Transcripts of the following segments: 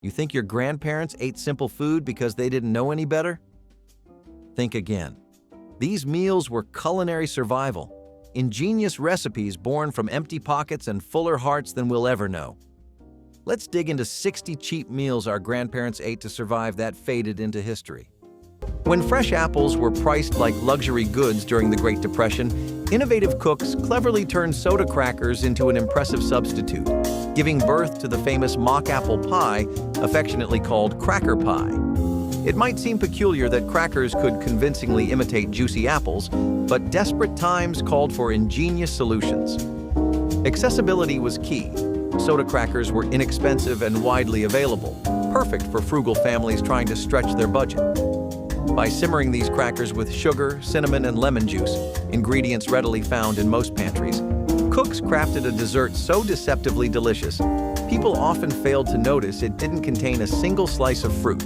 You think your grandparents ate simple food because they didn't know any better? Think again. These meals were culinary survival, ingenious recipes born from empty pockets and fuller hearts than we'll ever know. Let's dig into 60 cheap meals our grandparents ate to survive that faded into history. When fresh apples were priced like luxury goods during the Great Depression, innovative cooks cleverly turned soda crackers into an impressive substitute, giving birth to the famous mock apple pie, affectionately called cracker pie. It might seem peculiar that crackers could convincingly imitate juicy apples, but desperate times called for ingenious solutions. Accessibility was key. Soda crackers were inexpensive and widely available, perfect for frugal families trying to stretch their budget. By simmering these crackers with sugar, cinnamon, and lemon juice, ingredients readily found in most pantries, cooks crafted a dessert so deceptively delicious, people often failed to notice it didn't contain a single slice of fruit.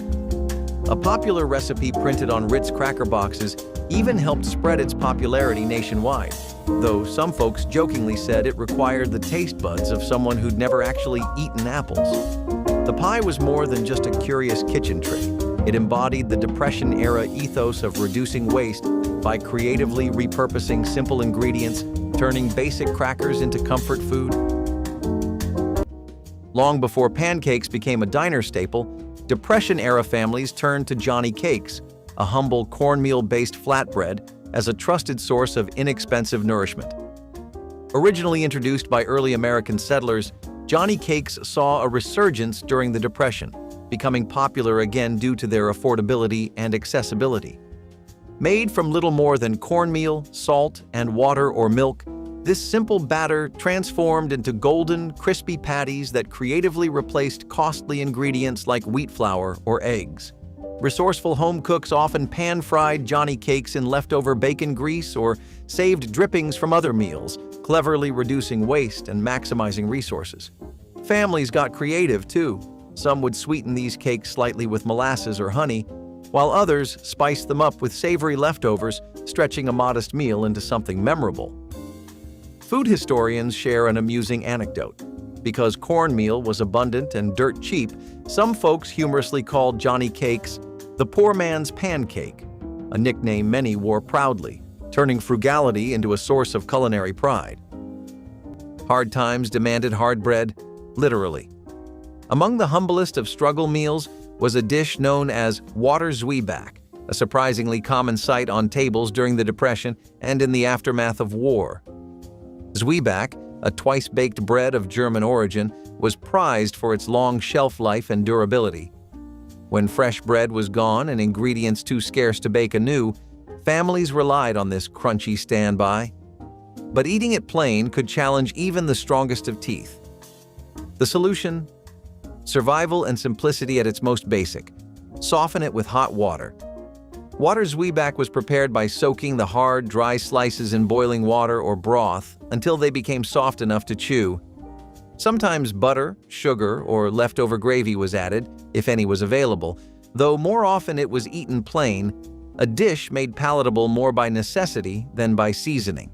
A popular recipe printed on Ritz cracker boxes even helped spread its popularity nationwide, though some folks jokingly said it required the taste buds of someone who'd never actually eaten apples. The pie was more than just a curious kitchen trick. It embodied the Depression-era ethos of reducing waste by creatively repurposing simple ingredients, turning basic crackers into comfort food. Long before pancakes became a diner staple, Depression-era families turned to Johnny Cakes, a humble cornmeal-based flatbread, as a trusted source of inexpensive nourishment. Originally introduced by early American settlers, Johnny Cakes saw a resurgence during the Depression, becoming popular again due to their affordability and accessibility. Made from little more than cornmeal, salt, and water or milk, this simple batter transformed into golden, crispy patties that creatively replaced costly ingredients like wheat flour or eggs. Resourceful home cooks often pan-fried Johnny Cakes in leftover bacon grease or saved drippings from other meals, cleverly reducing waste and maximizing resources. Families got creative, too. Some would sweeten these cakes slightly with molasses or honey, while others spiced them up with savory leftovers, stretching a modest meal into something memorable. Food historians share an amusing anecdote. Because cornmeal was abundant and dirt cheap, some folks humorously called Johnny Cakes the poor man's pancake, a nickname many wore proudly, turning frugality into a source of culinary pride. Hard times demanded hard bread, literally. Among the humblest of struggle meals was a dish known as water zwieback, a surprisingly common sight on tables during the Depression and in the aftermath of war. Zwieback, a twice-baked bread of German origin, was prized for its long shelf life and durability. When fresh bread was gone and ingredients too scarce to bake anew, families relied on this crunchy standby. But eating it plain could challenge even the strongest of teeth. The solution? Survival and simplicity at its most basic. Soften it with hot water. Water zwieback was prepared by soaking the hard, dry slices in boiling water or broth until they became soft enough to chew. Sometimes butter, sugar, or leftover gravy was added, if any was available, though more often it was eaten plain, a dish made palatable more by necessity than by seasoning.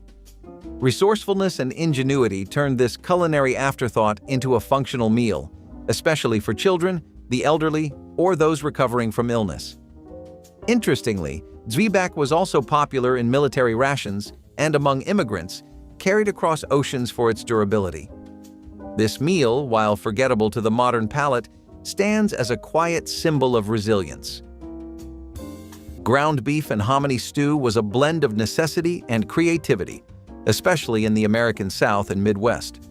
Resourcefulness and ingenuity turned this culinary afterthought into a functional meal, especially for children, the elderly, or those recovering from illness. Interestingly, zwieback was also popular in military rations and among immigrants, carried across oceans for its durability. This meal, while forgettable to the modern palate, stands as a quiet symbol of resilience. Ground beef and hominy stew was a blend of necessity and creativity, especially in the American South and Midwest.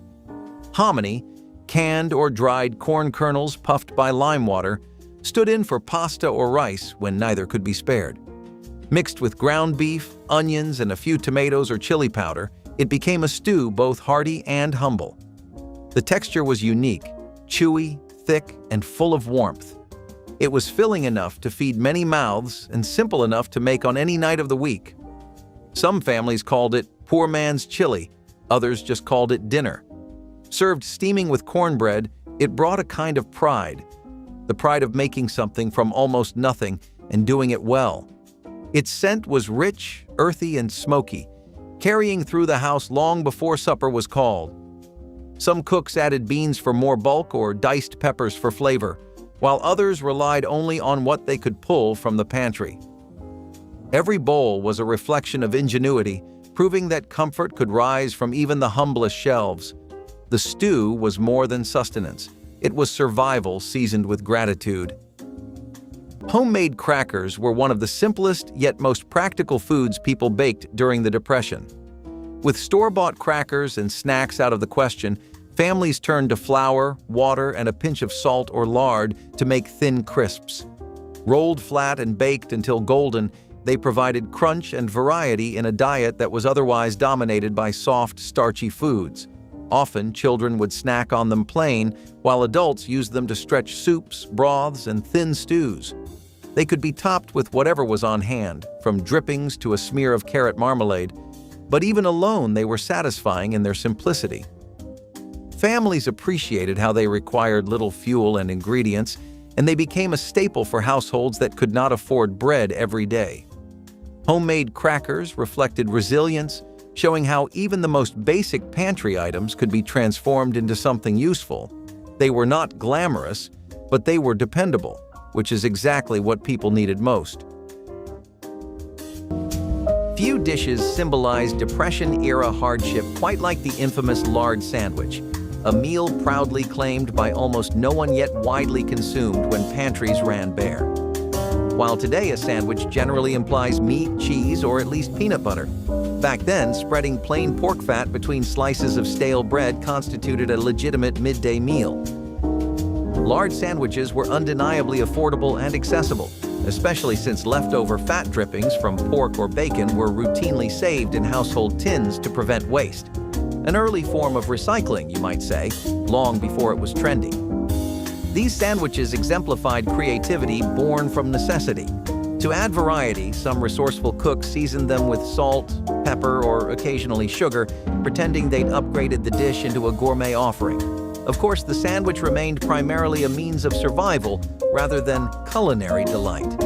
Hominy, canned or dried corn kernels puffed by lime water, stood in for pasta or rice when neither could be spared. Mixed with ground beef, onions, and a few tomatoes or chili powder, it became a stew both hearty and humble. The texture was unique, chewy, thick, and full of warmth. It was filling enough to feed many mouths and simple enough to make on any night of the week. Some families called it poor man's chili, others just called it dinner. Served steaming with cornbread, it brought a kind of pride, the pride of making something from almost nothing and doing it well. Its scent was rich, earthy, and smoky, carrying through the house long before supper was called. Some cooks added beans for more bulk or diced peppers for flavor, while others relied only on what they could pull from the pantry. Every bowl was a reflection of ingenuity, proving that comfort could rise from even the humblest shelves. The stew was more than sustenance. It was survival seasoned with gratitude. Homemade crackers were one of the simplest yet most practical foods people baked during the Depression. With store-bought crackers and snacks out of the question, families turned to flour, water, and a pinch of salt or lard to make thin crisps. Rolled flat and baked until golden, they provided crunch and variety in a diet that was otherwise dominated by soft, starchy foods. Often, children would snack on them plain, while adults used them to stretch soups, broths, and thin stews. They could be topped with whatever was on hand, from drippings to a smear of carrot marmalade, but even alone they were satisfying in their simplicity. Families appreciated how they required little fuel and ingredients, and they became a staple for households that could not afford bread every day. Homemade crackers reflected resilience, showing how even the most basic pantry items could be transformed into something useful. They were not glamorous, but they were dependable, which is exactly what people needed most. Few dishes symbolized Depression-era hardship quite like the infamous lard sandwich, a meal proudly claimed by almost no one yet widely consumed when pantries ran bare. While today a sandwich generally implies meat, cheese, or at least peanut butter, back then spreading plain pork fat between slices of stale bread constituted a legitimate midday meal. Lard sandwiches were undeniably affordable and accessible, especially since leftover fat drippings from pork or bacon were routinely saved in household tins to prevent waste. An early form of recycling, you might say, long before it was trendy. These sandwiches exemplified creativity born from necessity. To add variety, some resourceful cooks seasoned them with salt, pepper, or occasionally sugar, pretending they'd upgraded the dish into a gourmet offering. Of course, the sandwich remained primarily a means of survival rather than culinary delight.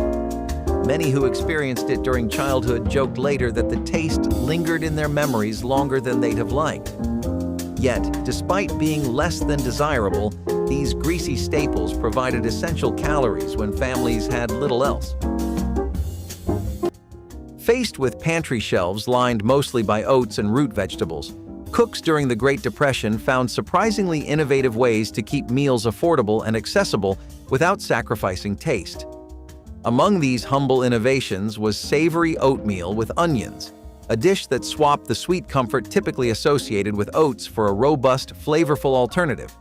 Many who experienced it during childhood joked later that the taste lingered in their memories longer than they'd have liked. Yet, despite being less than desirable, these greasy staples provided essential calories when families had little else. Faced with pantry shelves lined mostly by oats and root vegetables, cooks during the Great Depression found surprisingly innovative ways to keep meals affordable and accessible without sacrificing taste. Among these humble innovations was savory oatmeal with onions, a dish that swapped the sweet comfort typically associated with oats for a robust, flavorful alternative.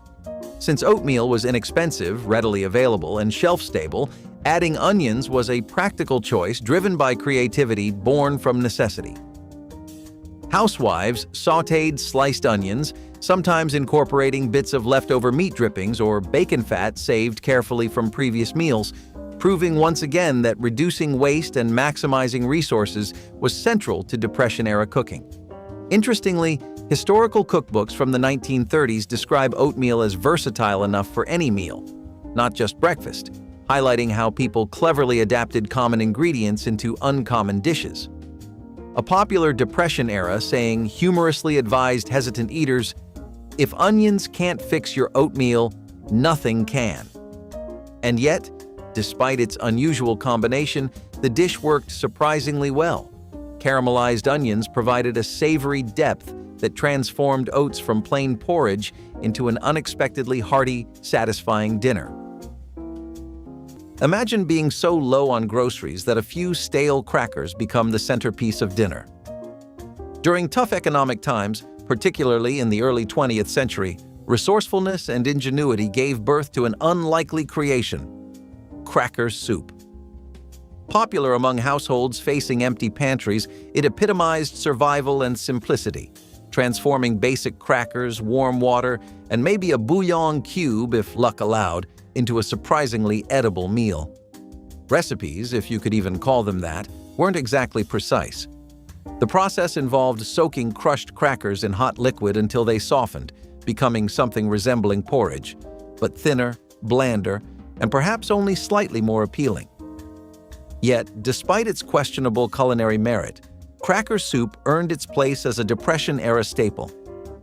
Since oatmeal was inexpensive, readily available, and shelf-stable, adding onions was a practical choice driven by creativity born from necessity. Housewives sautéed sliced onions, sometimes incorporating bits of leftover meat drippings or bacon fat saved carefully from previous meals, proving once again that reducing waste and maximizing resources was central to Depression-era cooking. Interestingly, historical cookbooks from the 1930s describe oatmeal as versatile enough for any meal, not just breakfast, highlighting how people cleverly adapted common ingredients into uncommon dishes. A popular Depression-era saying humorously advised hesitant eaters, "If onions can't fix your oatmeal, nothing can." And yet, despite its unusual combination, the dish worked surprisingly well. Caramelized onions provided a savory depth that transformed oats from plain porridge into an unexpectedly hearty, satisfying dinner. Imagine being so low on groceries that a few stale crackers become the centerpiece of dinner. During tough economic times, particularly in the early 20th century, resourcefulness and ingenuity gave birth to an unlikely creation: cracker soup. Popular among households facing empty pantries, it epitomized survival and simplicity, transforming basic crackers, warm water, and maybe a bouillon cube, if luck allowed, into a surprisingly edible meal. Recipes, if you could even call them that, weren't exactly precise. The process involved soaking crushed crackers in hot liquid until they softened, becoming something resembling porridge, but thinner, blander, and perhaps only slightly more appealing. Yet, despite its questionable culinary merit, cracker soup earned its place as a Depression-era staple,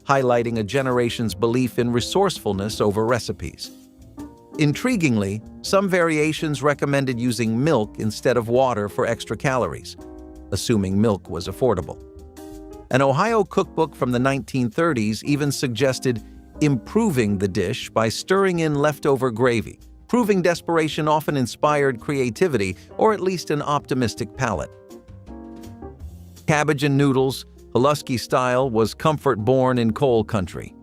highlighting a generation's belief in resourcefulness over recipes. Intriguingly, some variations recommended using milk instead of water for extra calories, assuming milk was affordable. An Ohio cookbook from the 1930s even suggested improving the dish by stirring in leftover gravy, proving desperation often inspired creativity or at least an optimistic palate. Cabbage and noodles, Pulaski style, was comfort born in coal country.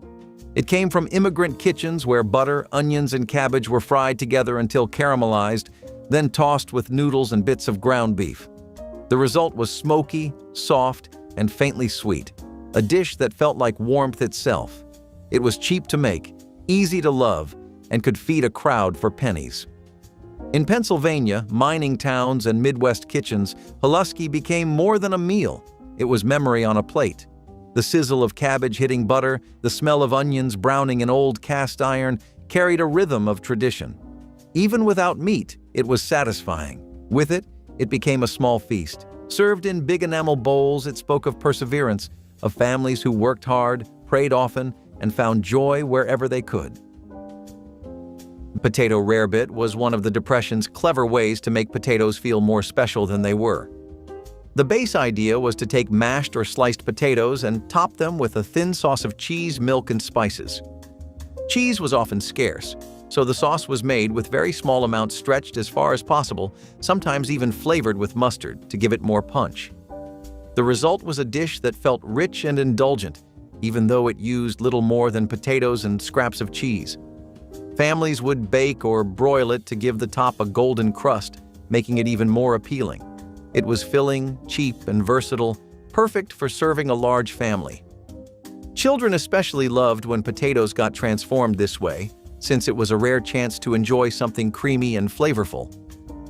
It came from immigrant kitchens where butter, onions, and cabbage were fried together until caramelized, then tossed with noodles and bits of ground beef. The result was smoky, soft, and faintly sweet, a dish that felt like warmth itself. It was cheap to make, easy to love, and could feed a crowd for pennies. In Pennsylvania, mining towns, and Midwest kitchens, Pulaski became more than a meal. It was memory on a plate. The sizzle of cabbage hitting butter, the smell of onions browning in old cast iron carried a rhythm of tradition. Even without meat, it was satisfying. With it, it became a small feast. Served in big enamel bowls, it spoke of perseverance, of families who worked hard, prayed often, and found joy wherever they could. Potato rarebit was one of the Depression's clever ways to make potatoes feel more special than they were. The base idea was to take mashed or sliced potatoes and top them with a thin sauce of cheese, milk, and spices. Cheese was often scarce, so the sauce was made with very small amounts stretched as far as possible, sometimes even flavored with mustard to give it more punch. The result was a dish that felt rich and indulgent, even though it used little more than potatoes and scraps of cheese. Families would bake or broil it to give the top a golden crust, making it even more appealing. It was filling, cheap, and versatile, perfect for serving a large family. Children especially loved when potatoes got transformed this way, since it was a rare chance to enjoy something creamy and flavorful.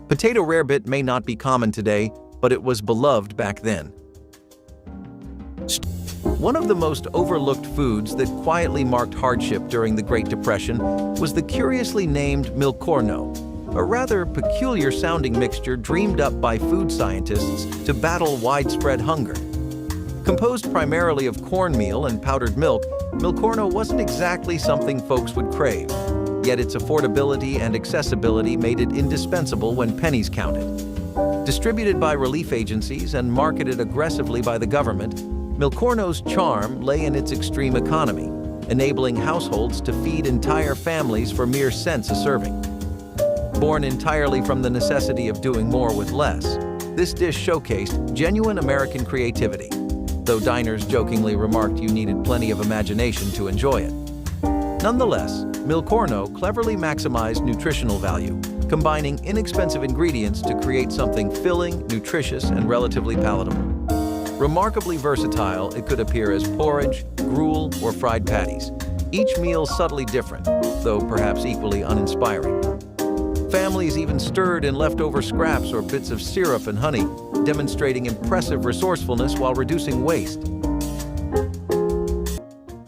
Potato rarebit may not be common today, but it was beloved back then. One of the most overlooked foods that quietly marked hardship during the Great Depression was the curiously named milcorno, a rather peculiar-sounding mixture dreamed up by food scientists to battle widespread hunger. Composed primarily of cornmeal and powdered milk, milcorno wasn't exactly something folks would crave, yet its affordability and accessibility made it indispensable when pennies counted. Distributed by relief agencies and marketed aggressively by the government, milcorno's charm lay in its extreme economy, enabling households to feed entire families for mere cents a serving. Born entirely from the necessity of doing more with less, this dish showcased genuine American creativity, though diners jokingly remarked you needed plenty of imagination to enjoy it. Nonetheless, milcorno cleverly maximized nutritional value, combining inexpensive ingredients to create something filling, nutritious, and relatively palatable. Remarkably versatile, it could appear as porridge, gruel, or fried patties, each meal subtly different, though perhaps equally uninspiring. Families even stirred in leftover scraps or bits of syrup and honey, demonstrating impressive resourcefulness while reducing waste.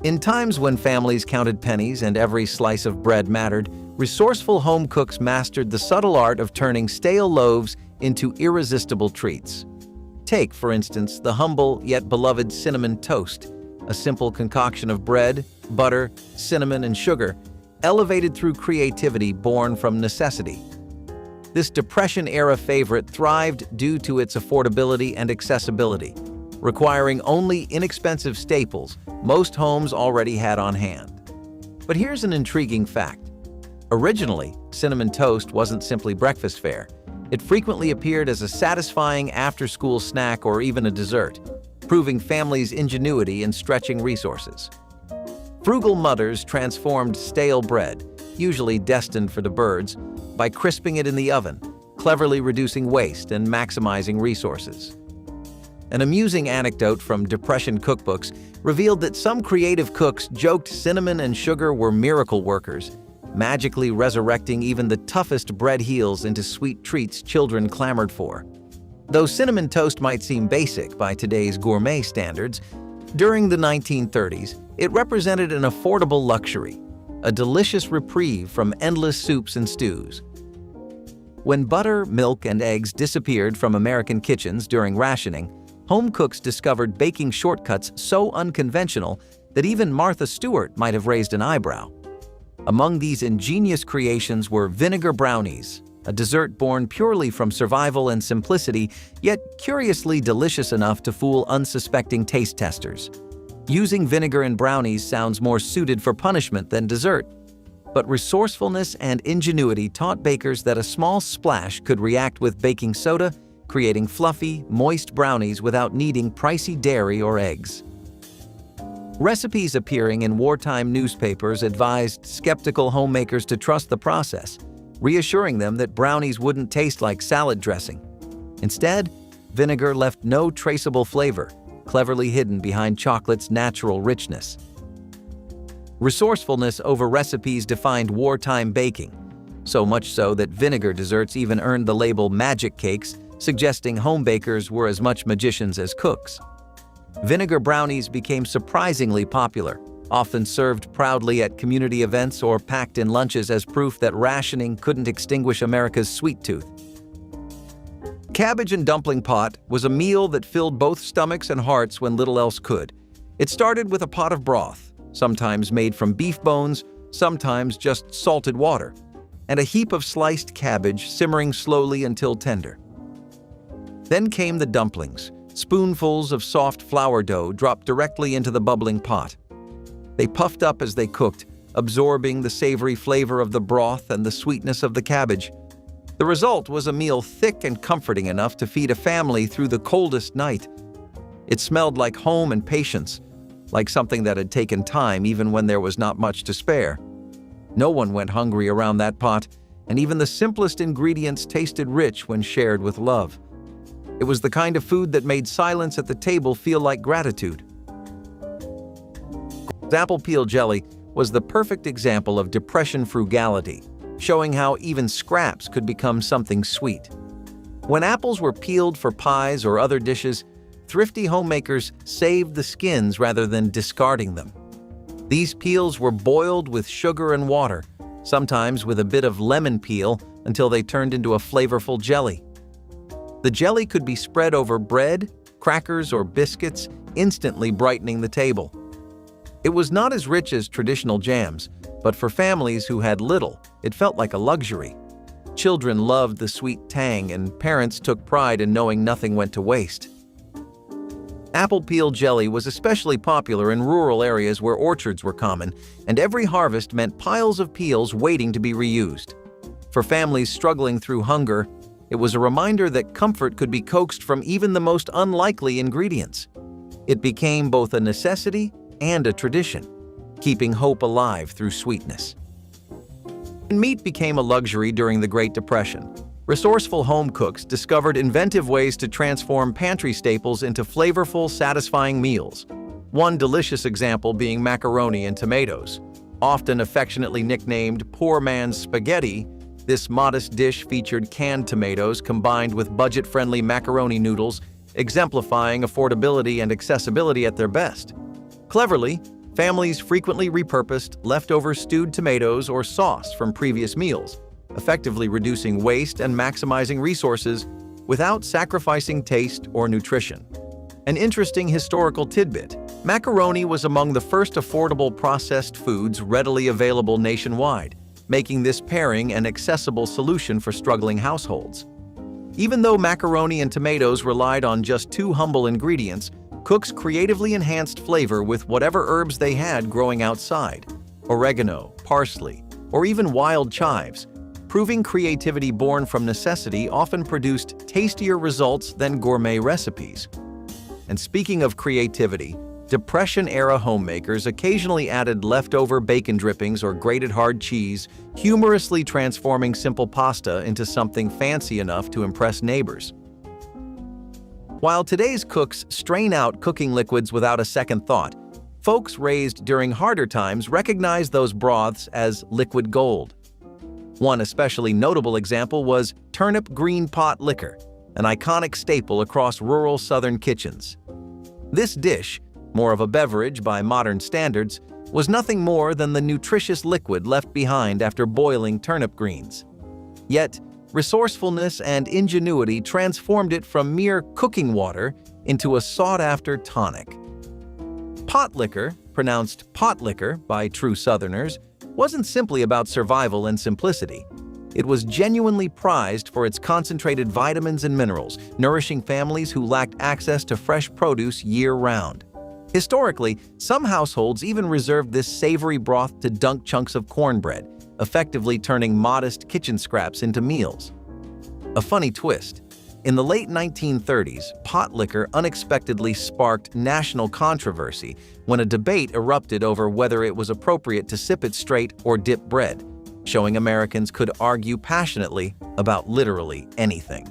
In times when families counted pennies and every slice of bread mattered, resourceful home cooks mastered the subtle art of turning stale loaves into irresistible treats. Take, for instance, the humble yet beloved cinnamon toast, a simple concoction of bread, butter, cinnamon, and sugar, elevated through creativity born from necessity. This Depression-era favorite thrived due to its affordability and accessibility, requiring only inexpensive staples most homes already had on hand. But here's an intriguing fact. Originally, cinnamon toast wasn't simply breakfast fare. It frequently appeared as a satisfying after-school snack or even a dessert, proving families' ingenuity in stretching resources. Frugal mothers transformed stale bread, usually destined for the birds, by crisping it in the oven, cleverly reducing waste and maximizing resources. An amusing anecdote from Depression cookbooks revealed that some creative cooks joked cinnamon and sugar were miracle workers, magically resurrecting even the toughest bread heels into sweet treats children clamored for. Though cinnamon toast might seem basic by today's gourmet standards, during the 1930s, it represented an affordable luxury, a delicious reprieve from endless soups and stews. When butter, milk, and eggs disappeared from American kitchens during rationing, home cooks discovered baking shortcuts so unconventional that even Martha Stewart might have raised an eyebrow. Among these ingenious creations were vinegar brownies, a dessert born purely from survival and simplicity, yet curiously delicious enough to fool unsuspecting taste testers. Using vinegar in brownies sounds more suited for punishment than dessert, but resourcefulness and ingenuity taught bakers that a small splash could react with baking soda, creating fluffy, moist brownies without needing pricey dairy or eggs. Recipes appearing in wartime newspapers advised skeptical homemakers to trust the process, reassuring them that brownies wouldn't taste like salad dressing. Instead, vinegar left no traceable flavor, cleverly hidden behind chocolate's natural richness. Resourcefulness over recipes defined wartime baking, so much so that vinegar desserts even earned the label magic cakes, suggesting home bakers were as much magicians as cooks. Vinegar brownies became surprisingly popular, often served proudly at community events or packed in lunches as proof that rationing couldn't extinguish America's sweet tooth. Cabbage and dumpling pot was a meal that filled both stomachs and hearts when little else could. It started with a pot of broth, sometimes made from beef bones, sometimes just salted water, and a heap of sliced cabbage simmering slowly until tender. Then came the dumplings, spoonfuls of soft flour dough dropped directly into the bubbling pot. They puffed up as they cooked, absorbing the savory flavor of the broth and the sweetness of the cabbage. The result was a meal thick and comforting enough to feed a family through the coldest night. It smelled like home and patience, like something that had taken time even when there was not much to spare. No one went hungry around that pot, and even the simplest ingredients tasted rich when shared with love. It was the kind of food that made silence at the table feel like gratitude. Apple peel jelly was the perfect example of Depression frugality, showing how even scraps could become something sweet. When apples were peeled for pies or other dishes, thrifty homemakers saved the skins rather than discarding them. These peels were boiled with sugar and water, sometimes with a bit of lemon peel until they turned into a flavorful jelly. The jelly could be spread over bread, crackers, or biscuits, instantly brightening the table. It was not as rich as traditional jams, but for families who had little, it felt like a luxury. Children loved the sweet tang, and parents took pride in knowing nothing went to waste. Apple peel jelly was especially popular in rural areas where orchards were common, and every harvest meant piles of peels waiting to be reused. For families struggling through hunger, it was a reminder that comfort could be coaxed from even the most unlikely ingredients. It became both a necessity and a tradition, keeping hope alive through sweetness. Meat became a luxury during the Great Depression. Resourceful home cooks discovered inventive ways to transform pantry staples into flavorful, satisfying meals. One delicious example being macaroni and tomatoes. Often affectionately nicknamed poor man's spaghetti, this modest dish featured canned tomatoes combined with budget-friendly macaroni noodles, exemplifying affordability and accessibility at their best. Cleverly, families frequently repurposed leftover stewed tomatoes or sauce from previous meals, effectively reducing waste and maximizing resources without sacrificing taste or nutrition. An interesting historical tidbit: macaroni was among the first affordable processed foods readily available nationwide, making this pairing an accessible solution for struggling households. Even though macaroni and tomatoes relied on just two humble ingredients, cooks creatively enhanced flavor with whatever herbs they had growing outside: oregano, parsley, or even wild chives. Proving creativity born from necessity often produced tastier results than gourmet recipes. And speaking of creativity, Depression-era homemakers occasionally added leftover bacon drippings or grated hard cheese, humorously transforming simple pasta into something fancy enough to impress neighbors. While today's cooks strain out cooking liquids without a second thought, folks raised during harder times recognize those broths as liquid gold. One especially notable example was turnip green pot liquor, an iconic staple across rural southern kitchens. This dish, more of a beverage by modern standards, was nothing more than the nutritious liquid left behind after boiling turnip greens. Yet, resourcefulness and ingenuity transformed it from mere cooking water into a sought-after tonic. Pot liquor, pronounced pot liquor by true Southerners, wasn't simply about survival and simplicity. It was genuinely prized for its concentrated vitamins and minerals, nourishing families who lacked access to fresh produce year-round. Historically, some households even reserved this savory broth to dunk chunks of cornbread, effectively turning modest kitchen scraps into meals. A funny twist. In the late 1930s, pot liquor unexpectedly sparked national controversy when a debate erupted over whether it was appropriate to sip it straight or dip bread, showing Americans could argue passionately about literally anything.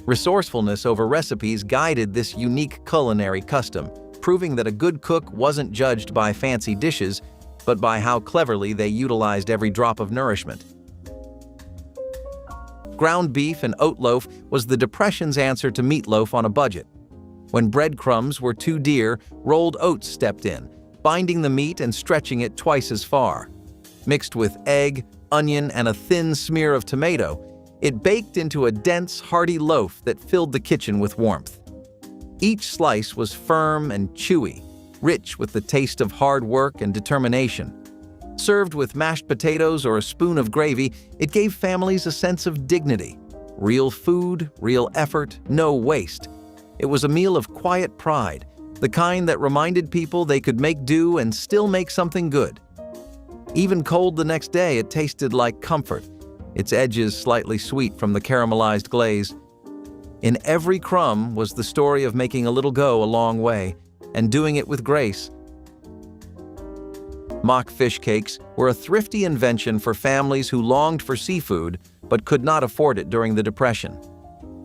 Resourcefulness over recipes guided this unique culinary custom, proving that a good cook wasn't judged by fancy dishes, but by how cleverly they utilized every drop of nourishment. Ground beef and oat loaf was the Depression's answer to meatloaf on a budget. When breadcrumbs were too dear, rolled oats stepped in, binding the meat and stretching it twice as far. Mixed with egg, onion, and a thin smear of tomato, it baked into a dense, hearty loaf that filled the kitchen with warmth. Each slice was firm and chewy, rich with the taste of hard work and determination. Served with mashed potatoes or a spoon of gravy, it gave families a sense of dignity. Real food, real effort, no waste. It was a meal of quiet pride, the kind that reminded people they could make do and still make something good. Even cold the next day, it tasted like comfort, its edges slightly sweet from the caramelized glaze. In every crumb was the story of making a little go a long way, and doing it with grace. Mock fish cakes were a thrifty invention for families who longed for seafood but could not afford it during the Depression.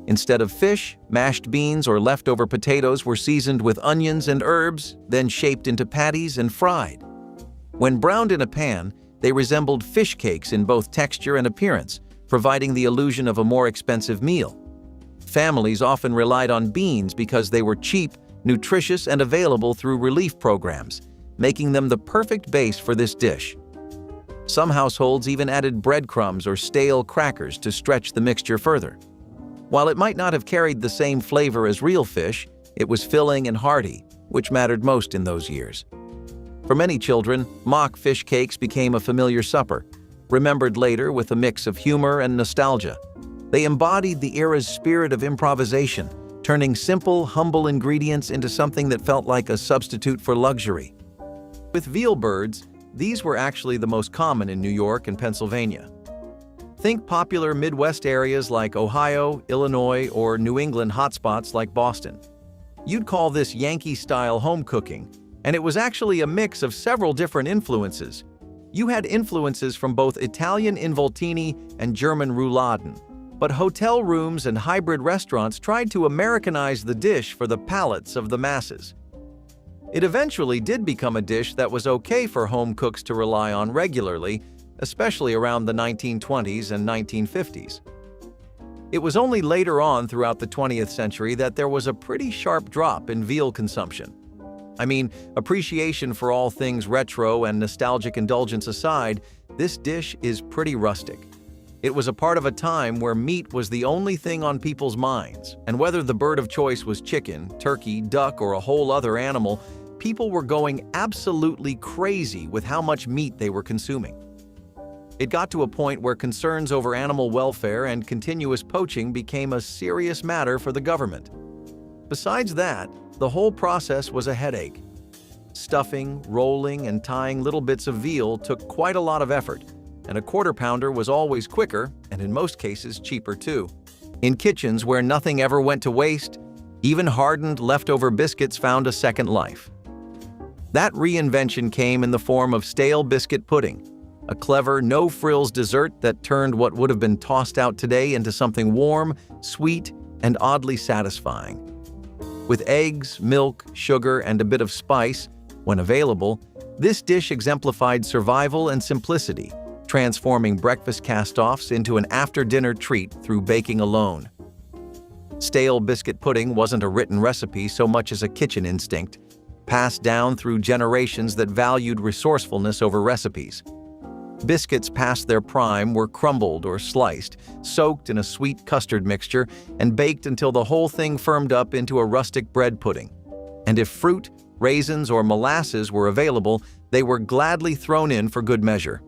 Instead of fish, mashed beans or leftover potatoes were seasoned with onions and herbs, then shaped into patties and fried. When browned in a pan, they resembled fish cakes in both texture and appearance, providing the illusion of a more expensive meal. Families often relied on beans because they were cheap, nutritious, and available through relief programs, making them the perfect base for this dish. Some households even added breadcrumbs or stale crackers to stretch the mixture further. While it might not have carried the same flavor as real fish, it was filling and hearty, which mattered most in those years. For many children, mock fish cakes became a familiar supper, remembered later with a mix of humor and nostalgia. They embodied the era's spirit of improvisation, turning simple, humble ingredients into something that felt like a substitute for luxury. With veal birds, these were actually the most common in New York and Pennsylvania. Think popular Midwest areas like Ohio, Illinois, or New England hotspots like Boston. You'd call this Yankee-style home cooking, and it was actually a mix of several different influences. You had influences from both Italian involtini and German rouladen, but hotel rooms and hybrid restaurants tried to Americanize the dish for the palates of the masses. It eventually did become a dish that was okay for home cooks to rely on regularly, especially around the 1920s and 1950s. It was only later on throughout the 20th century that there was a pretty sharp drop in veal consumption. I mean, appreciation for all things retro and nostalgic indulgence aside, this dish is pretty rustic. It was a part of a time where meat was the only thing on people's minds, and whether the bird of choice was chicken, turkey, duck, or a whole other animal, people were going absolutely crazy with how much meat they were consuming. It got to a point where concerns over animal welfare and continuous poaching became a serious matter for the government. Besides that, the whole process was a headache. Stuffing, rolling, and tying little bits of veal took quite a lot of effort, and a quarter pounder was always quicker and in most cases cheaper too. In kitchens where nothing ever went to waste, even hardened leftover biscuits found a second life. That reinvention came in the form of stale biscuit pudding, a clever, no-frills dessert that turned what would have been tossed out today into something warm, sweet, and oddly satisfying. With eggs, milk, sugar, and a bit of spice, when available, this dish exemplified survival and simplicity, transforming breakfast cast-offs into an after-dinner treat through baking alone. Stale biscuit pudding wasn't a written recipe so much as a kitchen instinct, passed down through generations that valued resourcefulness over recipes. Biscuits past their prime were crumbled or sliced, soaked in a sweet custard mixture, and baked until the whole thing firmed up into a rustic bread pudding. And if fruit, raisins, or molasses were available, they were gladly thrown in for good measure.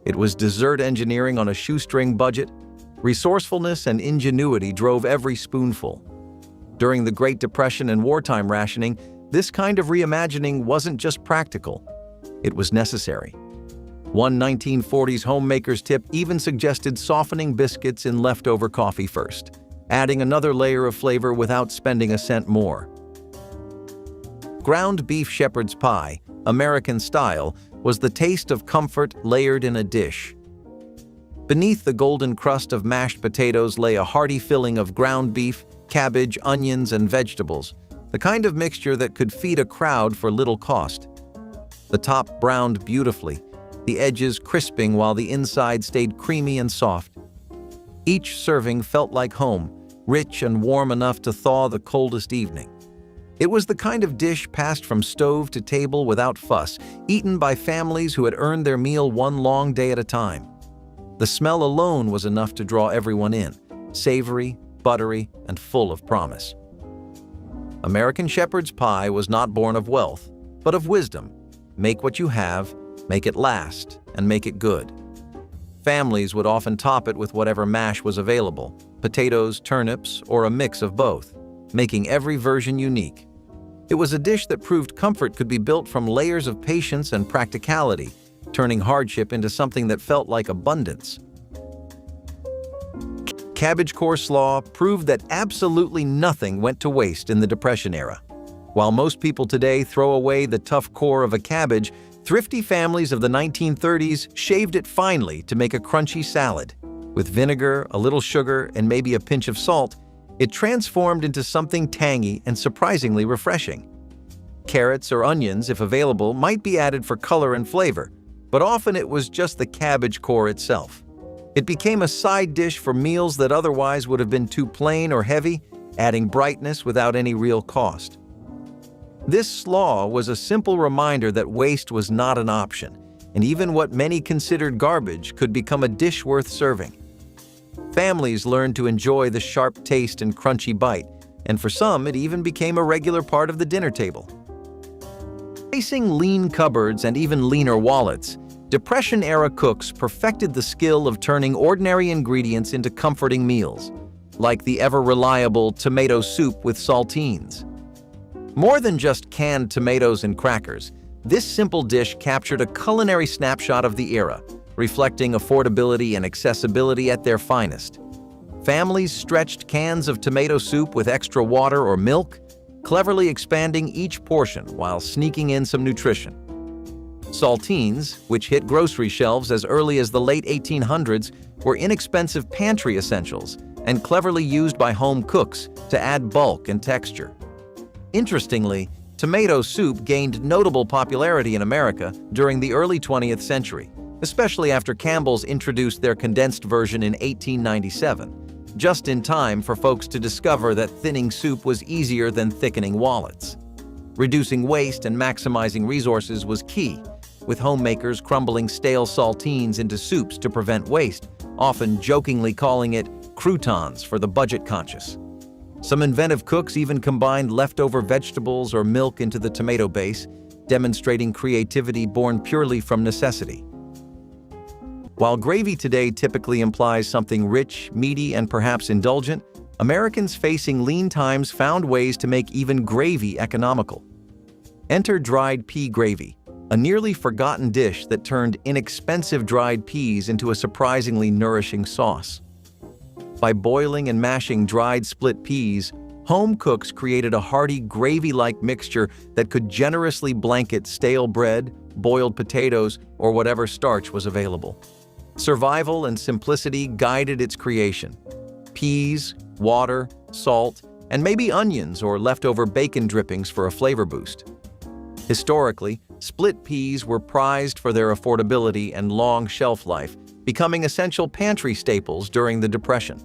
It was dessert engineering on a shoestring budget. Resourcefulness and ingenuity drove every spoonful. During the Great Depression and wartime rationing, this kind of reimagining wasn't just practical, it was necessary. One 1940s homemaker's tip even suggested softening biscuits in leftover coffee first, adding another layer of flavor without spending a cent more. Ground beef shepherd's pie, American style, was the taste of comfort layered in a dish. Beneath the golden crust of mashed potatoes lay a hearty filling of ground beef, cabbage, onions, and vegetables, the kind of mixture that could feed a crowd for little cost. The top browned beautifully, the edges crisping while the inside stayed creamy and soft. Each serving felt like home, rich and warm enough to thaw the coldest evening. It was the kind of dish passed from stove to table without fuss, eaten by families who had earned their meal one long day at a time. The smell alone was enough to draw everyone in, savory, buttery, and full of promise. American shepherd's pie was not born of wealth, but of wisdom. Make what you have, make it last, and make it good. Families would often top it with whatever mash was available, potatoes, turnips, or a mix of both, making every version unique. It was a dish that proved comfort could be built from layers of patience and practicality, turning hardship into something that felt like abundance. Cabbage coleslaw proved that absolutely nothing went to waste in the Depression era. While most people today throw away the tough core of a cabbage, thrifty families of the 1930s shaved it finely to make a crunchy salad. With vinegar, a little sugar, and maybe a pinch of salt, it transformed into something tangy and surprisingly refreshing. Carrots or onions, if available, might be added for color and flavor, but often it was just the cabbage core itself. It became a side dish for meals that otherwise would have been too plain or heavy, adding brightness without any real cost. This slaw was a simple reminder that waste was not an option, and even what many considered garbage could become a dish worth serving. Families learned to enjoy the sharp taste and crunchy bite, and for some it even became a regular part of the dinner table. Facing lean cupboards and even leaner wallets, Depression-era cooks perfected the skill of turning ordinary ingredients into comforting meals, like the ever-reliable tomato soup with saltines. More than just canned tomatoes and crackers, this simple dish captured a culinary snapshot of the era, reflecting affordability and accessibility at their finest. Families stretched cans of tomato soup with extra water or milk, cleverly expanding each portion while sneaking in some nutrition. Saltines, which hit grocery shelves as early as the late 1800s, were inexpensive pantry essentials and cleverly used by home cooks to add bulk and texture. Interestingly, tomato soup gained notable popularity in America during the early 20th century, especially after Campbell's introduced their condensed version in 1897, just in time for folks to discover that thinning soup was easier than thickening wallets. Reducing waste and maximizing resources was key, with homemakers crumbling stale saltines into soups to prevent waste, often jokingly calling it croutons for the budget-conscious. Some inventive cooks even combined leftover vegetables or milk into the tomato base, demonstrating creativity born purely from necessity. While gravy today typically implies something rich, meaty, and perhaps indulgent, Americans facing lean times found ways to make even gravy economical. Enter dried pea gravy, a nearly forgotten dish that turned inexpensive dried peas into a surprisingly nourishing sauce. By boiling and mashing dried split peas, home cooks created a hearty gravy-like mixture that could generously blanket stale bread, boiled potatoes, or whatever starch was available. Survival and simplicity guided its creation. Peas, water, salt, and maybe onions or leftover bacon drippings for a flavor boost. Historically, split peas were prized for their affordability and long shelf life, becoming essential pantry staples during the Depression.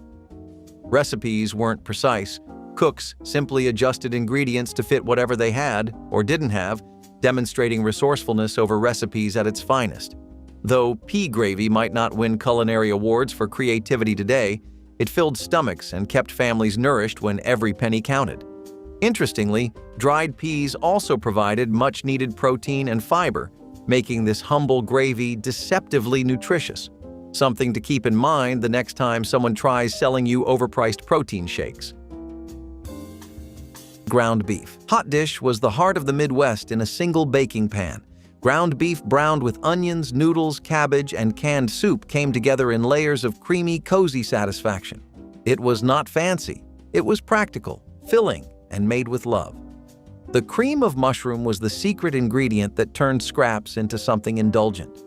Recipes weren't precise. Cooks simply adjusted ingredients to fit whatever they had or didn't have, demonstrating resourcefulness over recipes at its finest. Though pea gravy might not win culinary awards for creativity today, it filled stomachs and kept families nourished when every penny counted. Interestingly, dried peas also provided much-needed protein and fiber, making this humble gravy deceptively nutritious, something to keep in mind the next time someone tries selling you overpriced protein shakes. Ground beef. Hot dish was the heart of the Midwest in a single baking pan. Ground beef browned with onions, noodles, cabbage, and canned soup came together in layers of creamy, cozy satisfaction. It was not fancy. It was practical, filling, and made with love. The cream of mushroom was the secret ingredient that turned scraps into something indulgent.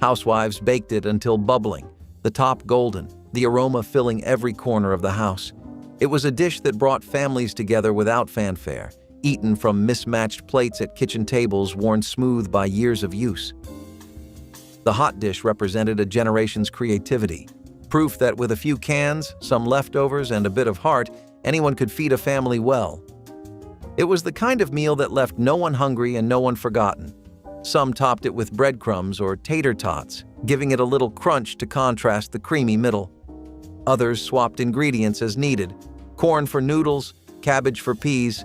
Housewives baked it until bubbling, the top golden, the aroma filling every corner of the house. It was a dish that brought families together without fanfare, eaten from mismatched plates at kitchen tables worn smooth by years of use. The hot dish represented a generation's creativity, proof that with a few cans, some leftovers, and a bit of heart, anyone could feed a family well. It was the kind of meal that left no one hungry and no one forgotten. Some topped it with breadcrumbs or tater tots, giving it a little crunch to contrast the creamy middle. Others swapped ingredients as needed, corn for noodles, cabbage for peas,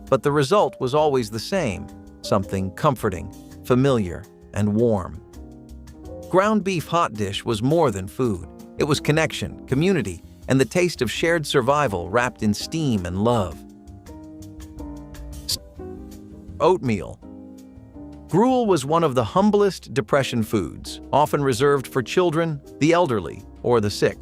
but the result was always the same, something comforting, familiar, and warm. Ground beef hot dish was more than food. It was connection, community, and the taste of shared survival wrapped in steam and love. Oatmeal. Gruel was one of the humblest Depression foods, often reserved for children, the elderly, or the sick.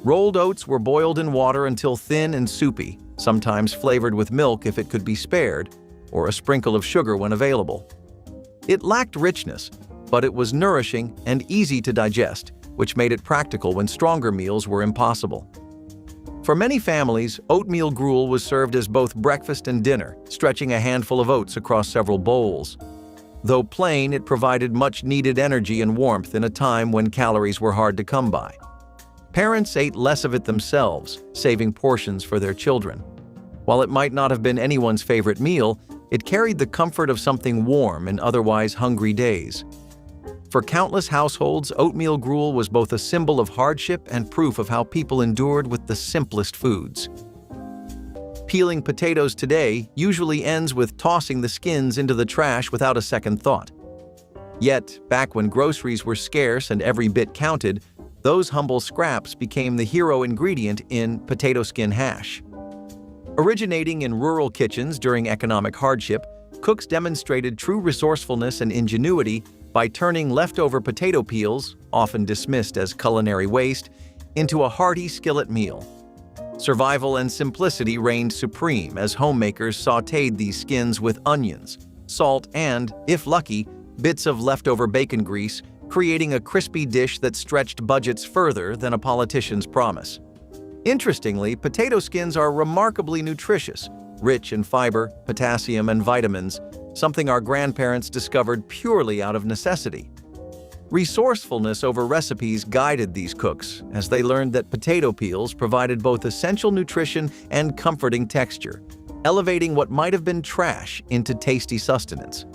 Rolled oats were boiled in water until thin and soupy, sometimes flavored with milk if it could be spared, or a sprinkle of sugar when available. It lacked richness, but it was nourishing and easy to digest, which made it practical when stronger meals were impossible. For many families, oatmeal gruel was served as both breakfast and dinner, stretching a handful of oats across several bowls. Though plain, it provided much-needed energy and warmth in a time when calories were hard to come by. Parents ate less of it themselves, saving portions for their children. While it might not have been anyone's favorite meal, it carried the comfort of something warm in otherwise hungry days. For countless households, oatmeal gruel was both a symbol of hardship and proof of how people endured with the simplest foods. Peeling potatoes today usually ends with tossing the skins into the trash without a second thought. Yet, back when groceries were scarce and every bit counted, those humble scraps became the hero ingredient in potato skin hash. Originating in rural kitchens during economic hardship, cooks demonstrated true resourcefulness and ingenuity by turning leftover potato peels, often dismissed as culinary waste, into a hearty skillet meal. Survival and simplicity reigned supreme as homemakers sautéed these skins with onions, salt, and, if lucky, bits of leftover bacon grease, creating a crispy dish that stretched budgets further than a politician's promise. Interestingly, potato skins are remarkably nutritious, rich in fiber, potassium, and vitamins, something our grandparents discovered purely out of necessity. Resourcefulness over recipes guided these cooks, as they learned that potato peels provided both essential nutrition and comforting texture, elevating what might have been trash into tasty sustenance.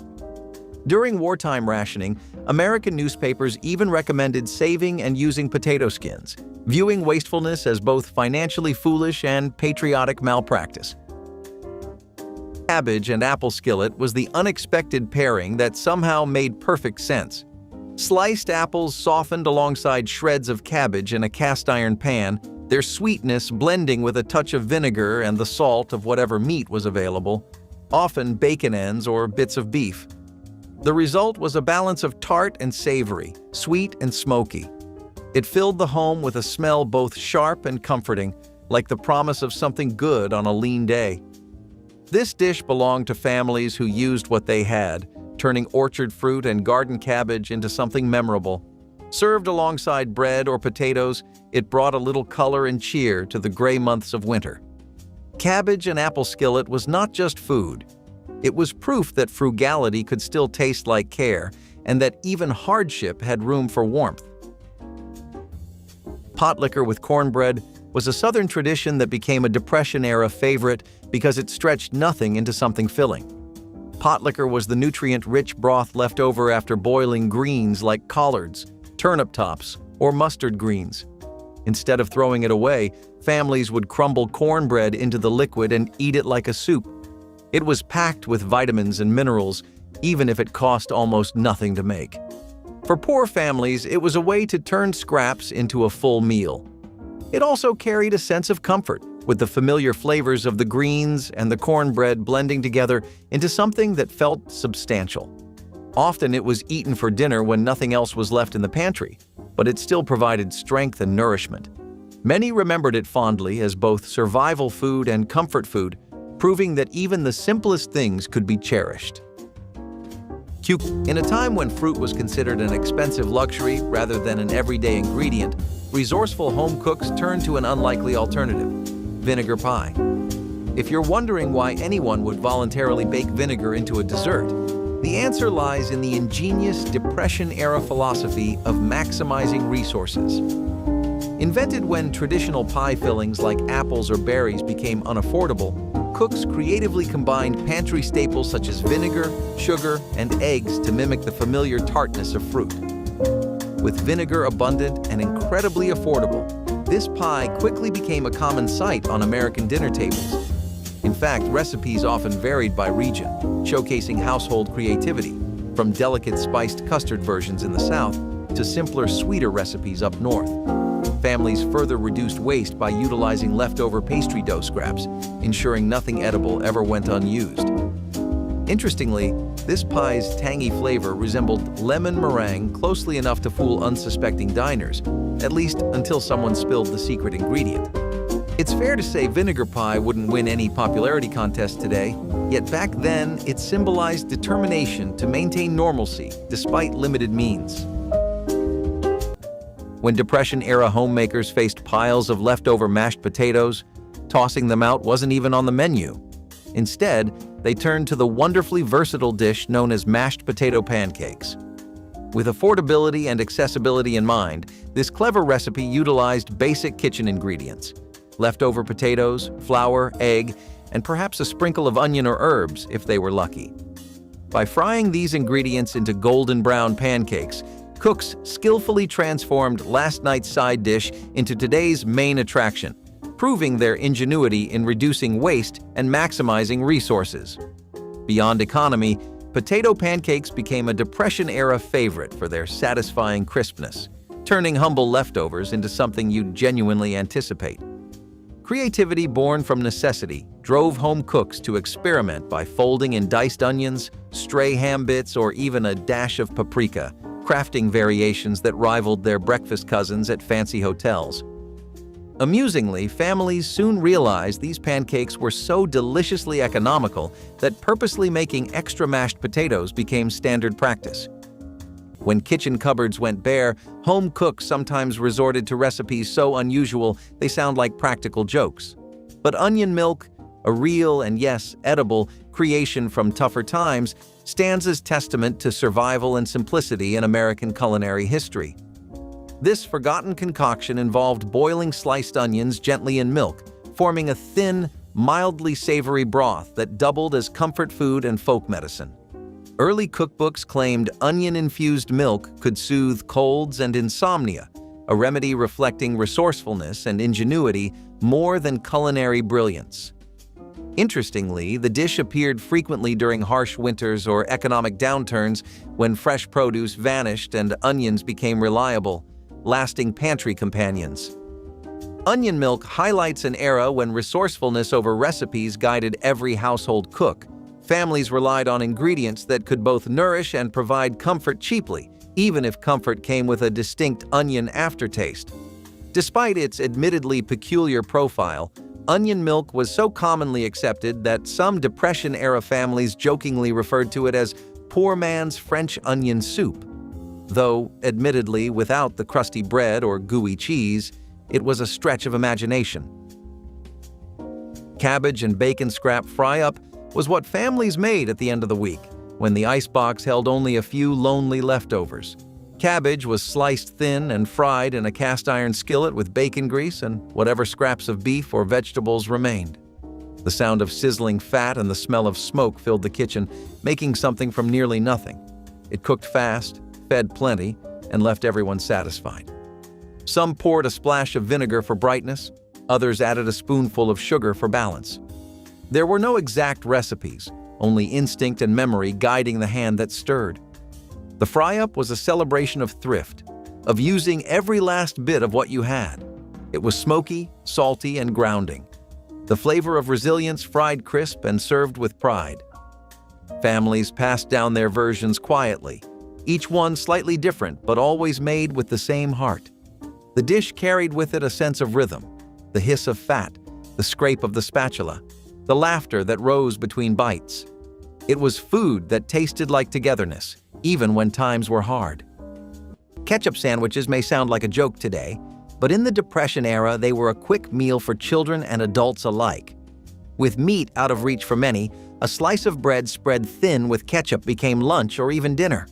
During wartime rationing, American newspapers even recommended saving and using potato skins, viewing wastefulness as both financially foolish and patriotic malpractice. Cabbage and apple skillet was the unexpected pairing that somehow made perfect sense. Sliced apples softened alongside shreds of cabbage in a cast-iron pan, their sweetness blending with a touch of vinegar and the salt of whatever meat was available, often bacon ends or bits of beef. The result was a balance of tart and savory, sweet and smoky. It filled the home with a smell both sharp and comforting, like the promise of something good on a lean day. This dish belonged to families who used what they had, turning orchard fruit and garden cabbage into something memorable. Served alongside bread or potatoes, it brought a little color and cheer to the gray months of winter. Cabbage and apple skillet was not just food. It was proof that frugality could still taste like care, and that even hardship had room for warmth. Pot liquor with cornbread was a Southern tradition that became a Depression-era favorite because it stretched nothing into something filling. Pot liquor was the nutrient-rich broth left over after boiling greens like collards, turnip tops, or mustard greens. Instead of throwing it away, families would crumble cornbread into the liquid and eat it like a soup. It was packed with vitamins and minerals, even if it cost almost nothing to make. For poor families, it was a way to turn scraps into a full meal. It also carried a sense of comfort, with the familiar flavors of the greens and the cornbread blending together into something that felt substantial. Often it was eaten for dinner when nothing else was left in the pantry, but it still provided strength and nourishment. Many remembered it fondly as both survival food and comfort food, proving that even the simplest things could be cherished. In a time when fruit was considered an expensive luxury rather than an everyday ingredient, resourceful home cooks turned to an unlikely alternative: vinegar pie. If you're wondering why anyone would voluntarily bake vinegar into a dessert, the answer lies in the ingenious Depression-era philosophy of maximizing resources. Invented when traditional pie fillings like apples or berries became unaffordable, cooks creatively combined pantry staples such as vinegar, sugar, and eggs to mimic the familiar tartness of fruit. With vinegar abundant and incredibly affordable, this pie quickly became a common sight on American dinner tables. In fact, recipes often varied by region, showcasing household creativity, from delicate spiced custard versions in the South to simpler, sweeter recipes up north. Families further reduced waste by utilizing leftover pastry dough scraps, ensuring nothing edible ever went unused. Interestingly, this pie's tangy flavor resembled lemon meringue closely enough to fool unsuspecting diners, at least until someone spilled the secret ingredient. It's fair to say vinegar pie wouldn't win any popularity contest today, yet back then it symbolized determination to maintain normalcy despite limited means. When Depression-era homemakers faced piles of leftover mashed potatoes, tossing them out wasn't even on the menu. Instead, they turned to the wonderfully versatile dish known as mashed potato pancakes. With affordability and accessibility in mind, this clever recipe utilized basic kitchen ingredients: leftover potatoes, flour, egg, and perhaps a sprinkle of onion or herbs if they were lucky. By frying these ingredients into golden brown pancakes, cooks skillfully transformed last night's side dish into today's main attraction, proving their ingenuity in reducing waste and maximizing resources. Beyond economy, potato pancakes became a Depression-era favorite for their satisfying crispness, turning humble leftovers into something you'd genuinely anticipate. Creativity born from necessity drove home cooks to experiment by folding in diced onions, stray ham bits, or even a dash of paprika, crafting variations that rivaled their breakfast cousins at fancy hotels. Amusingly, families soon realized these pancakes were so deliciously economical that purposely making extra mashed potatoes became standard practice. When kitchen cupboards went bare, home cooks sometimes resorted to recipes so unusual they sound like practical jokes. But onion milk, a real and yes, edible creation from tougher times, stands as testament to survival and simplicity in American culinary history. This forgotten concoction involved boiling sliced onions gently in milk, forming a thin, mildly savory broth that doubled as comfort food and folk medicine. Early cookbooks claimed onion-infused milk could soothe colds and insomnia, a remedy reflecting resourcefulness and ingenuity more than culinary brilliance. Interestingly, the dish appeared frequently during harsh winters or economic downturns when fresh produce vanished and onions became reliable, lasting pantry companions. Onion milk highlights an era when resourcefulness over recipes guided every household cook. Families relied on ingredients that could both nourish and provide comfort cheaply, even if comfort came with a distinct onion aftertaste. Despite its admittedly peculiar profile, onion milk was so commonly accepted that some Depression-era families jokingly referred to it as poor man's French onion soup. Though, admittedly, without the crusty bread or gooey cheese, it was a stretch of imagination. Cabbage and bacon scrap fry-up was what families made at the end of the week, when the icebox held only a few lonely leftovers. Cabbage was sliced thin and fried in a cast-iron skillet with bacon grease and whatever scraps of beef or vegetables remained. The sound of sizzling fat and the smell of smoke filled the kitchen, making something from nearly nothing. It cooked fast, fed plenty, and left everyone satisfied. Some poured a splash of vinegar for brightness, others added a spoonful of sugar for balance. There were no exact recipes, only instinct and memory guiding the hand that stirred. The fry-up was a celebration of thrift, of using every last bit of what you had. It was smoky, salty, and grounding. The flavor of resilience fried crisp and served with pride. Families passed down their versions quietly, each one slightly different but always made with the same heart. The dish carried with it a sense of rhythm, the hiss of fat, the scrape of the spatula, the laughter that rose between bites. It was food that tasted like togetherness, even when times were hard. Ketchup sandwiches may sound like a joke today, but in the Depression era they were a quick meal for children and adults alike. With meat out of reach for many, a slice of bread spread thin with ketchup became lunch or even dinner.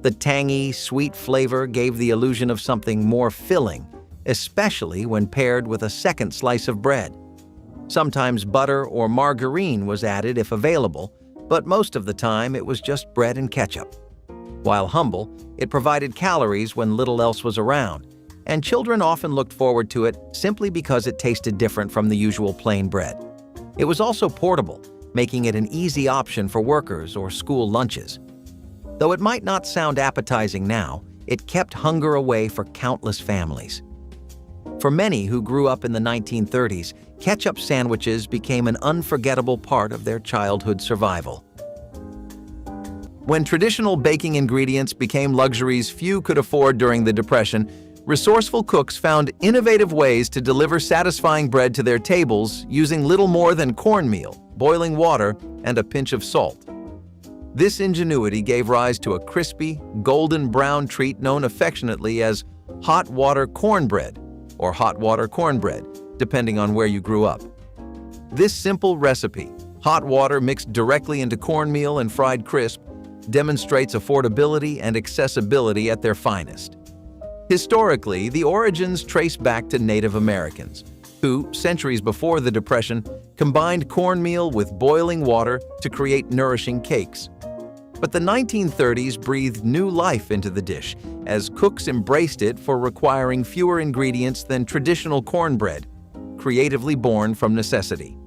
The tangy, sweet flavor gave the illusion of something more filling, especially when paired with a second slice of bread. Sometimes butter or margarine was added if available, but most of the time it was just bread and ketchup. While humble, it provided calories when little else was around, and children often looked forward to it simply because it tasted different from the usual plain bread. It was also portable, making it an easy option for workers or school lunches. Though it might not sound appetizing now, it kept hunger away for countless families. For many who grew up in the 1930s, ketchup sandwiches became an unforgettable part of their childhood survival. When traditional baking ingredients became luxuries few could afford during the Depression, resourceful cooks found innovative ways to deliver satisfying bread to their tables using little more than cornmeal, boiling water, and a pinch of salt. This ingenuity gave rise to a crispy, golden brown treat known affectionately as hot water cornbread or hot water cornbread, depending on where you grew up. This simple recipe, hot water mixed directly into cornmeal and fried crisp, demonstrates affordability and accessibility at their finest. Historically, the origins trace back to Native Americans, who, centuries before the Depression, combined cornmeal with boiling water to create nourishing cakes. But the 1930s breathed new life into the dish, as cooks embraced it for requiring fewer ingredients than traditional cornbread, creatively born from necessity.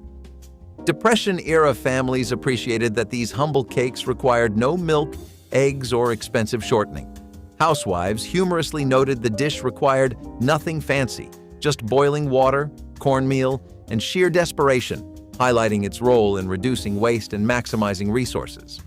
Depression-era families appreciated that these humble cakes required no milk, eggs, or expensive shortening. Housewives humorously noted the dish required nothing fancy, just boiling water, cornmeal, and sheer desperation, highlighting its role in reducing waste and maximizing resources.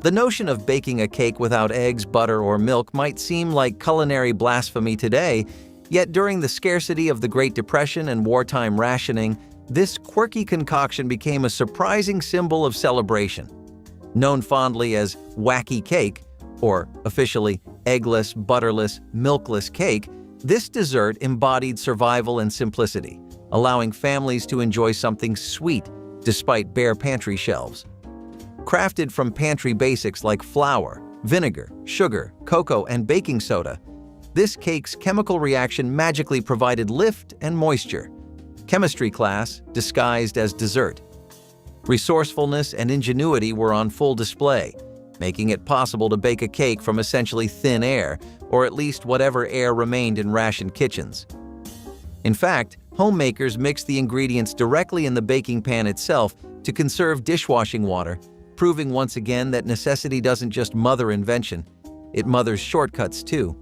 The notion of baking a cake without eggs, butter, or milk might seem like culinary blasphemy today, yet during the scarcity of the Great Depression and wartime rationing, this quirky concoction became a surprising symbol of celebration. Known fondly as wacky cake, or officially eggless, butterless, milkless cake, this dessert embodied survival and simplicity, allowing families to enjoy something sweet despite bare pantry shelves. Crafted from pantry basics like flour, vinegar, sugar, cocoa, and baking soda, this cake's chemical reaction magically provided lift and moisture. Chemistry class disguised as dessert. Resourcefulness and ingenuity were on full display, making it possible to bake a cake from essentially thin air, or at least whatever air remained in rationed kitchens. In fact, homemakers mixed the ingredients directly in the baking pan itself to conserve dishwashing water, proving once again that necessity doesn't just mother invention, it mothers shortcuts too.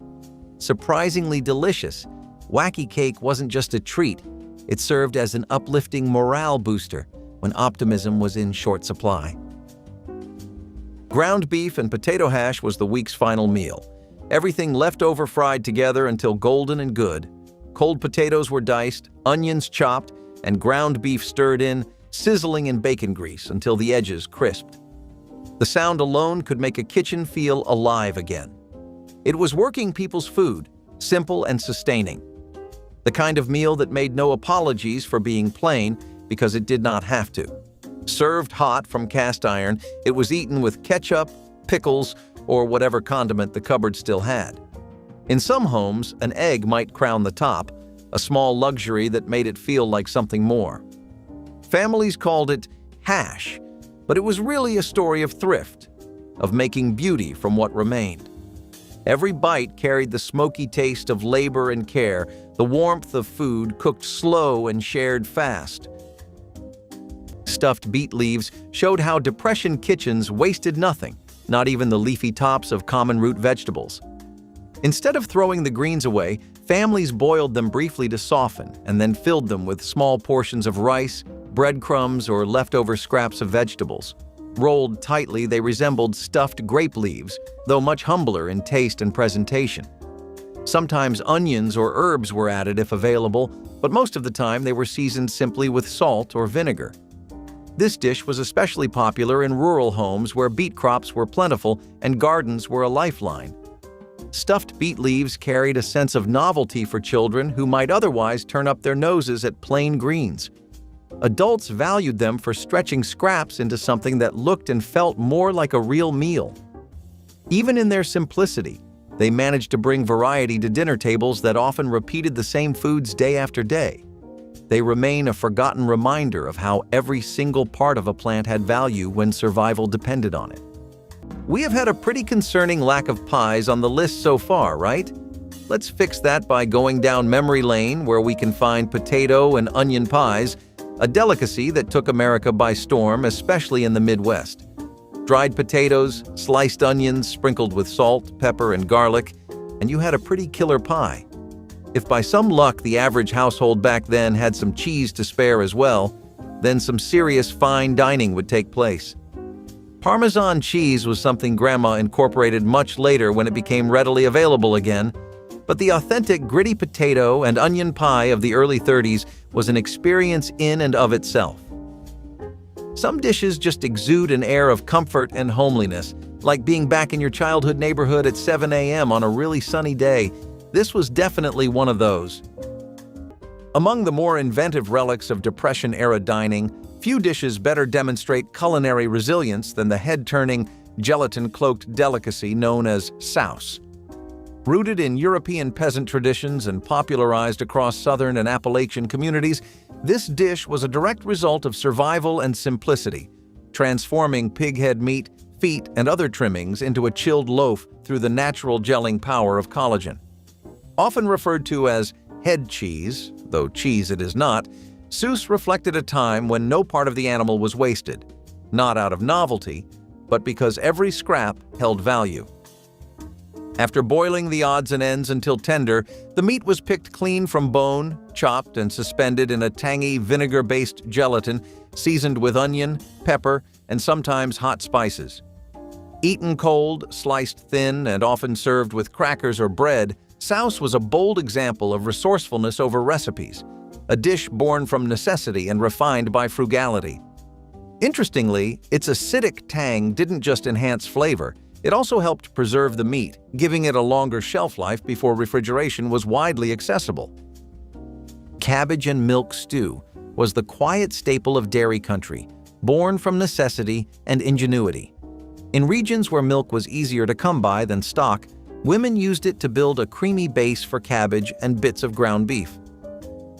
Surprisingly delicious, wacky cake wasn't just a treat, it served as an uplifting morale booster when optimism was in short supply. Ground beef and potato hash was the week's final meal. Everything left over fried together until golden and good. Cold potatoes were diced, onions chopped, and ground beef stirred in, sizzling in bacon grease until the edges crisped. The sound alone could make a kitchen feel alive again. It was working people's food, simple and sustaining. The kind of meal that made no apologies for being plain because it did not have to. Served hot from cast iron, it was eaten with ketchup, pickles, or whatever condiment the cupboard still had. In some homes, an egg might crown the top, a small luxury that made it feel like something more. Families called it hash, but it was really a story of thrift, of making beauty from what remained. Every bite carried the smoky taste of labor and care, the warmth of food cooked slow and shared fast. stuffed beet leaves showed how Depression kitchens wasted nothing, not even the leafy tops of common root vegetables. Instead of throwing the greens away, families boiled them briefly to soften and then filled them with small portions of rice, breadcrumbs, or leftover scraps of vegetables. Rolled tightly, they resembled stuffed grape leaves, though much humbler in taste and presentation. Sometimes onions or herbs were added if available, but most of the time they were seasoned simply with salt or vinegar. This dish was especially popular in rural homes where beet crops were plentiful and gardens were a lifeline. Stuffed beet leaves carried a sense of novelty for children who might otherwise turn up their noses at plain greens. Adults valued them for stretching scraps into something that looked and felt more like a real meal. Even in their simplicity, they managed to bring variety to dinner tables that often repeated the same foods day after day. They remain a forgotten reminder of how every single part of a plant had value when survival depended on it. We have had a pretty concerning lack of pies on the list so far, right? Let's fix that by going down memory lane where we can find potato and onion pies, a delicacy that took America by storm, especially in the Midwest. Dried potatoes, sliced onions sprinkled with salt, pepper, and garlic, and you had a pretty killer pie. If by some luck the average household back then had some cheese to spare as well, then some serious fine dining would take place. Parmesan cheese was something Grandma incorporated much later when it became readily available again, but the authentic gritty potato and onion pie of the early 30s was an experience in and of itself. Some dishes just exude an air of comfort and homeliness, like being back in your childhood neighborhood at 7 a.m. on a really sunny day. This was definitely one of those. Among the more inventive relics of Depression-era dining, few dishes better demonstrate culinary resilience than the head-turning, gelatin-cloaked delicacy known as souse. Rooted in European peasant traditions and popularized across Southern and Appalachian communities, this dish was a direct result of survival and simplicity, transforming pig head meat, feet, and other trimmings into a chilled loaf through the natural gelling power of collagen. Often referred to as head cheese, though cheese it is not, souse reflected a time when no part of the animal was wasted, not out of novelty, but because every scrap held value. After boiling the odds and ends until tender, the meat was picked clean from bone, chopped, and suspended in a tangy vinegar-based gelatin seasoned with onion, pepper, and sometimes hot spices. Eaten cold, sliced thin, and often served with crackers or bread, souse was a bold example of resourcefulness over recipes, a dish born from necessity and refined by frugality. Interestingly, its acidic tang didn't just enhance flavor, it also helped preserve the meat, giving it a longer shelf life before refrigeration was widely accessible. Cabbage and milk stew was the quiet staple of dairy country, born from necessity and ingenuity. In regions where milk was easier to come by than stock, women used it to build a creamy base for cabbage and bits of ground beef.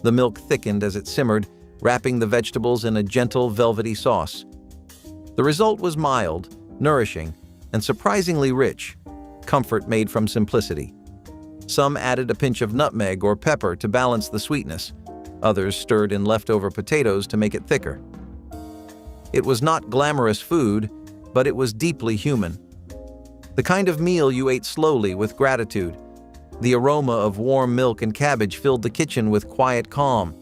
The milk thickened as it simmered, wrapping the vegetables in a gentle, velvety sauce. The result was mild, nourishing, and surprisingly rich, comfort made from simplicity. Some added a pinch of nutmeg or pepper to balance the sweetness. Others stirred in leftover potatoes to make it thicker. It was not glamorous food, but it was deeply human. The kind of meal you ate slowly with gratitude. The aroma of warm milk and cabbage filled the kitchen with quiet calm.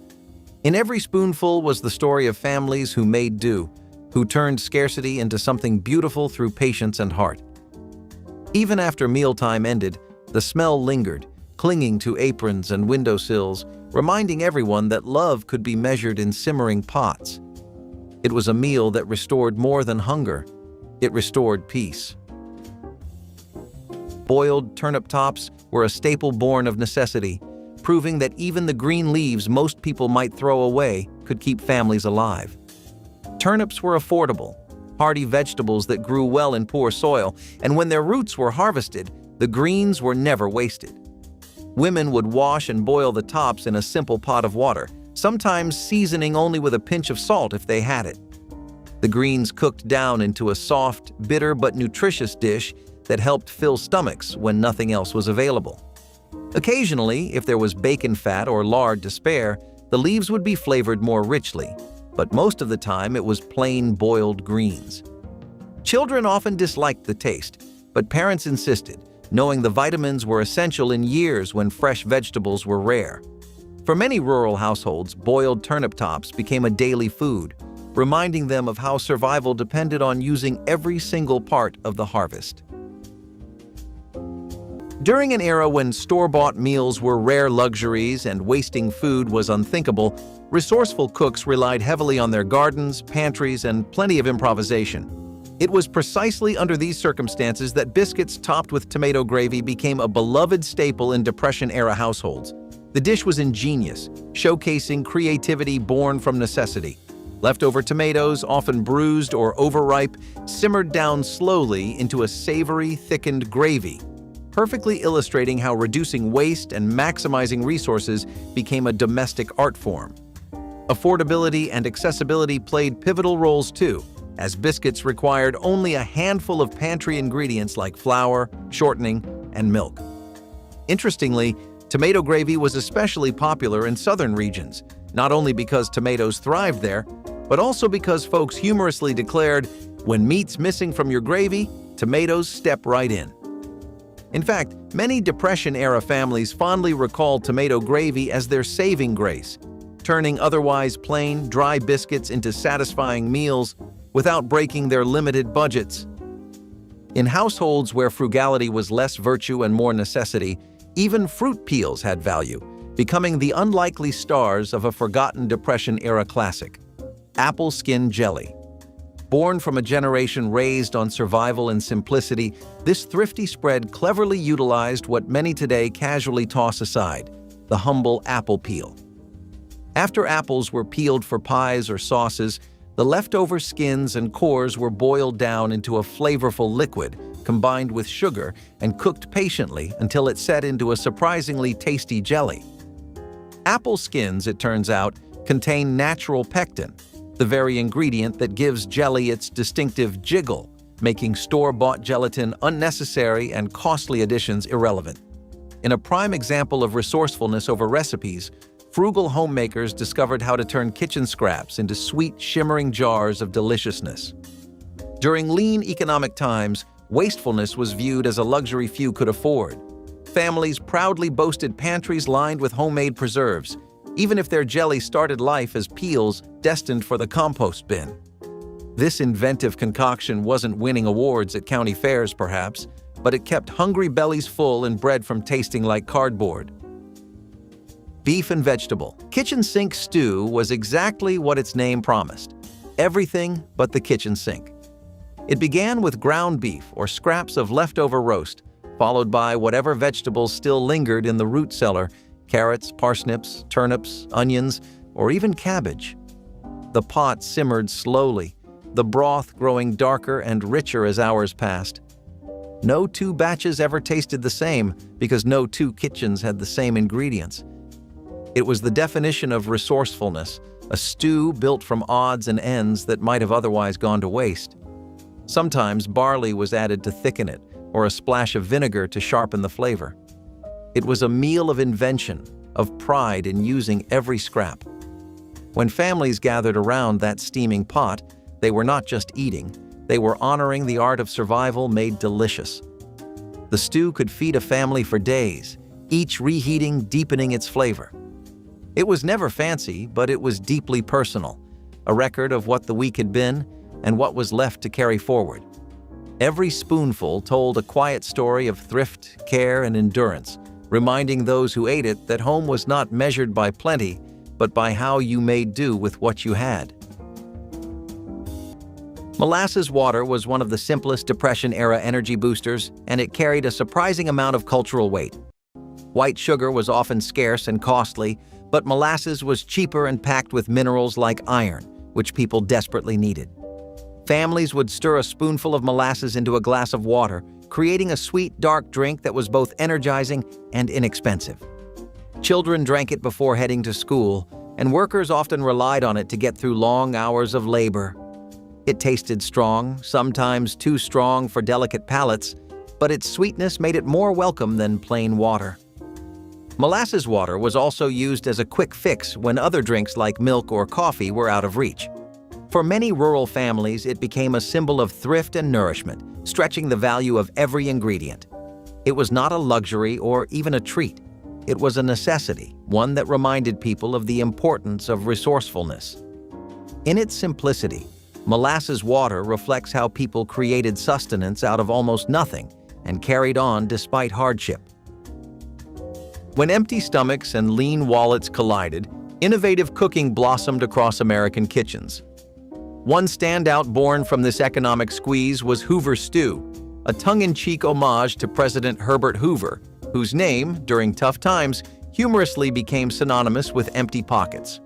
In every spoonful was the story of families who made do, who turned scarcity into something beautiful through patience and heart. Even after mealtime ended, the smell lingered, clinging to aprons and windowsills, reminding everyone that love could be measured in simmering pots. It was a meal that restored more than hunger. It restored peace. Boiled turnip tops were a staple born of necessity, proving that even the green leaves most people might throw away could keep families alive. Turnips were affordable, hardy vegetables that grew well in poor soil, and when their roots were harvested, the greens were never wasted. Women would wash and boil the tops in a simple pot of water, sometimes seasoning only with a pinch of salt if they had it. The greens cooked down into a soft, bitter but nutritious dish that helped fill stomachs when nothing else was available. Occasionally, if there was bacon fat or lard to spare, the leaves would be flavored more richly. but most of the time it was plain boiled greens. Children often disliked the taste, but parents insisted, knowing the vitamins were essential in years when fresh vegetables were rare. For many rural households, boiled turnip tops became a daily food, reminding them of how survival depended on using every single part of the harvest. During an era when store-bought meals were rare luxuries and wasting food was unthinkable, resourceful cooks relied heavily on their gardens, pantries, and plenty of improvisation. It was precisely under these circumstances that biscuits topped with tomato gravy became a beloved staple in Depression-era households. The dish was ingenious, showcasing creativity born from necessity. Leftover tomatoes, often bruised or overripe, simmered down slowly into a savory, thickened gravy, perfectly illustrating how reducing waste and maximizing resources became a domestic art form. Affordability and accessibility played pivotal roles too, as biscuits required only a handful of pantry ingredients like flour, shortening, and milk. Interestingly, tomato gravy was especially popular in southern regions, not only because tomatoes thrived there, but also because folks humorously declared, "When meat's missing from your gravy, tomatoes step right in." In fact, many Depression-era families fondly recall tomato gravy as their saving grace, turning otherwise plain, dry biscuits into satisfying meals without breaking their limited budgets. In households where frugality was less virtue and more necessity, even fruit peels had value, becoming the unlikely stars of a forgotten Depression-era classic, apple skin jelly. Born from a generation raised on survival and simplicity, this thrifty spread cleverly utilized what many today casually toss aside, the humble apple peel. After apples were peeled for pies or sauces, the leftover skins and cores were boiled down into a flavorful liquid, combined with sugar, and cooked patiently until it set into a surprisingly tasty jelly. Apple skins, it turns out, contain natural pectin, the very ingredient that gives jelly its distinctive jiggle, making store-bought gelatin unnecessary and costly additions irrelevant. In a prime example of resourcefulness over recipes, frugal homemakers discovered how to turn kitchen scraps into sweet, shimmering jars of deliciousness. During lean economic times, wastefulness was viewed as a luxury few could afford. Families proudly boasted pantries lined with homemade preserves, even if their jelly started life as peels destined for the compost bin. This inventive concoction wasn't winning awards at county fairs, perhaps, but it kept hungry bellies full and bread from tasting like cardboard. Beef and vegetable. Kitchen sink stew was exactly what its name promised. Everything but the kitchen sink. It began with ground beef or scraps of leftover roast, followed by whatever vegetables still lingered in the root cellar: carrots, parsnips, turnips, onions, or even cabbage. The pot simmered slowly, the broth growing darker and richer as hours passed. No two batches ever tasted the same because no two kitchens had the same ingredients. It was the definition of resourcefulness, a stew built from odds and ends that might have otherwise gone to waste. Sometimes barley was added to thicken it, or a splash of vinegar to sharpen the flavor. It was a meal of invention, of pride in using every scrap. When families gathered around that steaming pot, they were not just eating, they were honoring the art of survival made delicious. The stew could feed a family for days, each reheating, deepening its flavor. It was never fancy, but it was deeply personal, a record of what the week had been and what was left to carry forward. Every spoonful told a quiet story of thrift, care, and endurance, reminding those who ate it that home was not measured by plenty, but by how you made do with what you had. Molasses water was one of the simplest Depression-era energy boosters, and it carried a surprising amount of cultural weight. White sugar was often scarce and costly, but molasses was cheaper and packed with minerals like iron, which people desperately needed. Families would stir a spoonful of molasses into a glass of water, creating a sweet, dark drink that was both energizing and inexpensive. Children drank it before heading to school, and workers often relied on it to get through long hours of labor. It tasted strong, sometimes too strong for delicate palates, but its sweetness made it more welcome than plain water. Molasses water was also used as a quick fix when other drinks like milk or coffee were out of reach. For many rural families, it became a symbol of thrift and nourishment, stretching the value of every ingredient. It was not a luxury or even a treat. It was a necessity, one that reminded people of the importance of resourcefulness. In its simplicity, molasses water reflects how people created sustenance out of almost nothing and carried on despite hardship. When empty stomachs and lean wallets collided, innovative cooking blossomed across American kitchens. One standout born from this economic squeeze was Hoover Stew, a tongue-in-cheek homage to President Herbert Hoover, whose name, during tough times, humorously became synonymous with empty pockets.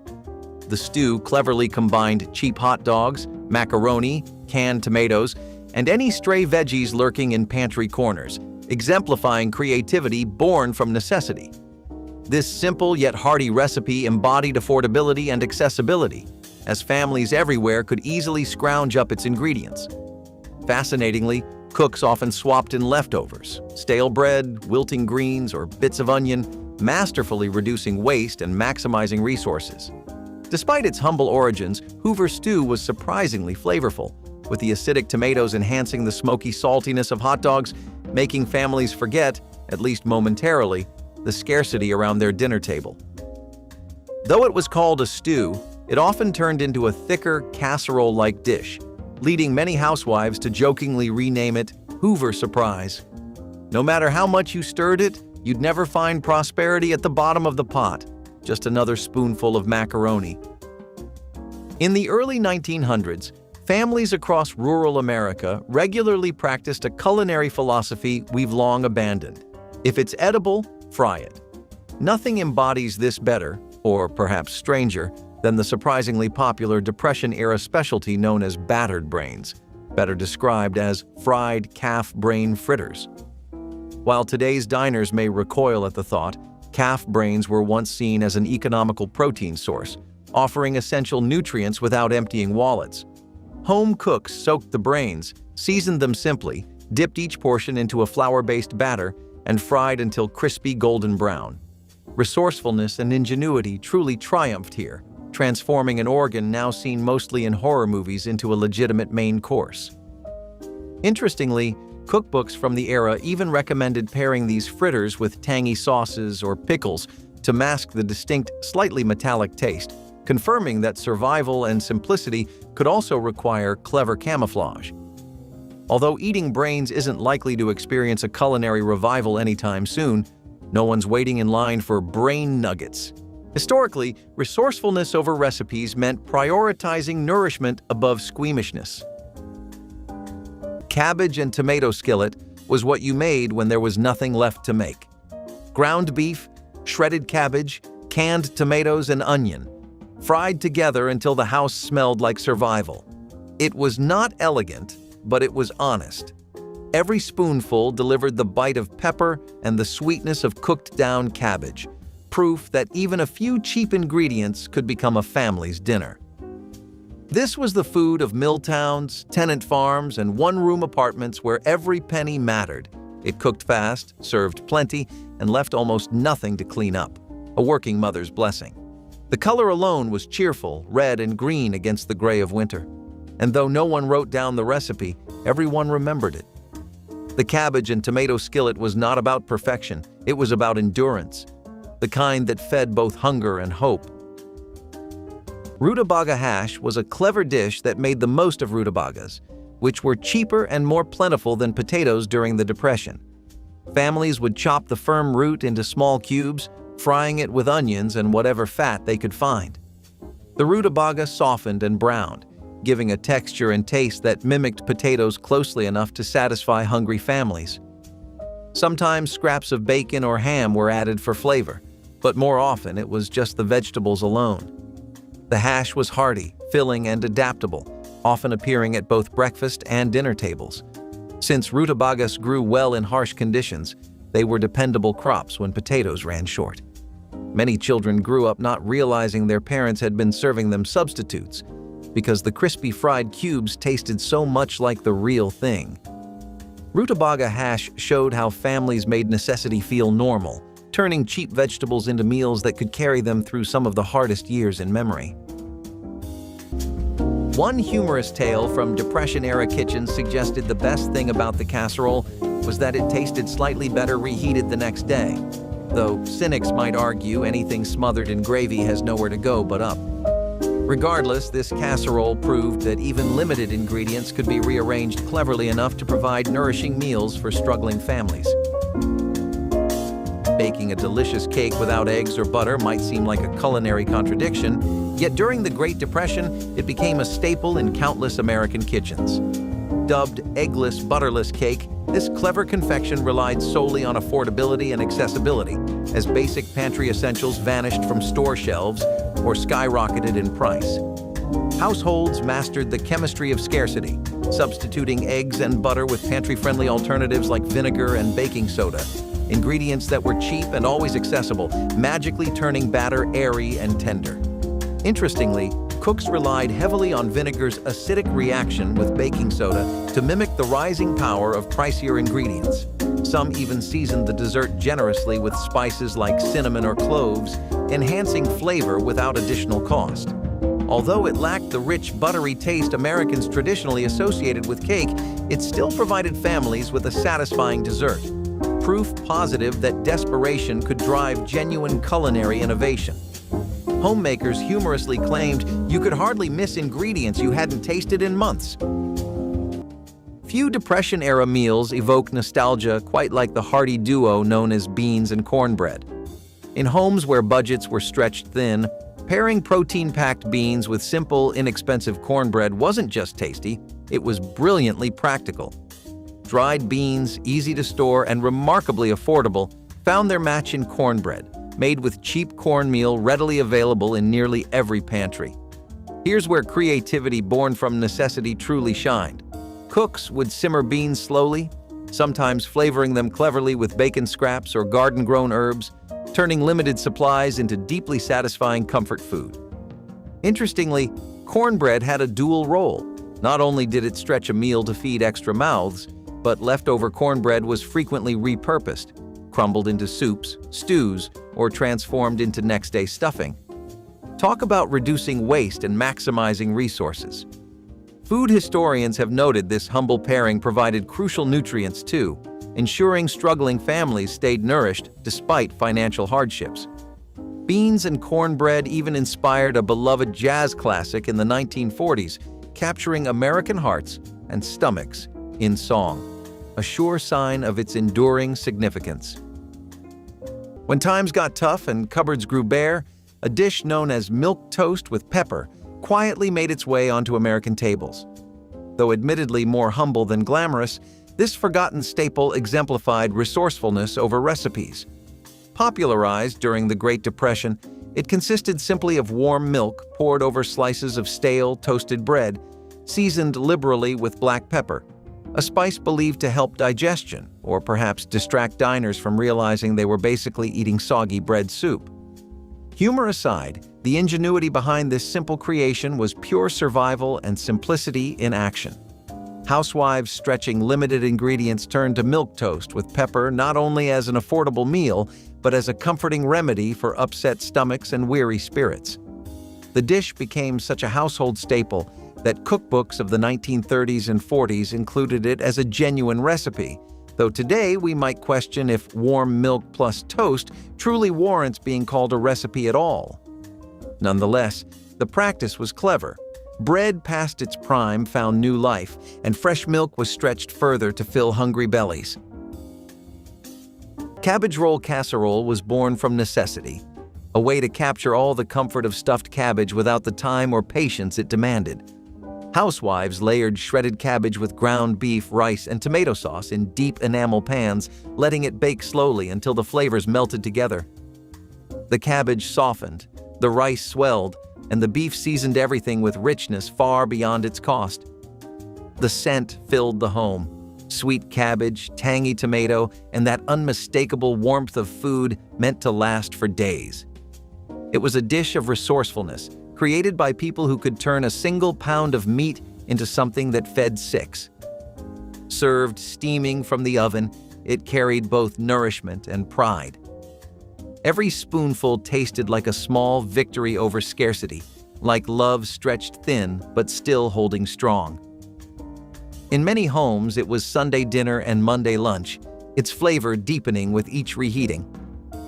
The stew cleverly combined cheap hot dogs, macaroni, canned tomatoes, and any stray veggies lurking in pantry corners, exemplifying creativity born from necessity. This simple yet hearty recipe embodied affordability and accessibility, as families everywhere could easily scrounge up its ingredients. Fascinatingly, cooks often swapped in leftovers, stale bread, wilting greens, or bits of onion, masterfully reducing waste and maximizing resources. Despite its humble origins, Hoover Stew was surprisingly flavorful, with the acidic tomatoes enhancing the smoky saltiness of hot dogs, making families forget, at least momentarily, the scarcity around their dinner table. Though it was called a stew, it often turned into a thicker, casserole-like dish, leading many housewives to jokingly rename it Hoover Surprise. No matter how much you stirred it, you'd never find prosperity at the bottom of the pot, just another spoonful of macaroni. In the early 1900s, families across rural America regularly practiced a culinary philosophy we've long abandoned. If it's edible, fry it. Nothing embodies this better, or perhaps stranger, than the surprisingly popular Depression-era specialty known as battered brains, better described as fried calf brain fritters. While today's diners may recoil at the thought, calf brains were once seen as an economical protein source, offering essential nutrients without emptying wallets. Home cooks soaked the brains, seasoned them simply, dipped each portion into a flour-based batter, and fried until crispy golden brown. Resourcefulness and ingenuity truly triumphed here, transforming an organ now seen mostly in horror movies into a legitimate main course. Interestingly, cookbooks from the era even recommended pairing these fritters with tangy sauces or pickles to mask the distinct, slightly metallic taste, confirming that survival and simplicity could also require clever camouflage. Although eating brains isn't likely to experience a culinary revival anytime soon, no one's waiting in line for brain nuggets. Historically, resourcefulness over recipes meant prioritizing nourishment above squeamishness. Cabbage and tomato skillet was what you made when there was nothing left to make. Ground beef, shredded cabbage, canned tomatoes, and onion, fried together until the house smelled like survival. It was not elegant, but it was honest. Every spoonful delivered the bite of pepper and the sweetness of cooked-down cabbage, proof that even a few cheap ingredients could become a family's dinner. This was the food of mill towns, tenant farms, and one-room apartments where every penny mattered. It cooked fast, served plenty, and left almost nothing to clean up, a working mother's blessing. The color alone was cheerful, red and green against the gray of winter. And though no one wrote down the recipe, everyone remembered it. The cabbage and tomato skillet was not about perfection, it was about endurance, the kind that fed both hunger and hope. Rutabaga hash was a clever dish that made the most of rutabagas, which were cheaper and more plentiful than potatoes during the Depression. Families would chop the firm root into small cubes, frying it with onions and whatever fat they could find. The rutabaga softened and browned, giving a texture and taste that mimicked potatoes closely enough to satisfy hungry families. Sometimes scraps of bacon or ham were added for flavor, but more often it was just the vegetables alone. The hash was hearty, filling, and adaptable, often appearing at both breakfast and dinner tables. Since rutabagas grew well in harsh conditions, they were dependable crops when potatoes ran short. Many children grew up not realizing their parents had been serving them substitutes, because the crispy fried cubes tasted so much like the real thing. Rutabaga hash showed how families made necessity feel normal, turning cheap vegetables into meals that could carry them through some of the hardest years in memory. One humorous tale from Depression-era kitchens suggested the best thing about the casserole was that it tasted slightly better reheated the next day, though cynics might argue anything smothered in gravy has nowhere to go but up. Regardless, this casserole proved that even limited ingredients could be rearranged cleverly enough to provide nourishing meals for struggling families. Baking a delicious cake without eggs or butter might seem like a culinary contradiction, yet during the Great Depression, it became a staple in countless American kitchens. Dubbed eggless, butterless cake, this clever confection relied solely on affordability and accessibility, as basic pantry essentials vanished from store shelves or skyrocketed in price. Households mastered the chemistry of scarcity, substituting eggs and butter with pantry-friendly alternatives like vinegar and baking soda, ingredients that were cheap and always accessible, magically turning batter airy and tender. Interestingly, cooks relied heavily on vinegar's acidic reaction with baking soda to mimic the rising power of pricier ingredients. Some even seasoned the dessert generously with spices like cinnamon or cloves, enhancing flavor without additional cost. Although it lacked the rich, buttery taste Americans traditionally associated with cake, it still provided families with a satisfying dessert. Proof positive that desperation could drive genuine culinary innovation. Homemakers humorously claimed you could hardly miss ingredients you hadn't tasted in months. Few Depression-era meals evoke nostalgia quite like the hearty duo known as beans and cornbread. In homes where budgets were stretched thin, pairing protein-packed beans with simple, inexpensive cornbread wasn't just tasty, it was brilliantly practical. Dried beans, easy to store and remarkably affordable, found their match in cornbread, made with cheap cornmeal readily available in nearly every pantry. Here's where creativity born from necessity truly shined. Cooks would simmer beans slowly, sometimes flavoring them cleverly with bacon scraps or garden-grown herbs, turning limited supplies into deeply satisfying comfort food. Interestingly, cornbread had a dual role. Not only did it stretch a meal to feed extra mouths, but leftover cornbread was frequently repurposed, crumbled into soups, stews, or transformed into next-day stuffing. Talk about reducing waste and maximizing resources. Food historians have noted this humble pairing provided crucial nutrients too, ensuring struggling families stayed nourished despite financial hardships. Beans and cornbread even inspired a beloved jazz classic in the 1940s, capturing American hearts and stomachs in song, a sure sign of its enduring significance. When times got tough and cupboards grew bare, a dish known as milk toast with pepper quietly made its way onto American tables. Though admittedly more humble than glamorous, this forgotten staple exemplified resourcefulness over recipes. Popularized during the Great Depression, it consisted simply of warm milk poured over slices of stale, toasted bread, seasoned liberally with black pepper, a spice believed to help digestion, or perhaps distract diners from realizing they were basically eating soggy bread soup. Humor aside, the ingenuity behind this simple creation was pure survival and simplicity in action. Housewives stretching limited ingredients turned to milk toast with pepper not only as an affordable meal, but as a comforting remedy for upset stomachs and weary spirits. The dish became such a household staple that cookbooks of the 1930s and 40s included it as a genuine recipe, though today we might question if warm milk plus toast truly warrants being called a recipe at all. Nonetheless, the practice was clever. Bread past its prime found new life, and fresh milk was stretched further to fill hungry bellies. Cabbage roll casserole was born from necessity, a way to capture all the comfort of stuffed cabbage without the time or patience it demanded. Housewives layered shredded cabbage with ground beef, rice, and tomato sauce in deep enamel pans, letting it bake slowly until the flavors melted together. The cabbage softened, the rice swelled, and the beef seasoned everything with richness far beyond its cost. The scent filled the home. Sweet cabbage, tangy tomato, and that unmistakable warmth of food meant to last for days. It was a dish of resourcefulness, created by people who could turn a single pound of meat into something that fed six. Served steaming from the oven, it carried both nourishment and pride. Every spoonful tasted like a small victory over scarcity, like love stretched thin but still holding strong. In many homes, it was Sunday dinner and Monday lunch, its flavor deepening with each reheating.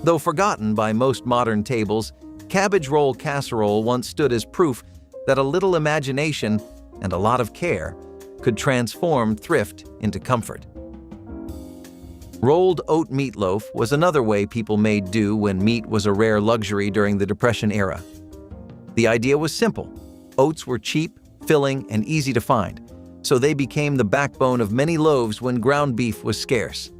Though forgotten by most modern tables, cabbage roll casserole once stood as proof that a little imagination and a lot of care could transform thrift into comfort. Rolled oat meatloaf was another way people made do when meat was a rare luxury during the Depression era. The idea was simple. Oats were cheap, filling, and easy to find, so they became the backbone of many loaves when ground beef was scarce.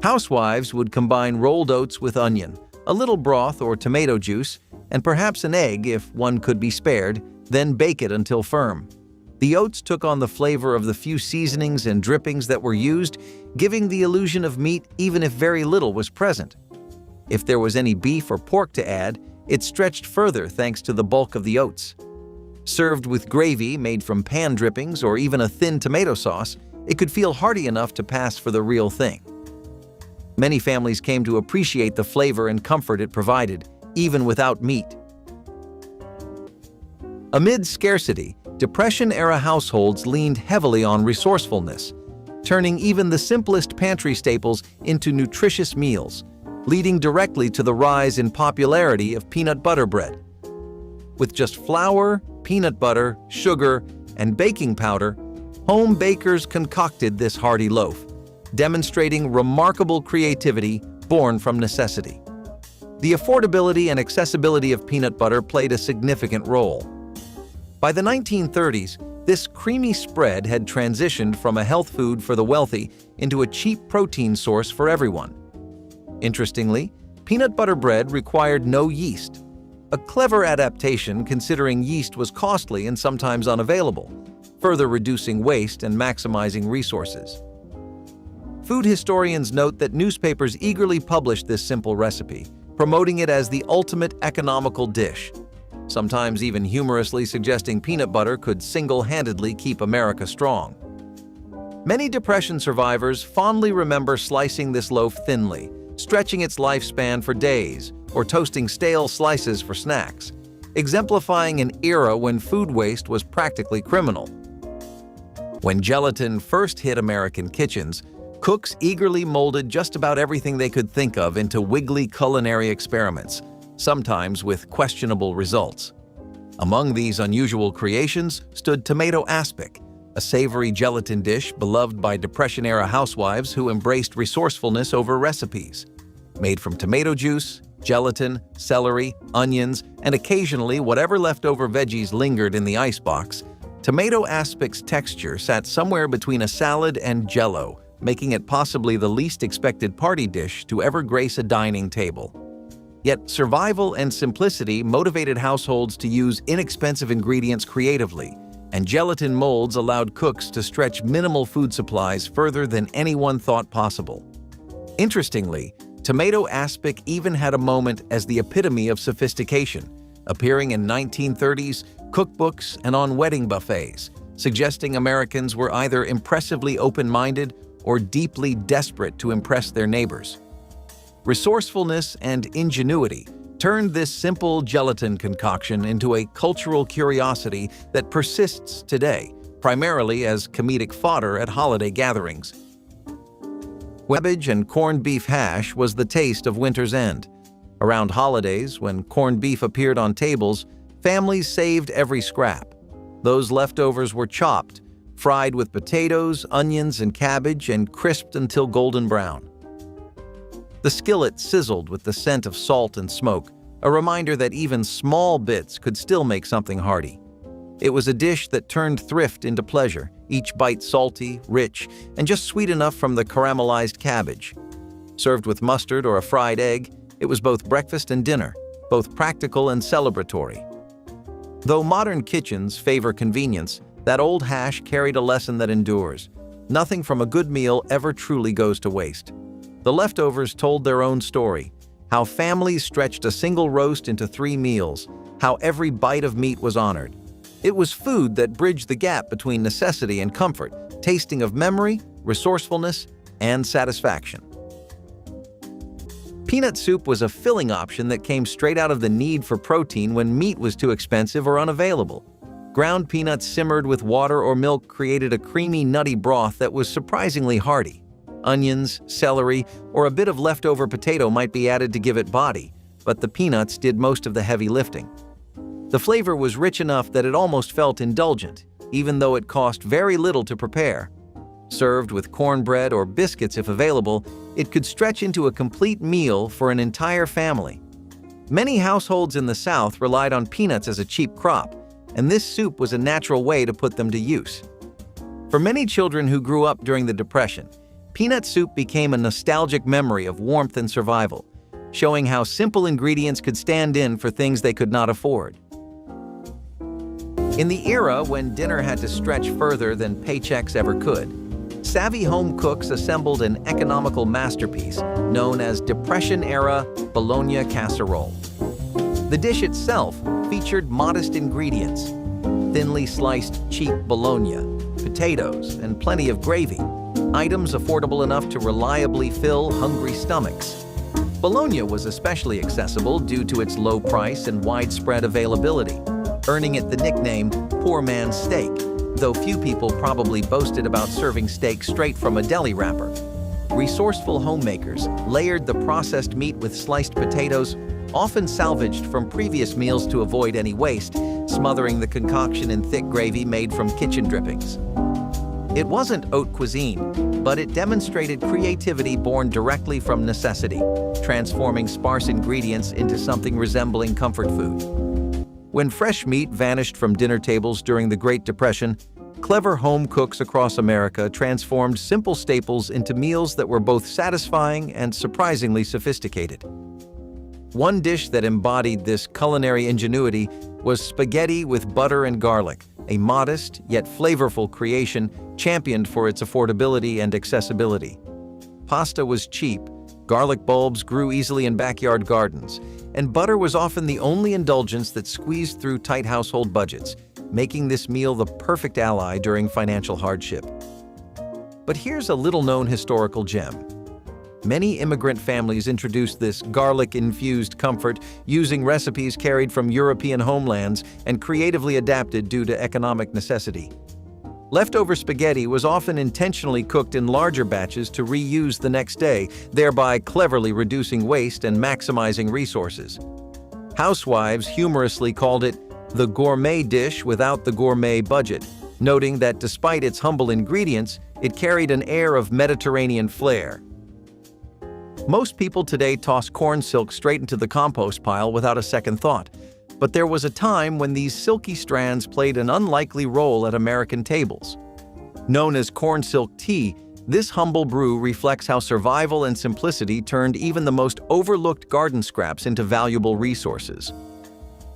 Housewives would combine rolled oats with onion, a little broth or tomato juice, and perhaps an egg if one could be spared, then bake it until firm. The oats took on the flavor of the few seasonings and drippings that were used, giving the illusion of meat even if very little was present. If there was any beef or pork to add, it stretched further thanks to the bulk of the oats. Served with gravy made from pan drippings or even a thin tomato sauce, it could feel hearty enough to pass for the real thing. Many families came to appreciate the flavor and comfort it provided, even without meat. Amid scarcity, Depression-era households leaned heavily on resourcefulness, turning even the simplest pantry staples into nutritious meals, leading directly to the rise in popularity of peanut butter bread. With just flour, peanut butter, sugar, and baking powder, home bakers concocted this hearty loaf, demonstrating remarkable creativity born from necessity. The affordability and accessibility of peanut butter played a significant role. By the 1930s, this creamy spread had transitioned from a health food for the wealthy into a cheap protein source for everyone. Interestingly, peanut butter bread required no yeast, a clever adaptation considering yeast was costly and sometimes unavailable, further reducing waste and maximizing resources. Food historians note that newspapers eagerly published this simple recipe, promoting it as the ultimate economical dish, sometimes even humorously suggesting peanut butter could single-handedly keep America strong. Many Depression survivors fondly remember slicing this loaf thinly, stretching its lifespan for days, or toasting stale slices for snacks, exemplifying an era when food waste was practically criminal. When gelatin first hit American kitchens, cooks eagerly molded just about everything they could think of into wiggly culinary experiments, sometimes with questionable results. Among these unusual creations stood tomato aspic, a savory gelatin dish beloved by Depression-era housewives who embraced resourcefulness over recipes. Made from tomato juice, gelatin, celery, onions, and occasionally whatever leftover veggies lingered in the icebox, tomato aspic's texture sat somewhere between a salad and Jell-O, making it possibly the least expected party dish to ever grace a dining table. Yet survival and simplicity motivated households to use inexpensive ingredients creatively, and gelatin molds allowed cooks to stretch minimal food supplies further than anyone thought possible. Interestingly, tomato aspic even had a moment as the epitome of sophistication, appearing in 1930s cookbooks and on wedding buffets, suggesting Americans were either impressively open-minded or deeply desperate to impress their neighbors. Resourcefulness and ingenuity turned this simple gelatin concoction into a cultural curiosity that persists today, primarily as comedic fodder at holiday gatherings. Cabbage and corned beef hash was the taste of winter's end. Around holidays, when corned beef appeared on tables, families saved every scrap. Those leftovers were chopped, fried with potatoes, onions, and cabbage, and crisped until golden brown. The skillet sizzled with the scent of salt and smoke, a reminder that even small bits could still make something hearty. It was a dish that turned thrift into pleasure, each bite salty, rich, and just sweet enough from the caramelized cabbage. Served with mustard or a fried egg, it was both breakfast and dinner, both practical and celebratory. Though modern kitchens favor convenience, that old hash carried a lesson that endures. Nothing from a good meal ever truly goes to waste. The leftovers told their own story, how families stretched a single roast into 3 meals, how every bite of meat was honored. It was food that bridged the gap between necessity and comfort, tasting of memory, resourcefulness, and satisfaction. Peanut soup was a filling option that came straight out of the need for protein when meat was too expensive or unavailable. Ground peanuts simmered with water or milk created a creamy, nutty broth that was surprisingly hearty. Onions, celery, or a bit of leftover potato might be added to give it body, but the peanuts did most of the heavy lifting. The flavor was rich enough that it almost felt indulgent, even though it cost very little to prepare. Served with cornbread or biscuits if available, it could stretch into a complete meal for an entire family. Many households in the South relied on peanuts as a cheap crop, and this soup was a natural way to put them to use. For many children who grew up during the Depression, peanut soup became a nostalgic memory of warmth and survival, showing how simple ingredients could stand in for things they could not afford. In the era when dinner had to stretch further than paychecks ever could, savvy home cooks assembled an economical masterpiece known as Depression-era Bologna casserole. The dish itself featured modest ingredients: thinly sliced cheap bologna, potatoes, and plenty of gravy, items affordable enough to reliably fill hungry stomachs. Bologna was especially accessible due to its low price and widespread availability, earning it the nickname "poor man's steak," though few people probably boasted about serving steak straight from a deli wrapper. Resourceful homemakers layered the processed meat with sliced potatoes, often salvaged from previous meals to avoid any waste, smothering the concoction in thick gravy made from kitchen drippings. It wasn't haute cuisine, but it demonstrated creativity born directly from necessity, transforming sparse ingredients into something resembling comfort food. When fresh meat vanished from dinner tables during the Great Depression, clever home cooks across America transformed simple staples into meals that were both satisfying and surprisingly sophisticated. One dish that embodied this culinary ingenuity was spaghetti with butter and garlic, a modest yet flavorful creation championed for its affordability and accessibility. Pasta was cheap, garlic bulbs grew easily in backyard gardens, and butter was often the only indulgence that squeezed through tight household budgets, making this meal the perfect ally during financial hardship. But here's a little-known historical gem. Many immigrant families introduced this garlic-infused comfort using recipes carried from European homelands and creatively adapted due to economic necessity. Leftover spaghetti was often intentionally cooked in larger batches to reuse the next day, thereby cleverly reducing waste and maximizing resources. Housewives humorously called it the gourmet dish without the gourmet budget, noting that despite its humble ingredients, it carried an air of Mediterranean flair. Most people today toss corn silk straight into the compost pile without a second thought, but there was a time when these silky strands played an unlikely role at American tables. Known as corn silk tea, this humble brew reflects how survival and simplicity turned even the most overlooked garden scraps into valuable resources.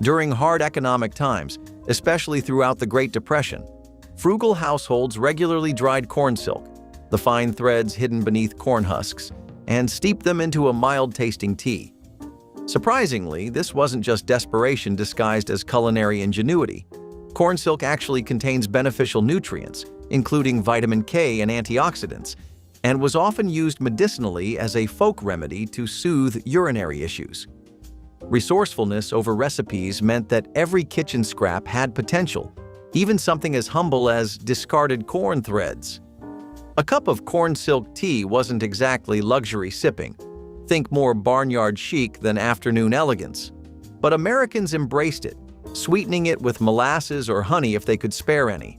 During hard economic times, especially throughout the Great Depression, frugal households regularly dried corn silk, the fine threads hidden beneath corn husks, and steeped them into a mild-tasting tea. Surprisingly, this wasn't just desperation disguised as culinary ingenuity. Corn silk actually contains beneficial nutrients, including vitamin K and antioxidants, and was often used medicinally as a folk remedy to soothe urinary issues. Resourcefulness over recipes meant that every kitchen scrap had potential, even something as humble as discarded corn threads. A cup of corn silk tea wasn't exactly luxury sipping. Think more barnyard chic than afternoon elegance. But Americans embraced it, sweetening it with molasses or honey if they could spare any.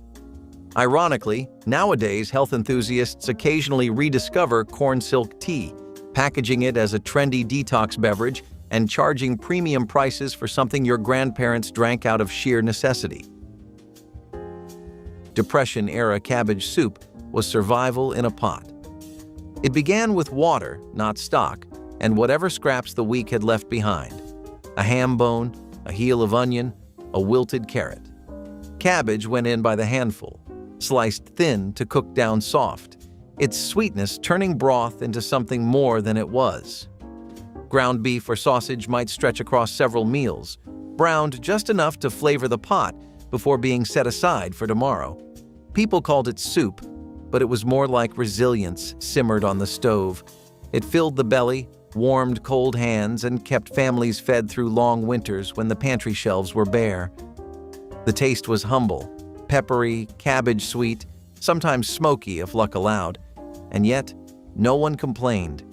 Ironically, nowadays health enthusiasts occasionally rediscover corn silk tea, packaging it as a trendy detox beverage and charging premium prices for something your grandparents drank out of sheer necessity. Depression-era cabbage soup was survival in a pot. It began with water, not stock, and whatever scraps the week had left behind. A ham bone, a heel of onion, a wilted carrot. Cabbage went in by the handful, sliced thin to cook down soft, its sweetness turning broth into something more than it was. Ground beef or sausage might stretch across several meals, browned just enough to flavor the pot before being set aside for tomorrow. People called it soup, but it was more like resilience simmered on the stove. It filled the belly, warmed cold hands, and kept families fed through long winters when the pantry shelves were bare. The taste was humble, peppery, cabbage sweet, sometimes smoky if luck allowed, and yet no one complained.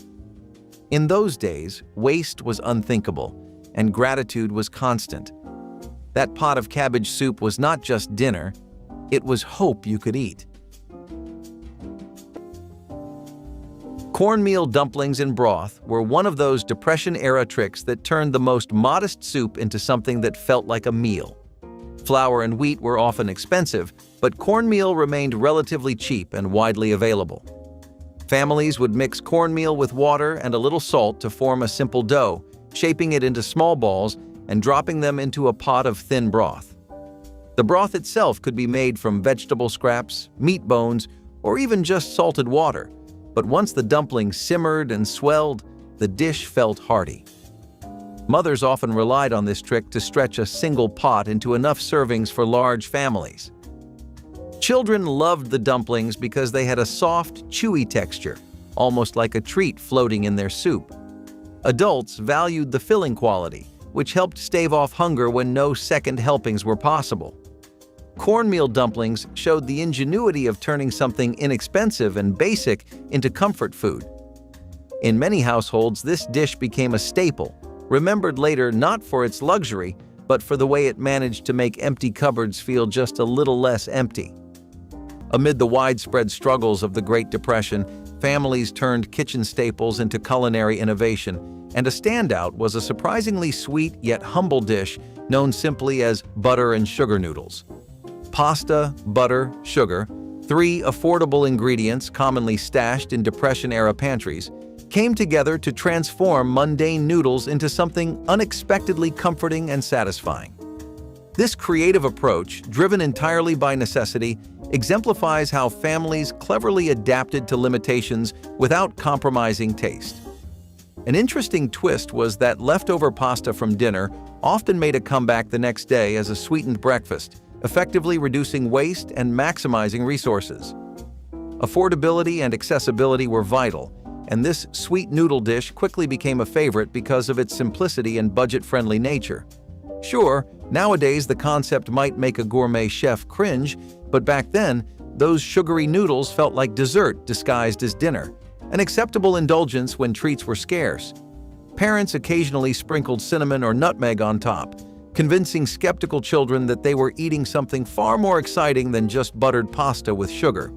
In those days, waste was unthinkable, and gratitude was constant. That pot of cabbage soup was not just dinner, it was hope you could eat. Cornmeal dumplings in broth were one of those Depression-era tricks that turned the most modest soup into something that felt like a meal. Flour and wheat were often expensive, but cornmeal remained relatively cheap and widely available. Families would mix cornmeal with water and a little salt to form a simple dough, shaping it into small balls and dropping them into a pot of thin broth. The broth itself could be made from vegetable scraps, meat bones, or even just salted water, but once the dumpling simmered and swelled, the dish felt hearty. Mothers often relied on this trick to stretch a single pot into enough servings for large families. Children loved the dumplings because they had a soft, chewy texture, almost like a treat floating in their soup. Adults valued the filling quality, which helped stave off hunger when no second helpings were possible. Cornmeal dumplings showed the ingenuity of turning something inexpensive and basic into comfort food. In many households, this dish became a staple, remembered later not for its luxury, but for the way it managed to make empty cupboards feel just a little less empty. Amid the widespread struggles of the Great Depression, families turned kitchen staples into culinary innovation, and a standout was a surprisingly sweet yet humble dish known simply as butter and sugar noodles. Pasta, butter, sugar, three affordable ingredients commonly stashed in Depression-era pantries, came together to transform mundane noodles into something unexpectedly comforting and satisfying. This creative approach, driven entirely by necessity, exemplifies how families cleverly adapted to limitations without compromising taste. An interesting twist was that leftover pasta from dinner often made a comeback the next day as a sweetened breakfast, effectively reducing waste and maximizing resources. Affordability and accessibility were vital, and this sweet noodle dish quickly became a favorite because of its simplicity and budget-friendly nature. Sure, nowadays the concept might make a gourmet chef cringe, but back then, those sugary noodles felt like dessert disguised as dinner, an acceptable indulgence when treats were scarce. Parents occasionally sprinkled cinnamon or nutmeg on top, convincing skeptical children that they were eating something far more exciting than just buttered pasta with sugar.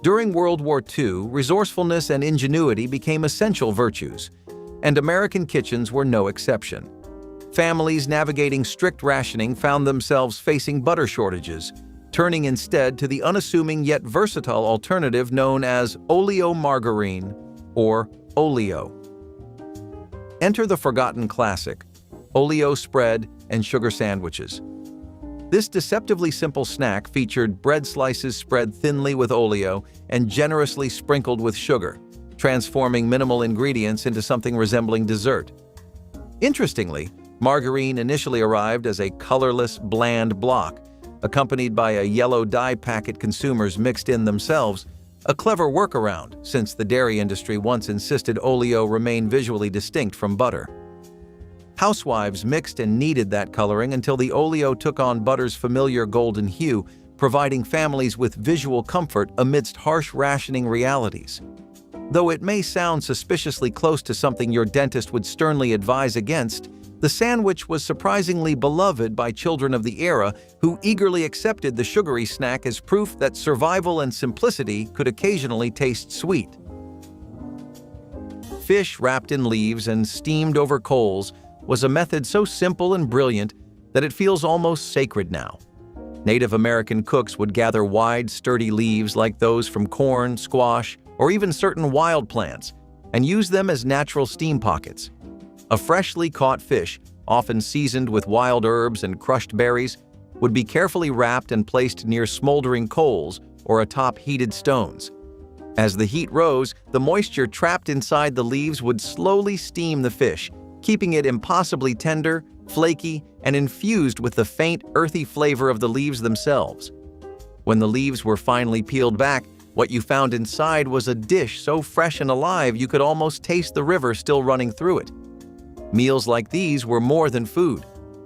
During World War II, resourcefulness and ingenuity became essential virtues, and American kitchens were no exception. Families navigating strict rationing found themselves facing butter shortages, turning instead to the unassuming yet versatile alternative known as oleomargarine, or oleo. Enter the forgotten classic, oleo spread and sugar sandwiches. This deceptively simple snack featured bread slices spread thinly with oleo and generously sprinkled with sugar, transforming minimal ingredients into something resembling dessert. Interestingly, margarine initially arrived as a colorless, bland block, accompanied by a yellow dye packet consumers mixed in themselves, a clever workaround since the dairy industry once insisted oleo remain visually distinct from butter. Housewives mixed and kneaded that coloring until the oleo took on butter's familiar golden hue, providing families with visual comfort amidst harsh rationing realities. Though it may sound suspiciously close to something your dentist would sternly advise against, the sandwich was surprisingly beloved by children of the era who eagerly accepted the sugary snack as proof that survival and simplicity could occasionally taste sweet. Fish wrapped in leaves and steamed over coals was a method so simple and brilliant that it feels almost sacred now. Native American cooks would gather wide, sturdy leaves like those from corn, squash, or even certain wild plants, and use them as natural steam pockets. A freshly caught fish, often seasoned with wild herbs and crushed berries, would be carefully wrapped and placed near smoldering coals or atop heated stones. As the heat rose, the moisture trapped inside the leaves would slowly steam the fish, keeping it impossibly tender, flaky, and infused with the faint, earthy flavor of the leaves themselves. When the leaves were finally peeled back, What you found inside was a dish so fresh and alive you could almost taste the river still running through it. Meals like these were more than food.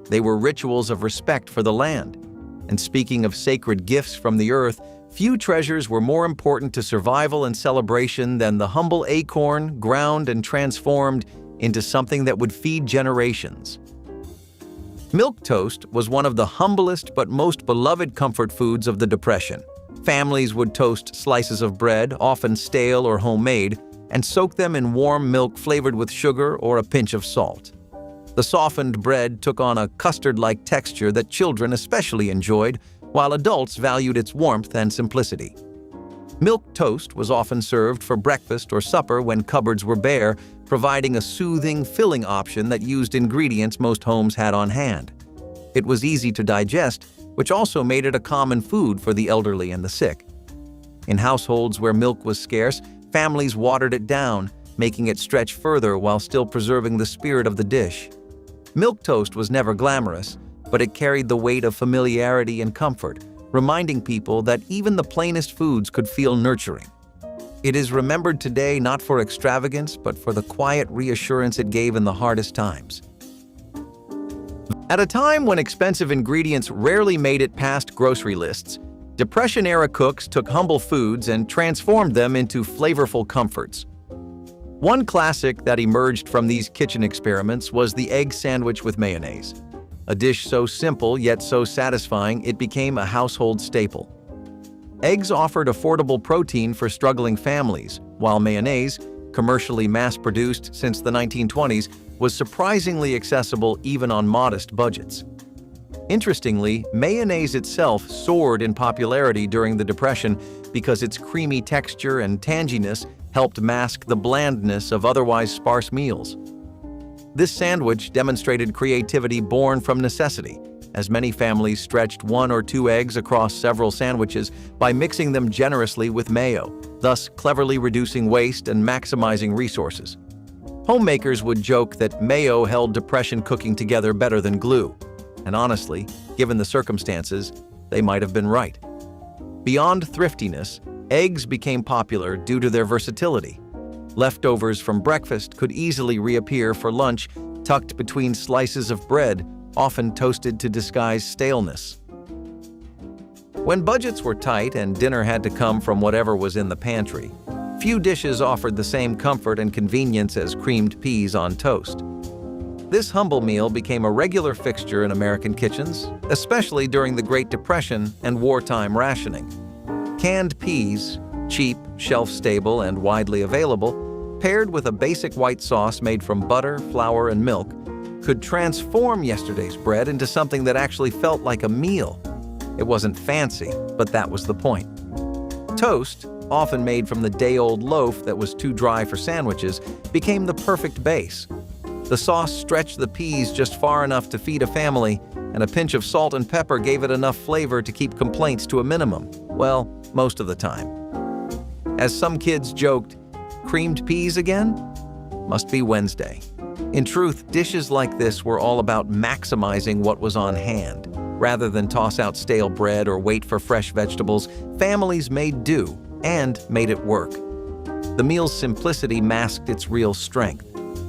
They were rituals of respect for the land. And speaking of sacred gifts from the earth, few treasures were more important to survival and celebration than the humble acorn ground and transformed into something that would feed generations. Milk toast was one of the humblest but most beloved comfort foods of the Depression. Families would toast slices of bread, often stale or homemade, and soak them in warm milk flavored with sugar or a pinch of salt. The softened bread took on a custard-like texture that children especially enjoyed, while adults valued its warmth and simplicity. Milk toast was often served for breakfast or supper when cupboards were bare, providing a soothing, filling option that used ingredients most homes had on hand. It was easy to digest, which also made it a common food for the elderly and the sick. In households where milk was scarce, families watered it down, making it stretch further while still preserving the spirit of the dish. Milk toast was never glamorous, but it carried the weight of familiarity and comfort, reminding people that even the plainest foods could feel nurturing. It is remembered today not for extravagance, but for the quiet reassurance it gave in the hardest times. At a time when expensive ingredients rarely made it past grocery lists, Depression-era cooks took humble foods and transformed them into flavorful comforts. One classic that emerged from these kitchen experiments was the egg sandwich with mayonnaise. A dish so simple yet so satisfying it became a household staple. Eggs offered affordable protein for struggling families, while mayonnaise, commercially mass-produced since the 1920s, was surprisingly accessible even on modest budgets. Interestingly, mayonnaise itself soared in popularity during the Depression because its creamy texture and tanginess helped mask the blandness of otherwise sparse meals. This sandwich demonstrated creativity born from necessity, as many families stretched 1 or 2 eggs across several sandwiches by mixing them generously with mayo, thus cleverly reducing waste and maximizing resources. Homemakers would joke that mayo held Depression cooking together better than glue, and honestly, given the circumstances, they might have been right. Beyond thriftiness, eggs became popular due to their versatility. Leftovers from breakfast could easily reappear for lunch, tucked between slices of bread, often toasted to disguise staleness. When budgets were tight and dinner had to come from whatever was in the pantry, few dishes offered the same comfort and convenience as creamed peas on toast. This humble meal became a regular fixture in American kitchens, especially during the Great Depression and wartime rationing. Canned peas, cheap, shelf-stable, and widely available, paired with a basic white sauce made from butter, flour, and milk, could transform yesterday's bread into something that actually felt like a meal. It wasn't fancy, but that was the point. Toast, often made from the day-old loaf that was too dry for sandwiches, became the perfect base. The sauce stretched the peas just far enough to feed a family, and a pinch of salt and pepper gave it enough flavor to keep complaints to a minimum. Well, most of the time. As some kids joked, "Creamed peas again? Must be Wednesday." In truth, dishes like this were all about maximizing what was on hand. Rather than toss out stale bread or wait for fresh vegetables, families made do and made it work. The meal's simplicity masked its real strength,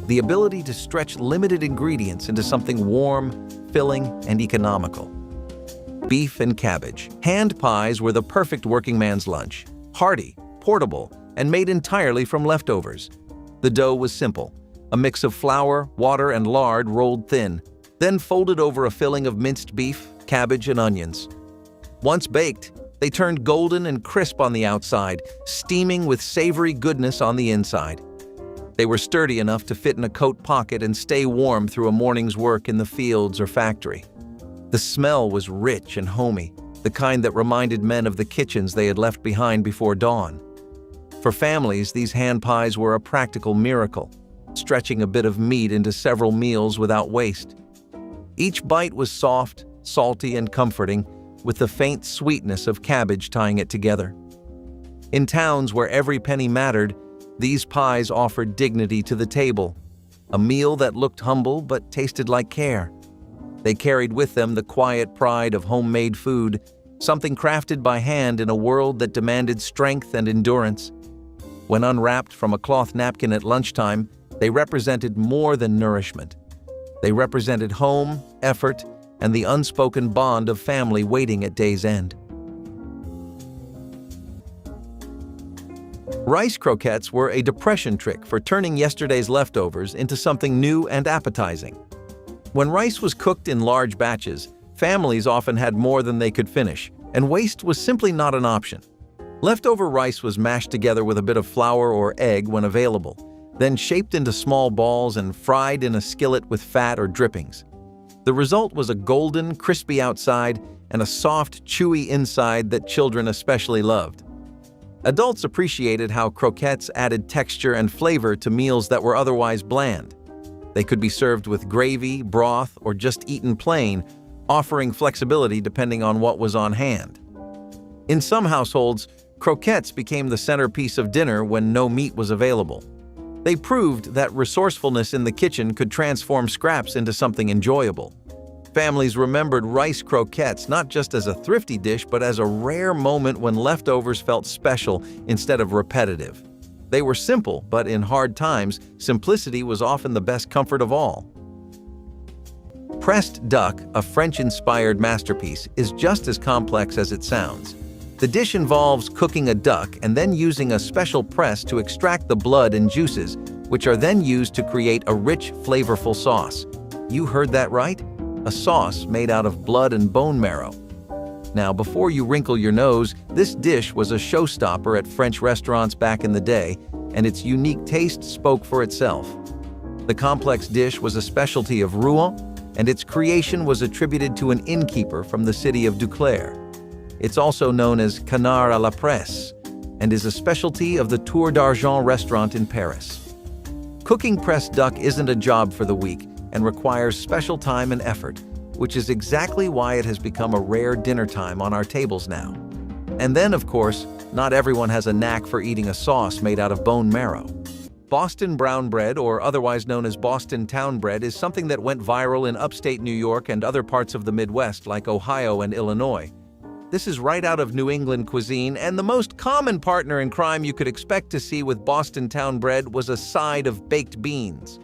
the ability to stretch limited ingredients into something warm, filling, and economical. Beef and cabbage. Hand pies were the perfect working man's lunch. Hearty, portable, and made entirely from leftovers. The dough was simple, a mix of flour, water, and lard rolled thin, then folded over a filling of minced beef, cabbage, and onions. Once baked, they turned golden and crisp on the outside, steaming with savory goodness on the inside. They were sturdy enough to fit in a coat pocket and stay warm through a morning's work in the fields or factory. The smell was rich and homey, the kind that reminded men of the kitchens they had left behind before dawn. For families, these hand pies were a practical miracle, stretching a bit of meat into several meals without waste. Each bite was soft, salty, and comforting, with the faint sweetness of cabbage tying it together. In towns where every penny mattered, these pies offered dignity to the table, a meal that looked humble but tasted like care. They carried with them the quiet pride of homemade food, something crafted by hand in a world that demanded strength and endurance. When unwrapped from a cloth napkin at lunchtime, they represented more than nourishment. They represented home, effort, and the unspoken bond of family waiting at day's end. Rice croquettes were a depression trick for turning yesterday's leftovers into something new and appetizing. When rice was cooked in large batches, families often had more than they could finish, and waste was simply not an option. Leftover rice was mashed together with a bit of flour or egg when available, then shaped into small balls and fried in a skillet with fat or drippings. The result was a golden, crispy outside and a soft, chewy inside that children especially loved. Adults appreciated how croquettes added texture and flavor to meals that were otherwise bland. They could be served with gravy, broth, or just eaten plain, offering flexibility depending on what was on hand. In some households, croquettes became the centerpiece of dinner when no meat was available. They proved that resourcefulness in the kitchen could transform scraps into something enjoyable. Families remembered rice croquettes not just as a thrifty dish, but as a rare moment when leftovers felt special instead of repetitive. They were simple, but in hard times, simplicity was often the best comfort of all. Pressed duck, a French-inspired masterpiece, is just as complex as it sounds. The dish involves cooking a duck and then using a special press to extract the blood and juices, which are then used to create a rich, flavorful sauce. You heard that right? A sauce made out of blood and bone marrow. Now, before you wrinkle your nose, this dish was a showstopper at French restaurants back in the day, and its unique taste spoke for itself. The complex dish was a specialty of Rouen, and its creation was attributed to an innkeeper from the city of Duclair. It's also known as canard à la presse, and is a specialty of the Tour d'Argent restaurant in Paris. Cooking pressed duck isn't a job for the weak, and requires special time and effort, which is exactly why it has become a rare dinner time on our tables now. And then, of course, not everyone has a knack for eating a sauce made out of bone marrow. Boston brown bread, or otherwise known as Boston town bread, is something that went viral in upstate New York and other parts of the Midwest like Ohio and Illinois. This is right out of New England cuisine, and the most common partner in crime you could expect to see with Boston town bread was a side of baked beans.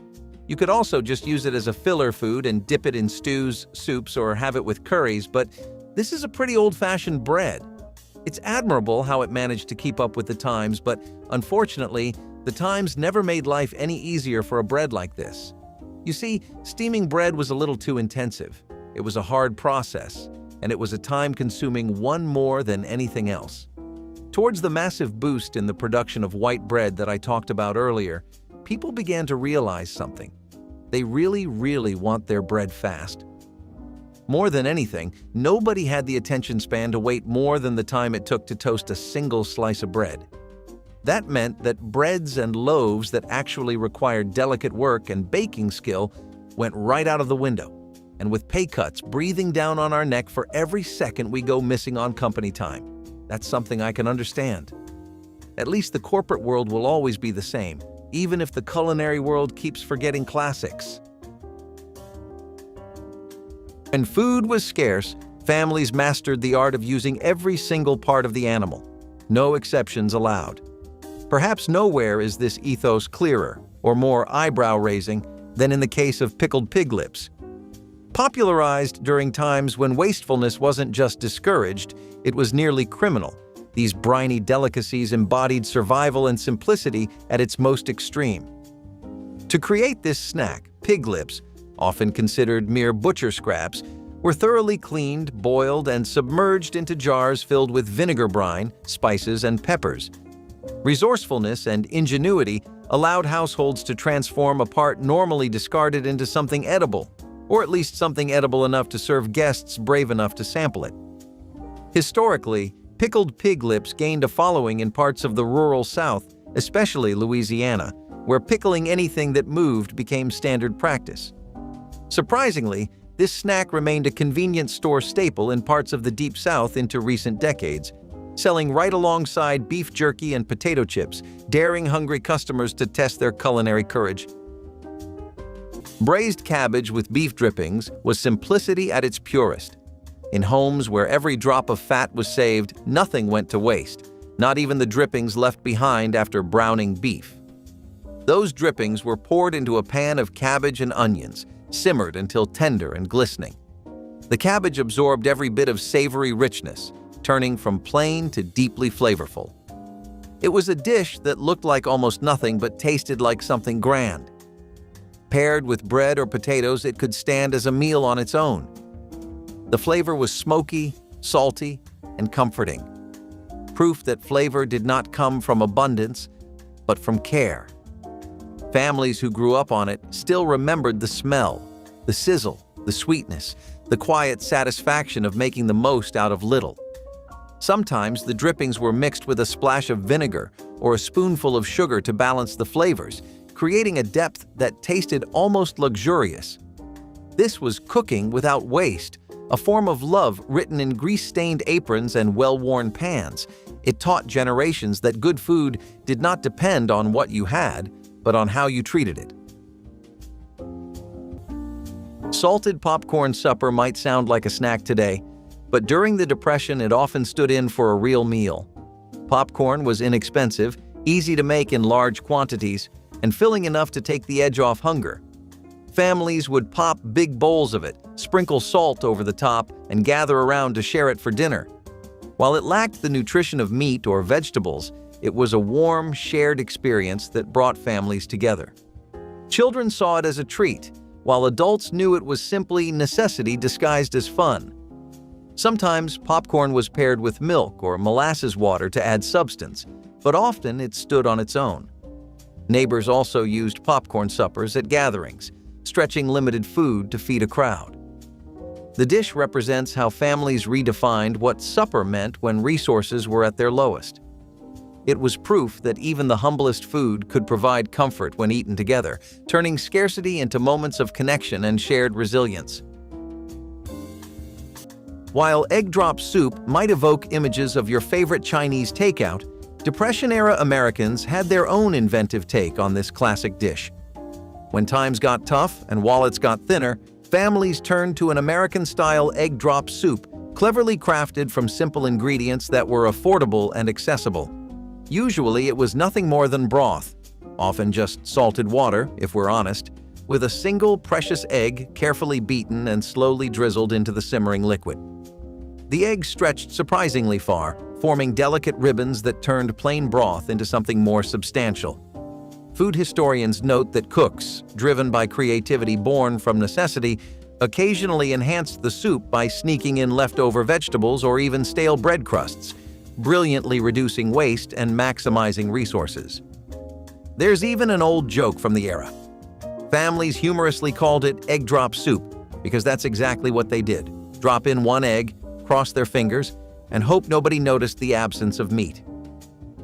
You could also just use it as a filler food and dip it in stews, soups, or have it with curries, but this is a pretty old-fashioned bread. It's admirable how it managed to keep up with the times, but unfortunately, the times never made life any easier for a bread like this. You see, steaming bread was a little too intensive. It was a hard process, and it was a time-consuming one more than anything else. Towards the massive boost in the production of white bread that I talked about earlier, people began to realize something. They really want their bread fast. More than anything, nobody had the attention span to wait more than the time it took to toast a single slice of bread. That meant that breads and loaves that actually required delicate work and baking skill went right out of the window, and with pay cuts breathing down on our neck for every second we go missing on company time. That's something I can understand. At least the corporate world will always be the same, even if the culinary world keeps forgetting classics. When food was scarce, families mastered the art of using every single part of the animal. No exceptions allowed. Perhaps nowhere is this ethos clearer or more eyebrow-raising than in the case of pickled pig lips. Popularized during times when wastefulness wasn't just discouraged, it was nearly criminal. These briny delicacies embodied survival and simplicity at its most extreme. To create this snack, pig lips, often considered mere butcher scraps, were thoroughly cleaned, boiled, and submerged into jars filled with vinegar brine, spices, and peppers. Resourcefulness and ingenuity allowed households to transform a part normally discarded into something edible, or at least something edible enough to serve guests brave enough to sample it. Historically, pickled pig lips gained a following in parts of the rural South, especially Louisiana, where pickling anything that moved became standard practice. Surprisingly, this snack remained a convenience store staple in parts of the Deep South into recent decades, selling right alongside beef jerky and potato chips, daring hungry customers to test their culinary courage. Braised cabbage with beef drippings was simplicity at its purest. In homes where every drop of fat was saved, nothing went to waste, not even the drippings left behind after browning beef. Those drippings were poured into a pan of cabbage and onions, simmered until tender and glistening. The cabbage absorbed every bit of savory richness, turning from plain to deeply flavorful. It was a dish that looked like almost nothing but tasted like something grand. Paired with bread or potatoes, it could stand as a meal on its own. The flavor was smoky, salty, and comforting. Proof that flavor did not come from abundance, but from care. Families who grew up on it still remembered the smell, the sizzle, the sweetness, the quiet satisfaction of making the most out of little. Sometimes the drippings were mixed with a splash of vinegar or a spoonful of sugar to balance the flavors, creating a depth that tasted almost luxurious. This was cooking without waste, a form of love written in grease-stained aprons and well-worn pans. It taught generations that good food did not depend on what you had, but on how you treated it. Salted popcorn supper might sound like a snack today, but during the Depression it often stood in for a real meal. Popcorn was inexpensive, easy to make in large quantities, and filling enough to take the edge off hunger. Families would pop big bowls of it, sprinkle salt over the top, and gather around to share it for dinner. While it lacked the nutrition of meat or vegetables, it was a warm, shared experience that brought families together. Children saw it as a treat, while adults knew it was simply necessity disguised as fun. Sometimes popcorn was paired with milk or molasses water to add substance, but often it stood on its own. Neighbors also used popcorn suppers at gatherings, stretching limited food to feed a crowd. The dish represents how families redefined what supper meant when resources were at their lowest. It was proof that even the humblest food could provide comfort when eaten together, turning scarcity into moments of connection and shared resilience. While egg drop soup might evoke images of your favorite Chinese takeout, Depression-era Americans had their own inventive take on this classic dish. When times got tough and wallets got thinner, families turned to an American-style egg drop soup, cleverly crafted from simple ingredients that were affordable and accessible. Usually it was nothing more than broth, often just salted water, if we're honest, with a single precious egg carefully beaten and slowly drizzled into the simmering liquid. The egg stretched surprisingly far, forming delicate ribbons that turned plain broth into something more substantial. Food historians note that cooks, driven by creativity born from necessity, occasionally enhanced the soup by sneaking in leftover vegetables or even stale bread crusts, brilliantly reducing waste and maximizing resources. There's even an old joke from the era. Families humorously called it egg drop soup because that's exactly what they did. Drop in one egg, cross their fingers, and hope nobody noticed the absence of meat.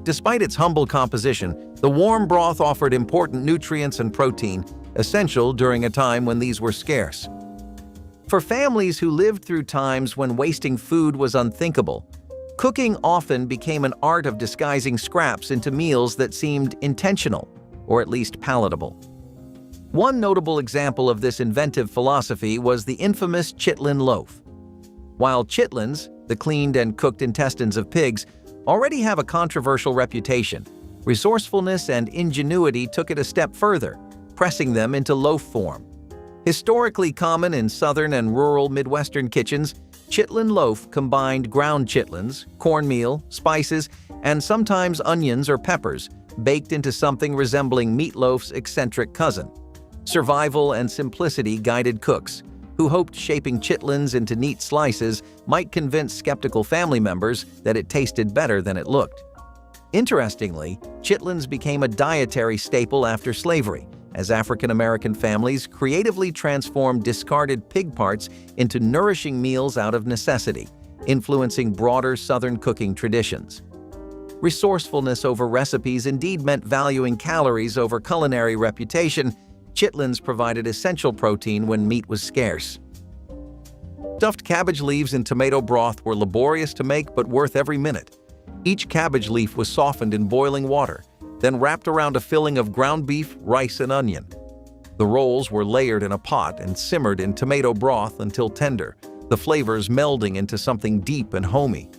Despite its humble composition, the warm broth offered important nutrients and protein, essential during a time when these were scarce. For families who lived through times when wasting food was unthinkable, cooking often became an art of disguising scraps into meals that seemed intentional, or at least palatable. One notable example of this inventive philosophy was the infamous chitlin loaf. While chitlins, the cleaned and cooked intestines of pigs, already have a controversial reputation, resourcefulness and ingenuity took it a step further, pressing them into loaf form. Historically common in southern and rural Midwestern kitchens, chitlin loaf combined ground chitlins, cornmeal, spices, and sometimes onions or peppers, baked into something resembling meatloaf's eccentric cousin. Survival and simplicity guided cooks, who hoped shaping chitlins into neat slices might convince skeptical family members that it tasted better than it looked. Interestingly, chitlins became a dietary staple after slavery, as African American families creatively transformed discarded pig parts into nourishing meals out of necessity, influencing broader Southern cooking traditions. Resourcefulness over recipes indeed meant valuing calories over culinary reputation. Chitlins provided essential protein when meat was scarce. Stuffed cabbage leaves in tomato broth were laborious to make but worth every minute. Each cabbage leaf was softened in boiling water, then wrapped around a filling of ground beef, rice, and onion. The rolls were layered in a pot and simmered in tomato broth until tender, the flavors melding into something deep and homey.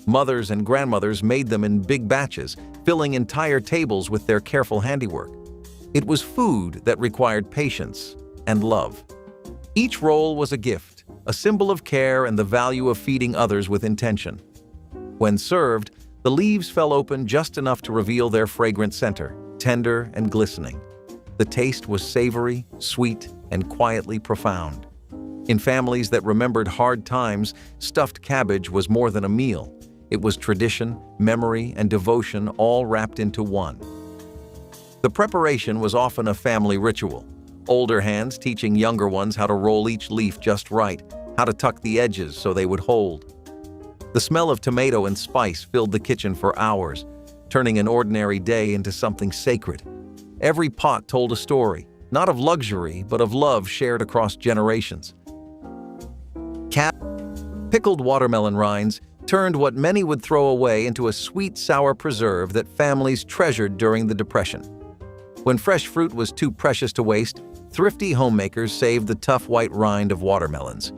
Mothers and grandmothers made them in big batches, filling entire tables with their careful handiwork. It was food that required patience and love. Each roll was a gift, a symbol of care and the value of feeding others with intention. When served, the leaves fell open just enough to reveal their fragrant center, tender and glistening. The taste was savory, sweet, and quietly profound. In families that remembered hard times, stuffed cabbage was more than a meal. It was tradition, memory, and devotion all wrapped into one. The preparation was often a family ritual, older hands teaching younger ones how to roll each leaf just right, how to tuck the edges so they would hold. The smell of tomato and spice filled the kitchen for hours, turning an ordinary day into something sacred. Every pot told a story, not of luxury, but of love shared across generations. Pickled watermelon rinds turned what many would throw away into a sweet, sour preserve that families treasured during the Depression. When fresh fruit was too precious to waste, thrifty homemakers saved the tough white rind of watermelons.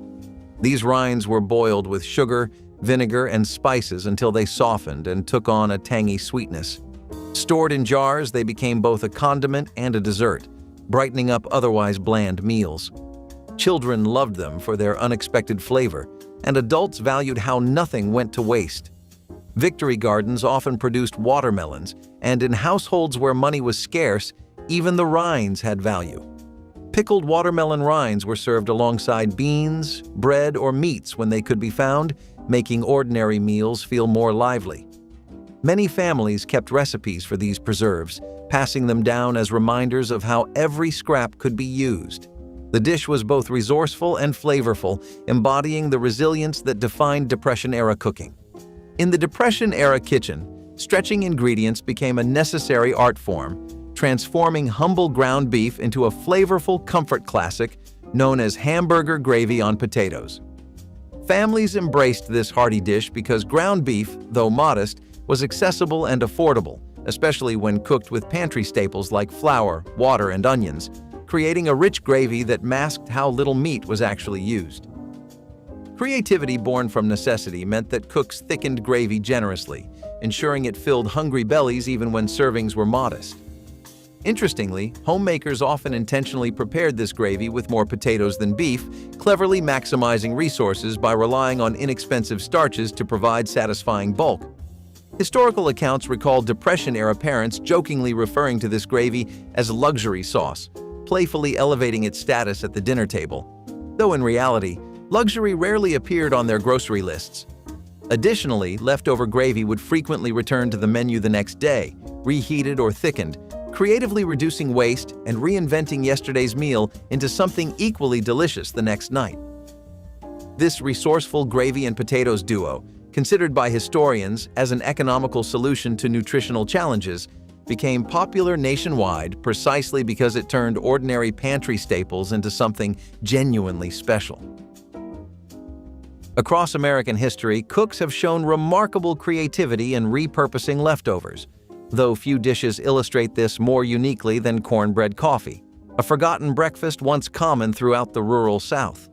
These rinds were boiled with sugar, vinegar, and spices until they softened and took on a tangy sweetness. Stored in jars, they became both a condiment and a dessert, brightening up otherwise bland meals. Children loved them for their unexpected flavor, and adults valued how nothing went to waste. Victory gardens often produced watermelons, and in households where money was scarce, even the rinds had value. Pickled watermelon rinds were served alongside beans, bread, or meats when they could be found, making ordinary meals feel more lively. Many families kept recipes for these preserves, passing them down as reminders of how every scrap could be used. The dish was both resourceful and flavorful, embodying the resilience that defined Depression-era cooking. In the Depression-era kitchen, stretching ingredients became a necessary art form, transforming humble ground beef into a flavorful comfort classic known as hamburger gravy on potatoes. Families embraced this hearty dish because ground beef, though modest, was accessible and affordable, especially when cooked with pantry staples like flour, water, and onions, creating a rich gravy that masked how little meat was actually used. Creativity born from necessity meant that cooks thickened gravy generously, ensuring it filled hungry bellies even when servings were modest. Interestingly, homemakers often intentionally prepared this gravy with more potatoes than beef, cleverly maximizing resources by relying on inexpensive starches to provide satisfying bulk. Historical accounts recall Depression-era parents jokingly referring to this gravy as luxury sauce, playfully elevating its status at the dinner table. Though in reality, luxury rarely appeared on their grocery lists. Additionally, leftover gravy would frequently return to the menu the next day, reheated or thickened, creatively reducing waste and reinventing yesterday's meal into something equally delicious the next night. This resourceful gravy and potatoes duo, considered by historians as an economical solution to nutritional challenges, became popular nationwide precisely because it turned ordinary pantry staples into something genuinely special. Across American history, cooks have shown remarkable creativity in repurposing leftovers, though few dishes illustrate this more uniquely than cornbread coffee, a forgotten breakfast once common throughout the rural South.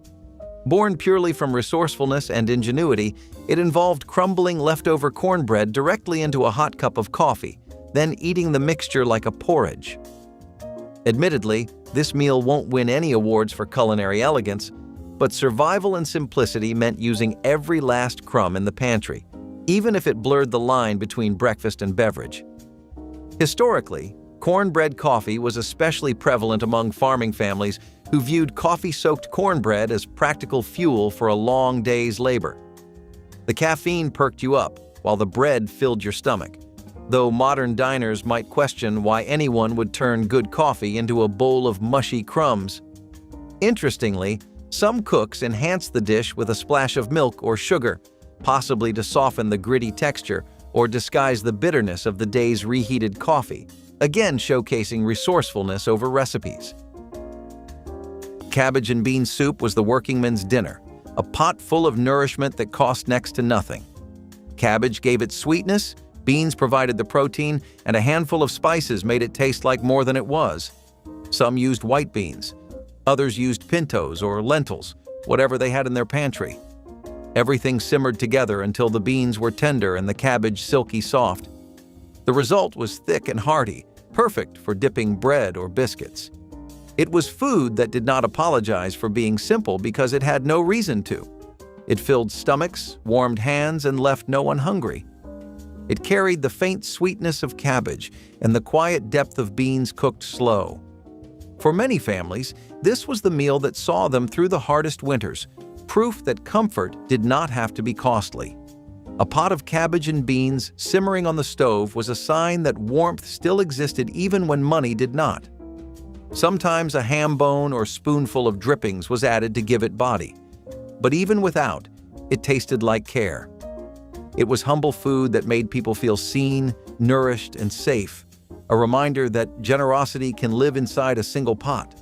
Born purely from resourcefulness and ingenuity, it involved crumbling leftover cornbread directly into a hot cup of coffee, then eating the mixture like a porridge. Admittedly, this meal won't win any awards for culinary elegance, but survival and simplicity meant using every last crumb in the pantry, even if it blurred the line between breakfast and beverage. Historically, cornbread coffee was especially prevalent among farming families who viewed coffee-soaked cornbread as practical fuel for a long day's labor. The caffeine perked you up, while the bread filled your stomach, though modern diners might question why anyone would turn good coffee into a bowl of mushy crumbs. Interestingly, some cooks enhanced the dish with a splash of milk or sugar, possibly to soften the gritty texture or disguise the bitterness of the day's reheated coffee, again showcasing resourcefulness over recipes. Cabbage and bean soup was the workingman's dinner, a pot full of nourishment that cost next to nothing. Cabbage gave it sweetness, beans provided the protein, and a handful of spices made it taste like more than it was. Some used white beans. Others used pintos or lentils, whatever they had in their pantry. Everything simmered together until the beans were tender and the cabbage silky soft. The result was thick and hearty, perfect for dipping bread or biscuits. It was food that did not apologize for being simple because it had no reason to. It filled stomachs, warmed hands, and left no one hungry. It carried the faint sweetness of cabbage and the quiet depth of beans cooked slow. For many families, this was the meal that saw them through the hardest winters, proof that comfort did not have to be costly. A pot of cabbage and beans simmering on the stove was a sign that warmth still existed even when money did not. Sometimes a ham bone or spoonful of drippings was added to give it body. But even without, it tasted like care. It was humble food that made people feel seen, nourished, and safe, a reminder that generosity can live inside a single pot.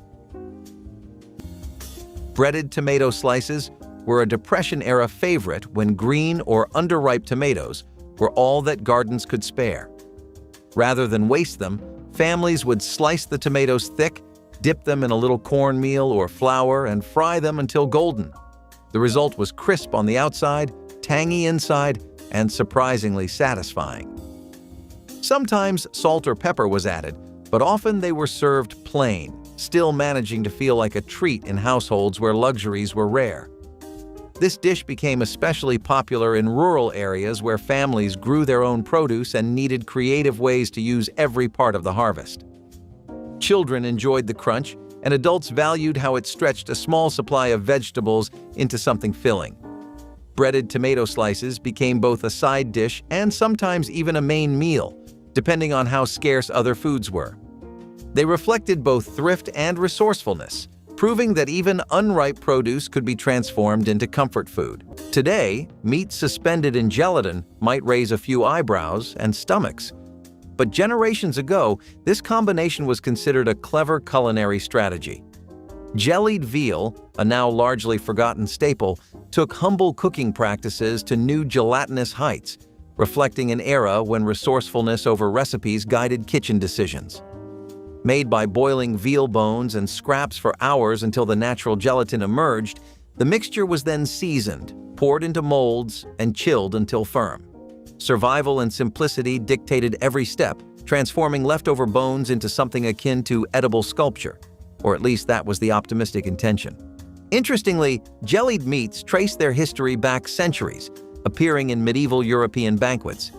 Breaded tomato slices were a Depression-era favorite when green or underripe tomatoes were all that gardens could spare. Rather than waste them, families would slice the tomatoes thick, dip them in a little cornmeal or flour, and fry them until golden. The result was crisp on the outside, tangy inside, and surprisingly satisfying. Sometimes salt or pepper was added, but often they were served plain, still managing to feel like a treat in households where luxuries were rare. This dish became especially popular in rural areas where families grew their own produce and needed creative ways to use every part of the harvest. Children enjoyed the crunch, and adults valued how it stretched a small supply of vegetables into something filling. Breaded tomato slices became both a side dish and sometimes even a main meal, depending on how scarce other foods were. They reflected both thrift and resourcefulness, proving that even unripe produce could be transformed into comfort food. Today, meat suspended in gelatin might raise a few eyebrows and stomachs. But generations ago, this combination was considered a clever culinary strategy. Jellied veal, a now largely forgotten staple, took humble cooking practices to new gelatinous heights, reflecting an era when resourcefulness over recipes guided kitchen decisions. Made by boiling veal bones and scraps for hours until the natural gelatin emerged, the mixture was then seasoned, poured into molds, and chilled until firm. Survival and simplicity dictated every step, transforming leftover bones into something akin to edible sculpture, or at least that was the optimistic intention. Interestingly, jellied meats trace their history back centuries, appearing in medieval European banquets.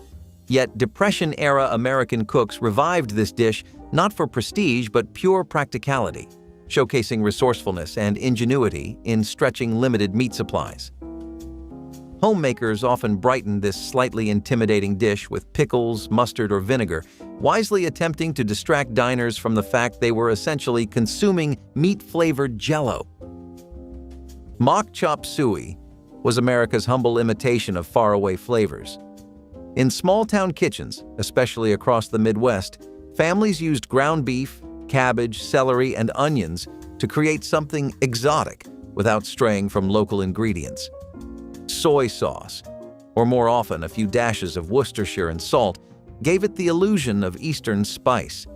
Yet Depression-era American cooks revived this dish not for prestige but pure practicality, showcasing resourcefulness and ingenuity in stretching limited meat supplies. Homemakers often brightened this slightly intimidating dish with pickles, mustard, or vinegar, wisely attempting to distract diners from the fact they were essentially consuming meat-flavored Jell-O. Mock chop suey was America's humble imitation of faraway flavors. In small-town kitchens, especially across the Midwest, families used ground beef, cabbage, celery, and onions to create something exotic without straying from local ingredients. Soy sauce, or more often a few dashes of Worcestershire and salt, gave it the illusion of Eastern spice.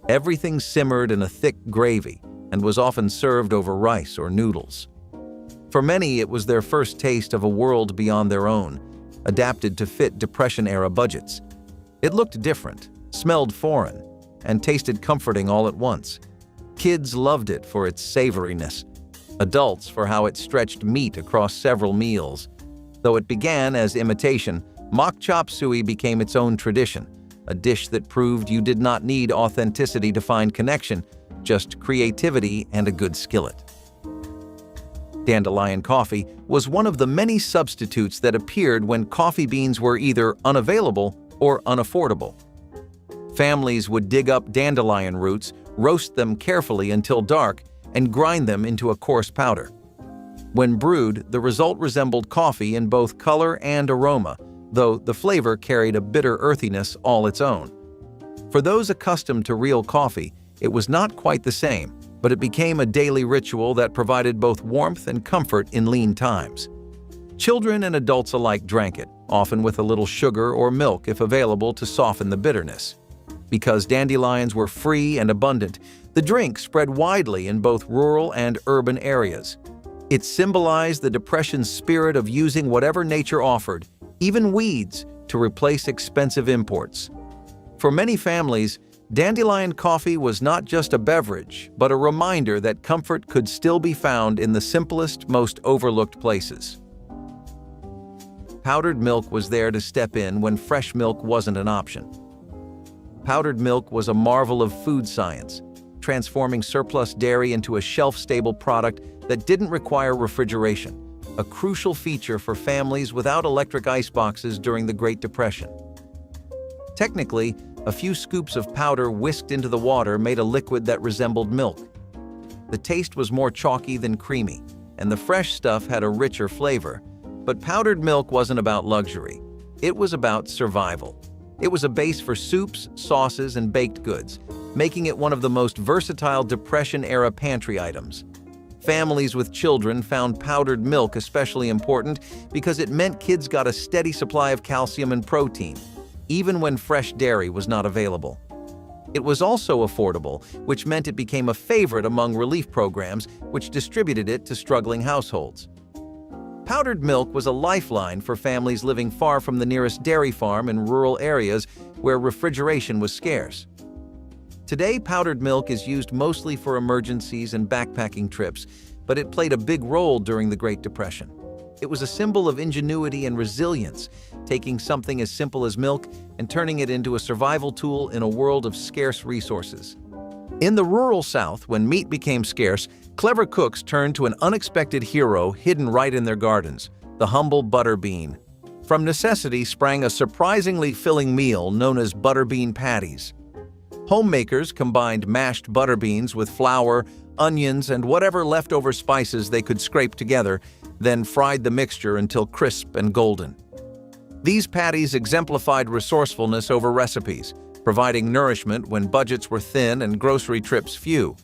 Everything simmered in a thick gravy and was often served over rice or noodles. For many, it was their first taste of a world beyond their own, adapted to fit Depression-era budgets. It looked different, smelled foreign, and tasted comforting all at once. Kids loved it for its savoriness, adults for how it stretched meat across several meals. Though it began as imitation, mock chop suey became its own tradition, a dish that proved you did not need authenticity to find connection, just creativity and a good skillet. Dandelion coffee was one of the many substitutes that appeared when coffee beans were either unavailable or unaffordable. Families would dig up dandelion roots, roast them carefully until dark, and grind them into a coarse powder. When brewed, the result resembled coffee in both color and aroma, though the flavor carried a bitter earthiness all its own. For those accustomed to real coffee, it was not quite the same, but it became a daily ritual that provided both warmth and comfort in lean times. Children and adults alike drank it, often with a little sugar or milk if available to soften the bitterness. Because dandelions were free and abundant, the drink spread widely in both rural and urban areas. It symbolized the Depression's spirit of using whatever nature offered, even weeds, to replace expensive imports. For many families, Dandelion coffee was not just a beverage, but a reminder that comfort could still be found in the simplest, most overlooked places. Powdered milk was there to step in when fresh milk wasn't an option. Powdered milk was a marvel of food science, transforming surplus dairy into a shelf-stable product that didn't require refrigeration, a crucial feature for families without electric iceboxes during the Great Depression. Technically, a few scoops of powder whisked into the water made a liquid that resembled milk. The taste was more chalky than creamy, and the fresh stuff had a richer flavor. But powdered milk wasn't about luxury. It was about survival. It was a base for soups, sauces, and baked goods, making it one of the most versatile Depression-era pantry items. Families with children found powdered milk especially important because it meant kids got a steady supply of calcium and protein, even when fresh dairy was not available. It was also affordable, which meant it became a favorite among relief programs, which distributed it to struggling households. Powdered milk was a lifeline for families living far from the nearest dairy farm in rural areas where refrigeration was scarce. Today, powdered milk is used mostly for emergencies and backpacking trips, but it played a big role during the Great Depression. It was a symbol of ingenuity and resilience, taking something as simple as milk and turning it into a survival tool in a world of scarce resources. In the rural South, when meat became scarce, clever cooks turned to an unexpected hero hidden right in their gardens, the humble butter bean. From necessity sprang a surprisingly filling meal known as butter bean patties. Homemakers combined mashed butter beans with flour, onions, and whatever leftover spices they could scrape together, then fried the mixture until crisp and golden. These patties exemplified resourcefulness over recipes, providing nourishment when budgets were thin and grocery trips few.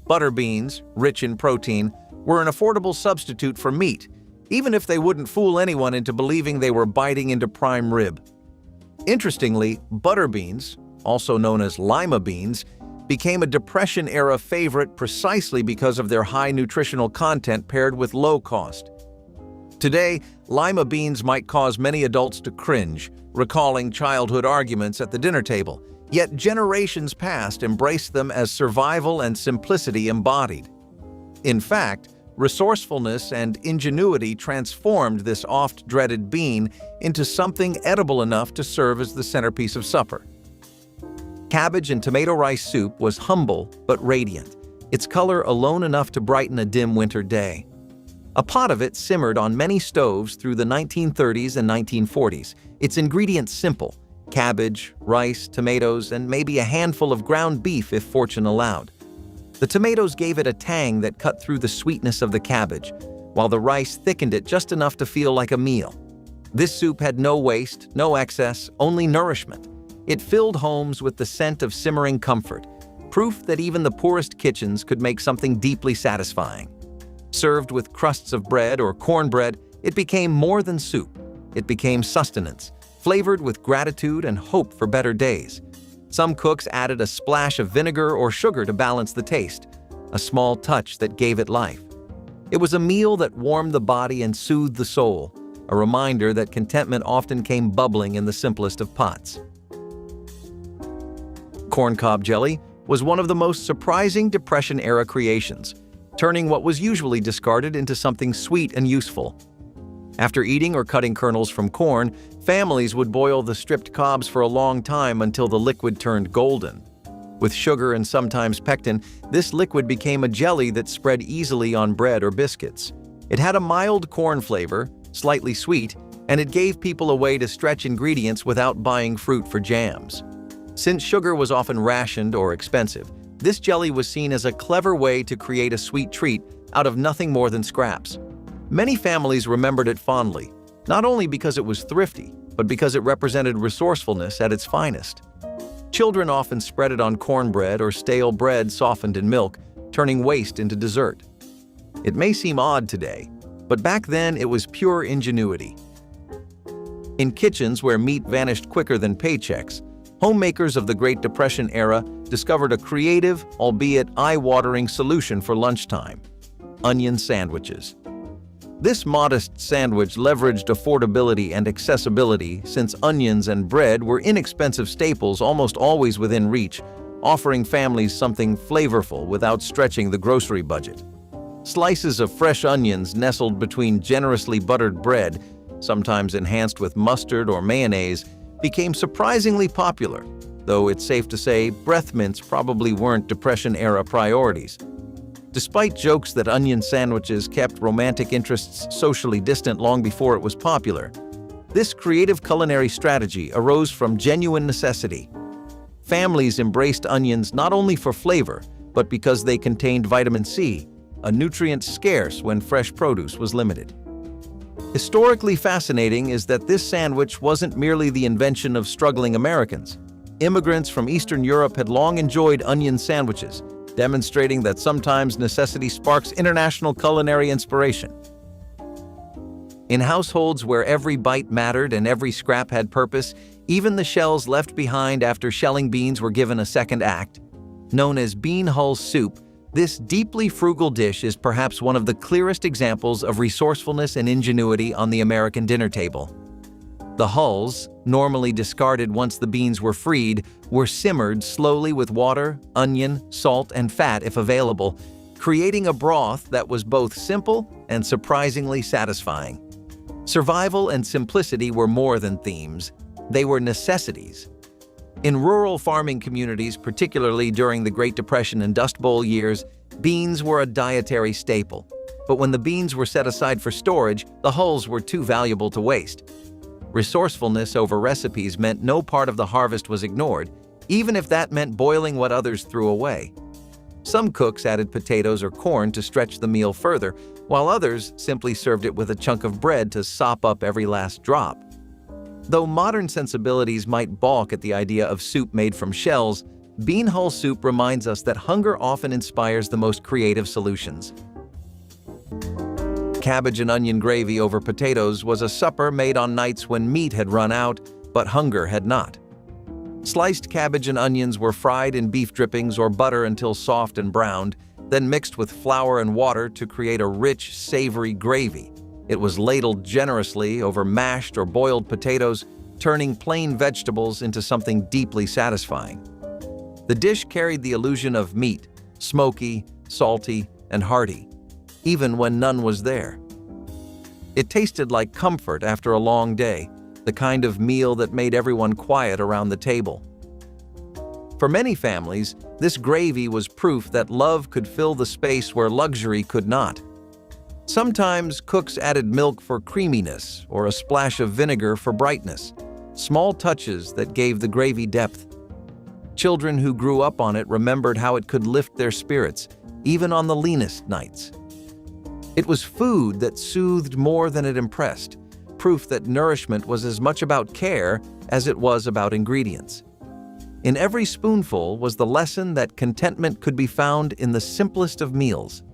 Butter beans, rich in protein, were an affordable substitute for meat, even if they wouldn't fool anyone into believing they were biting into prime rib. Interestingly, butter beans, also known as lima beans, became a Depression-era favorite precisely because of their high nutritional content paired with low cost. Today, lima beans might cause many adults to cringe, recalling childhood arguments at the dinner table, yet generations past embraced them as survival and simplicity embodied. In fact, resourcefulness and ingenuity transformed this oft-dreaded bean into something edible enough to serve as the centerpiece of supper. Cabbage and tomato rice soup was humble but radiant, its color alone enough to brighten a dim winter day. A pot of it simmered on many stoves through the 1930s and 1940s, its ingredients simple: cabbage, rice, tomatoes, and maybe a handful of ground beef if fortune allowed. The tomatoes gave it a tang that cut through the sweetness of the cabbage, while the rice thickened it just enough to feel like a meal. This soup had no waste, no excess, only nourishment. It filled homes with the scent of simmering comfort, proof that even the poorest kitchens could make something deeply satisfying. Served with crusts of bread or cornbread, it became more than soup. It became sustenance, flavored with gratitude and hope for better days. Some cooks added a splash of vinegar or sugar to balance the taste, a small touch that gave it life. It was a meal that warmed the body and soothed the soul, a reminder that contentment often came bubbling in the simplest of pots. Corncob jelly was one of the most surprising Depression-era creations, turning what was usually discarded into something sweet and useful. After eating or cutting kernels from corn, families would boil the stripped cobs for a long time until the liquid turned golden. With sugar and sometimes pectin, this liquid became a jelly that spread easily on bread or biscuits. It had a mild corn flavor, slightly sweet, and it gave people a way to stretch ingredients without buying fruit for jams. Since sugar was often rationed or expensive, this jelly was seen as a clever way to create a sweet treat out of nothing more than scraps. Many families remembered it fondly, not only because it was thrifty, but because it represented resourcefulness at its finest. Children often spread it on cornbread or stale bread softened in milk, turning waste into dessert. It may seem odd today, but back then it was pure ingenuity. In kitchens where meat vanished quicker than paychecks, homemakers of the Great Depression era discovered a creative, albeit eye-watering solution for lunchtime: onion sandwiches. This modest sandwich leveraged affordability and accessibility since onions and bread were inexpensive staples almost always within reach, offering families something flavorful without stretching the grocery budget. Slices of fresh onions nestled between generously buttered bread, sometimes enhanced with mustard or mayonnaise, became surprisingly popular, though it's safe to say breath mints probably weren't Depression-era priorities. Despite jokes that onion sandwiches kept romantic interests socially distant long before it was popular, this creative culinary strategy arose from genuine necessity. Families embraced onions not only for flavor, but because they contained vitamin C, a nutrient scarce when fresh produce was limited. Historically fascinating is that this sandwich wasn't merely the invention of struggling Americans. Immigrants from Eastern Europe had long enjoyed onion sandwiches, demonstrating that sometimes necessity sparks international culinary inspiration. In households where every bite mattered and every scrap had purpose, even the shells left behind after shelling beans were given a second act. Known as bean hull soup, this deeply frugal dish is perhaps one of the clearest examples of resourcefulness and ingenuity on the American dinner table. The hulls, normally discarded once the beans were freed, were simmered slowly with water, onion, salt, and fat if available, creating a broth that was both simple and surprisingly satisfying. Survival and simplicity were more than themes. They were necessities. In rural farming communities, particularly during the Great Depression and Dust Bowl years, beans were a dietary staple. But when the beans were set aside for storage, the hulls were too valuable to waste. Resourcefulness over recipes meant no part of the harvest was ignored, even if that meant boiling what others threw away. Some cooks added potatoes or corn to stretch the meal further, while others simply served it with a chunk of bread to sop up every last drop. Though modern sensibilities might balk at the idea of soup made from shells, bean hull soup reminds us that hunger often inspires the most creative solutions. Cabbage and onion gravy over potatoes was a supper made on nights when meat had run out, but hunger had not. Sliced cabbage and onions were fried in beef drippings or butter until soft and browned, then mixed with flour and water to create a rich, savory gravy. It was ladled generously over mashed or boiled potatoes, turning plain vegetables into something deeply satisfying. The dish carried the illusion of meat, smoky, salty, and hearty, even when none was there. It tasted like comfort after a long day, the kind of meal that made everyone quiet around the table. For many families, this gravy was proof that love could fill the space where luxury could not. Sometimes cooks added milk for creaminess or a splash of vinegar for brightness, small touches that gave the gravy depth. Children who grew up on it remembered how it could lift their spirits, even on the leanest nights. It was food that soothed more than it impressed, proof that nourishment was as much about care as it was about ingredients. In every spoonful was the lesson that contentment could be found in the simplest of meals.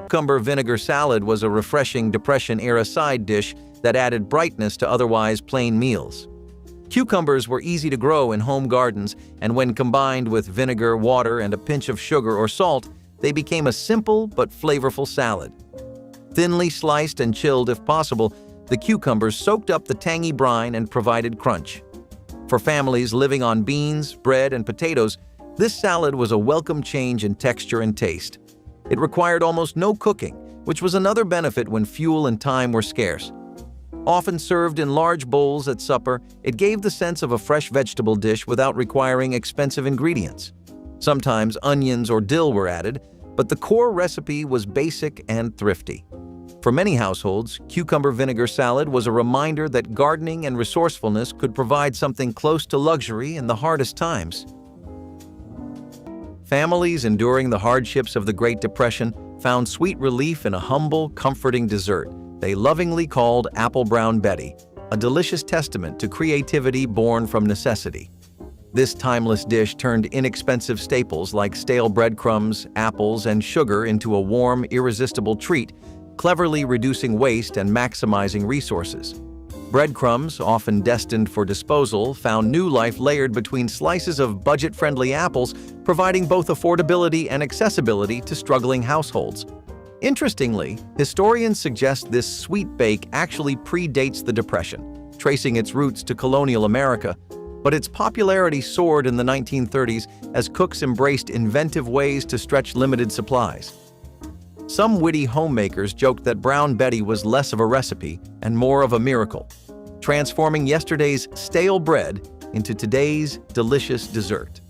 Cucumber vinegar salad was a refreshing Depression-era side dish that added brightness to otherwise plain meals. Cucumbers were easy to grow in home gardens, and when combined with vinegar, water, and a pinch of sugar or salt, they became a simple but flavorful salad. Thinly sliced and chilled if possible, the cucumbers soaked up the tangy brine and provided crunch. For families living on beans, bread, and potatoes, this salad was a welcome change in texture and taste. It required almost no cooking, which was another benefit when fuel and time were scarce. Often served in large bowls at supper, it gave the sense of a fresh vegetable dish without requiring expensive ingredients. Sometimes onions or dill were added, but the core recipe was basic and thrifty. For many households, cucumber vinegar salad was a reminder that gardening and resourcefulness could provide something close to luxury in the hardest times. Families enduring the hardships of the Great Depression found sweet relief in a humble, comforting dessert they lovingly called Apple Brown Betty, a delicious testament to creativity born from necessity. This timeless dish turned inexpensive staples like stale breadcrumbs, apples, and sugar into a warm, irresistible treat, cleverly reducing waste and maximizing resources. Breadcrumbs, often destined for disposal, found new life layered between slices of budget-friendly apples, providing both affordability and accessibility to struggling households. Interestingly, historians suggest this sweet bake actually predates the Depression, tracing its roots to colonial America, but its popularity soared in the 1930s as cooks embraced inventive ways to stretch limited supplies. Some witty homemakers joked that Brown Betty was less of a recipe and more of a miracle, transforming yesterday's stale bread into today's delicious dessert.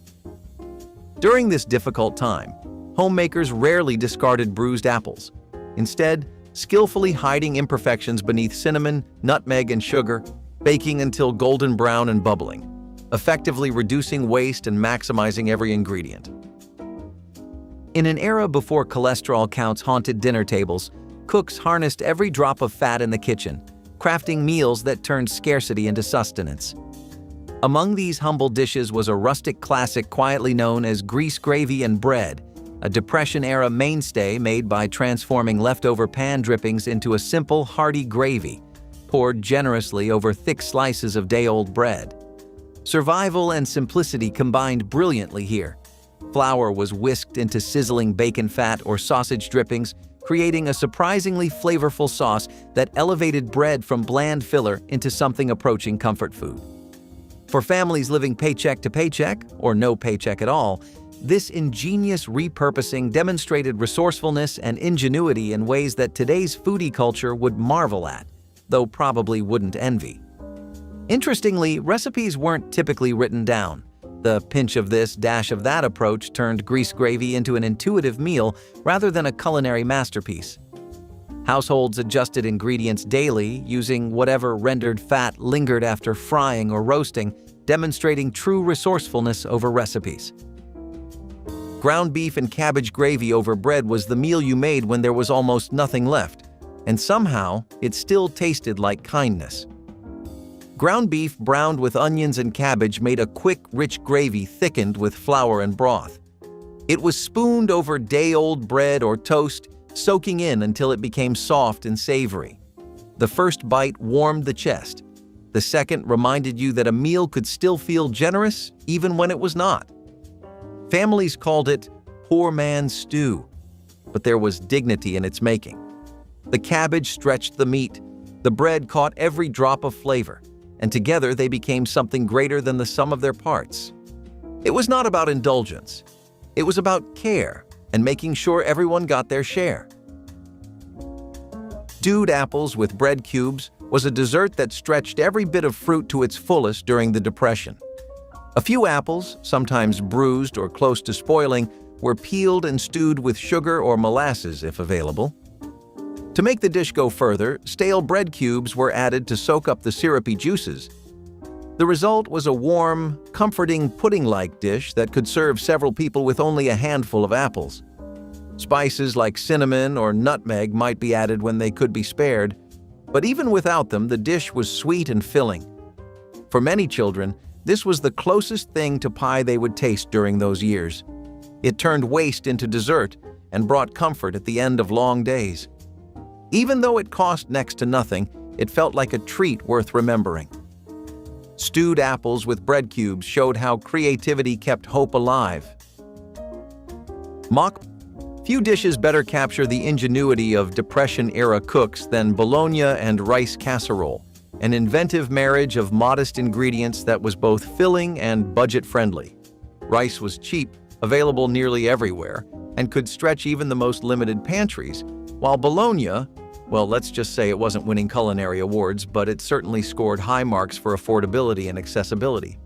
During this difficult time, homemakers rarely discarded bruised apples, instead skillfully hiding imperfections beneath cinnamon, nutmeg, and sugar, baking until golden brown and bubbling, effectively reducing waste and maximizing every ingredient. In an era before cholesterol counts haunted dinner tables, cooks harnessed every drop of fat in the kitchen, crafting meals that turned scarcity into sustenance. Among these humble dishes was a rustic classic quietly known as grease gravy and bread, a Depression-era mainstay made by transforming leftover pan drippings into a simple, hearty gravy, poured generously over thick slices of day-old bread. Survival and simplicity combined brilliantly here. Flour was whisked into sizzling bacon fat or sausage drippings, creating a surprisingly flavorful sauce that elevated bread from bland filler into something approaching comfort food. For families living paycheck to paycheck, or no paycheck at all, this ingenious repurposing demonstrated resourcefulness and ingenuity in ways that today's foodie culture would marvel at, though probably wouldn't envy. Interestingly, recipes weren't typically written down. The pinch of this, dash of that approach turned grease gravy into an intuitive meal rather than a culinary masterpiece. Households adjusted ingredients daily, using whatever rendered fat lingered after frying or roasting, demonstrating true resourcefulness over recipes. Ground beef and cabbage gravy over bread was the meal you made when there was almost nothing left, and somehow it still tasted like kindness. Ground beef browned with onions and cabbage made a quick, rich gravy thickened with flour and broth. It was spooned over day-old bread or toast, soaking in until it became soft and savory. The first bite warmed the chest. The second reminded you that a meal could still feel generous even when it was not. Families called it poor man's stew, but there was dignity in its making. The cabbage stretched the meat, the bread caught every drop of flavor, and together they became something greater than the sum of their parts. It was not about indulgence. It was about care and making sure everyone got their share. Stewed apples with bread cubes was a dessert that stretched every bit of fruit to its fullest during the Depression. A few apples, sometimes bruised or close to spoiling, were peeled and stewed with sugar or molasses if available. To make the dish go further, stale bread cubes were added to soak up the syrupy juices. The result was a warm, comforting pudding-like dish that could serve several people with only a handful of apples. Spices like cinnamon or nutmeg might be added when they could be spared, but even without them, the dish was sweet and filling. For many children, this was the closest thing to pie they would taste during those years. It turned waste into dessert and brought comfort at the end of long days. Even though it cost next to nothing, it felt like a treat worth remembering. Stewed apples with bread cubes showed how creativity kept hope alive. Few dishes better capture the ingenuity of Depression-era cooks than bologna and rice casserole, an inventive marriage of modest ingredients that was both filling and budget-friendly. Rice was cheap, available nearly everywhere, and could stretch even the most limited pantries, while bologna, well, let's just say it wasn't winning culinary awards, but it certainly scored high marks for affordability and accessibility.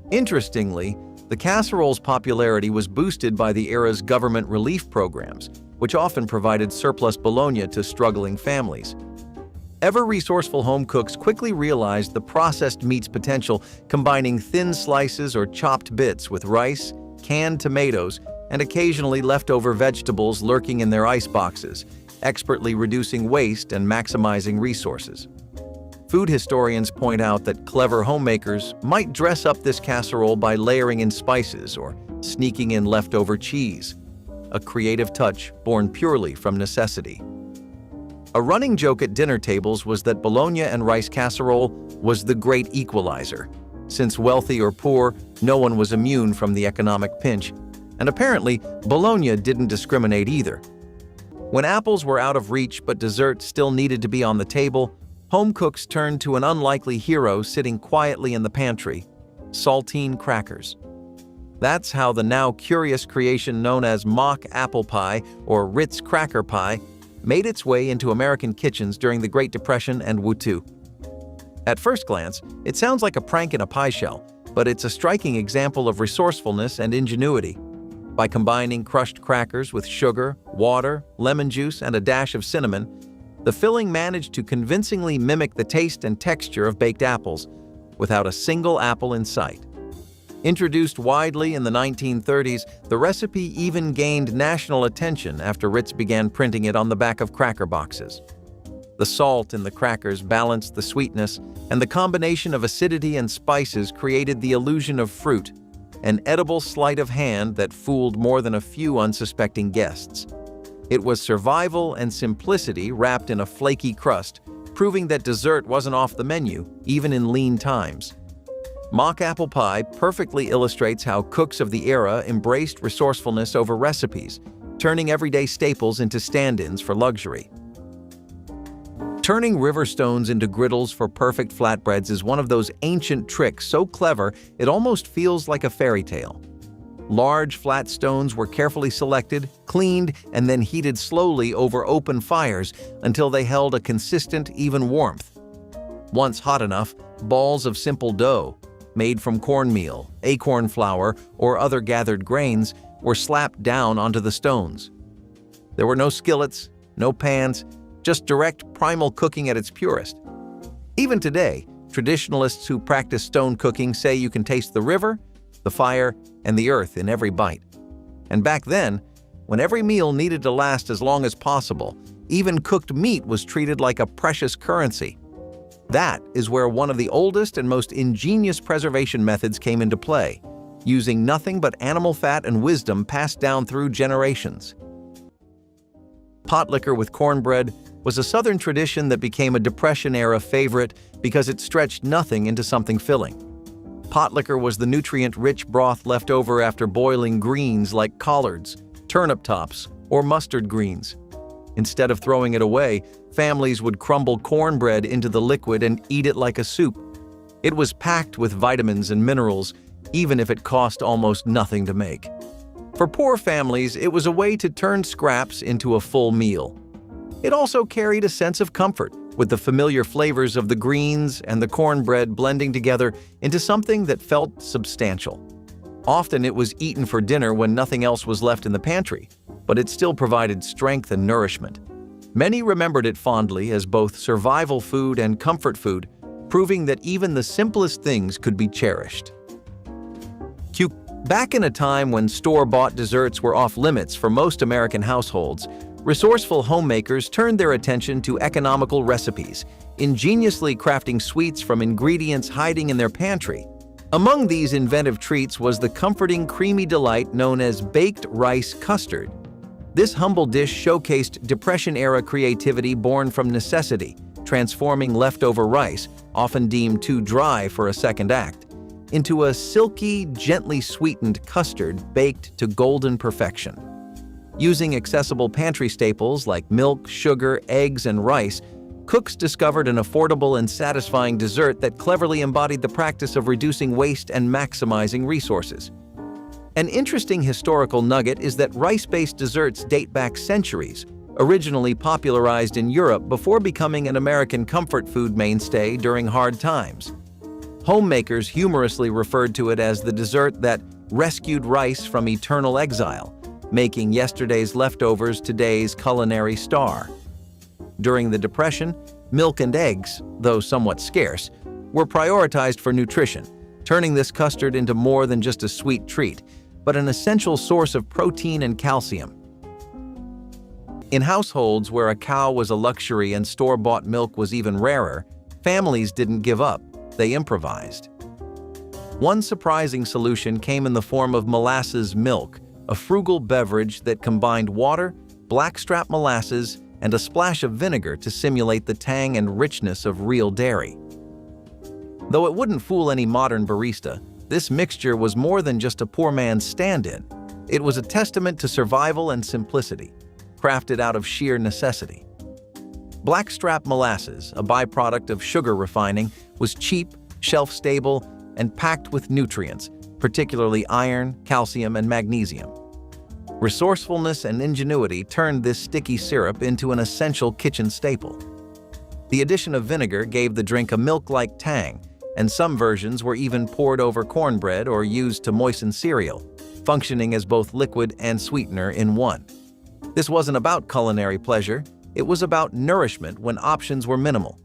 Interestingly, the casserole's popularity was boosted by the era's government relief programs, which often provided surplus bologna to struggling families. Ever-resourceful home cooks quickly realized the processed meat's potential, combining thin slices or chopped bits with rice, canned tomatoes, and occasionally leftover vegetables lurking in their ice boxes, expertly reducing waste and maximizing resources. Food historians point out that clever homemakers might dress up this casserole by layering in spices or sneaking in leftover cheese, a creative touch born purely from necessity. A running joke at dinner tables was that bologna and rice casserole was the great equalizer. Since wealthy or poor, no one was immune from the economic pinch. And apparently, bologna didn't discriminate either. When apples were out of reach but dessert still needed to be on the table, home cooks turned to an unlikely hero sitting quietly in the pantry: saltine crackers. That's how the now curious creation known as mock apple pie or Ritz cracker pie made its way into American kitchens during the Great Depression and WuTu. At first glance, it sounds like a prank in a pie shell, but it's a striking example of resourcefulness and ingenuity. By combining crushed crackers with sugar, water, lemon juice, and a dash of cinnamon, the filling managed to convincingly mimic the taste and texture of baked apples, without a single apple in sight. Introduced widely in the 1930s, the recipe even gained national attention after Ritz began printing it on the back of cracker boxes. The salt in the crackers balanced the sweetness, and the combination of acidity and spices created the illusion of fruit, an edible sleight of hand that fooled more than a few unsuspecting guests. It was survival and simplicity wrapped in a flaky crust, proving that dessert wasn't off the menu, even in lean times. Mock apple pie perfectly illustrates how cooks of the era embraced resourcefulness over recipes, turning everyday staples into stand-ins for luxury. Turning river stones into griddles for perfect flatbreads is one of those ancient tricks so clever it almost feels like a fairy tale. Large, flat stones were carefully selected, cleaned, and then heated slowly over open fires until they held a consistent, even warmth. Once hot enough, balls of simple dough, made from cornmeal, acorn flour, or other gathered grains, were slapped down onto the stones. There were no skillets, no pans, just direct primal cooking at its purest. Even today, traditionalists who practice stone cooking say you can taste the river, the fire, and the earth in every bite. And back then, when every meal needed to last as long as possible, even cooked meat was treated like a precious currency. That is where one of the oldest and most ingenious preservation methods came into play, using nothing but animal fat and wisdom passed down through generations. Pot liquor with cornbread was a Southern tradition that became a Depression-era favorite because it stretched nothing into something filling. Pot liquor was the nutrient-rich broth left over after boiling greens like collards, turnip tops, or mustard greens. Instead of throwing it away, families would crumble cornbread into the liquid and eat it like a soup. It was packed with vitamins and minerals, even if it cost almost nothing to make. For poor families, it was a way to turn scraps into a full meal. It also carried a sense of comfort, with the familiar flavors of the greens and the cornbread blending together into something that felt substantial. Often it was eaten for dinner when nothing else was left in the pantry, but it still provided strength and nourishment. Many remembered it fondly as both survival food and comfort food, proving that even the simplest things could be cherished. Back in a time when store-bought desserts were off-limits for most American households, resourceful homemakers turned their attention to economical recipes, ingeniously crafting sweets from ingredients hiding in their pantry. Among these inventive treats was the comforting creamy delight known as baked rice custard. This humble dish showcased Depression-era creativity born from necessity, transforming leftover rice, often deemed too dry for a second act, into a silky, gently sweetened custard baked to golden perfection. Using accessible pantry staples like milk, sugar, eggs, and rice, cooks discovered an affordable and satisfying dessert that cleverly embodied the practice of reducing waste and maximizing resources. An interesting historical nugget is that rice-based desserts date back centuries, originally popularized in Europe before becoming an American comfort food mainstay during hard times. Homemakers humorously referred to it as the dessert that rescued rice from eternal exile, making yesterday's leftovers today's culinary star. During the Depression, milk and eggs, though somewhat scarce, were prioritized for nutrition, turning this custard into more than just a sweet treat, but an essential source of protein and calcium. In households where a cow was a luxury and store-bought milk was even rarer, families didn't give up, they improvised. One surprising solution came in the form of molasses milk, a frugal beverage that combined water, blackstrap molasses, and a splash of vinegar to simulate the tang and richness of real dairy. Though it wouldn't fool any modern barista, this mixture was more than just a poor man's stand-in. It was a testament to survival and simplicity, crafted out of sheer necessity. Blackstrap molasses, a byproduct of sugar refining, was cheap, shelf-stable, and packed with nutrients, particularly iron, calcium, and magnesium. Resourcefulness and ingenuity turned this sticky syrup into an essential kitchen staple. The addition of vinegar gave the drink a milk-like tang, and some versions were even poured over cornbread or used to moisten cereal, functioning as both liquid and sweetener in one. This wasn't about culinary pleasure, it was about nourishment when options were minimal.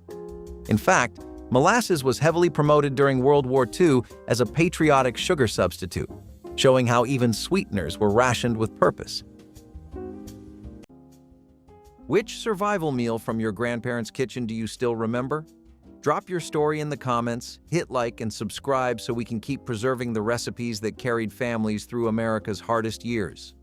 In fact, molasses was heavily promoted during World War II as a patriotic sugar substitute, showing how even sweeteners were rationed with purpose. Which survival meal from your grandparents' kitchen do you still remember? Drop your story in the comments, hit like and subscribe so we can keep preserving the recipes that carried families through America's hardest years.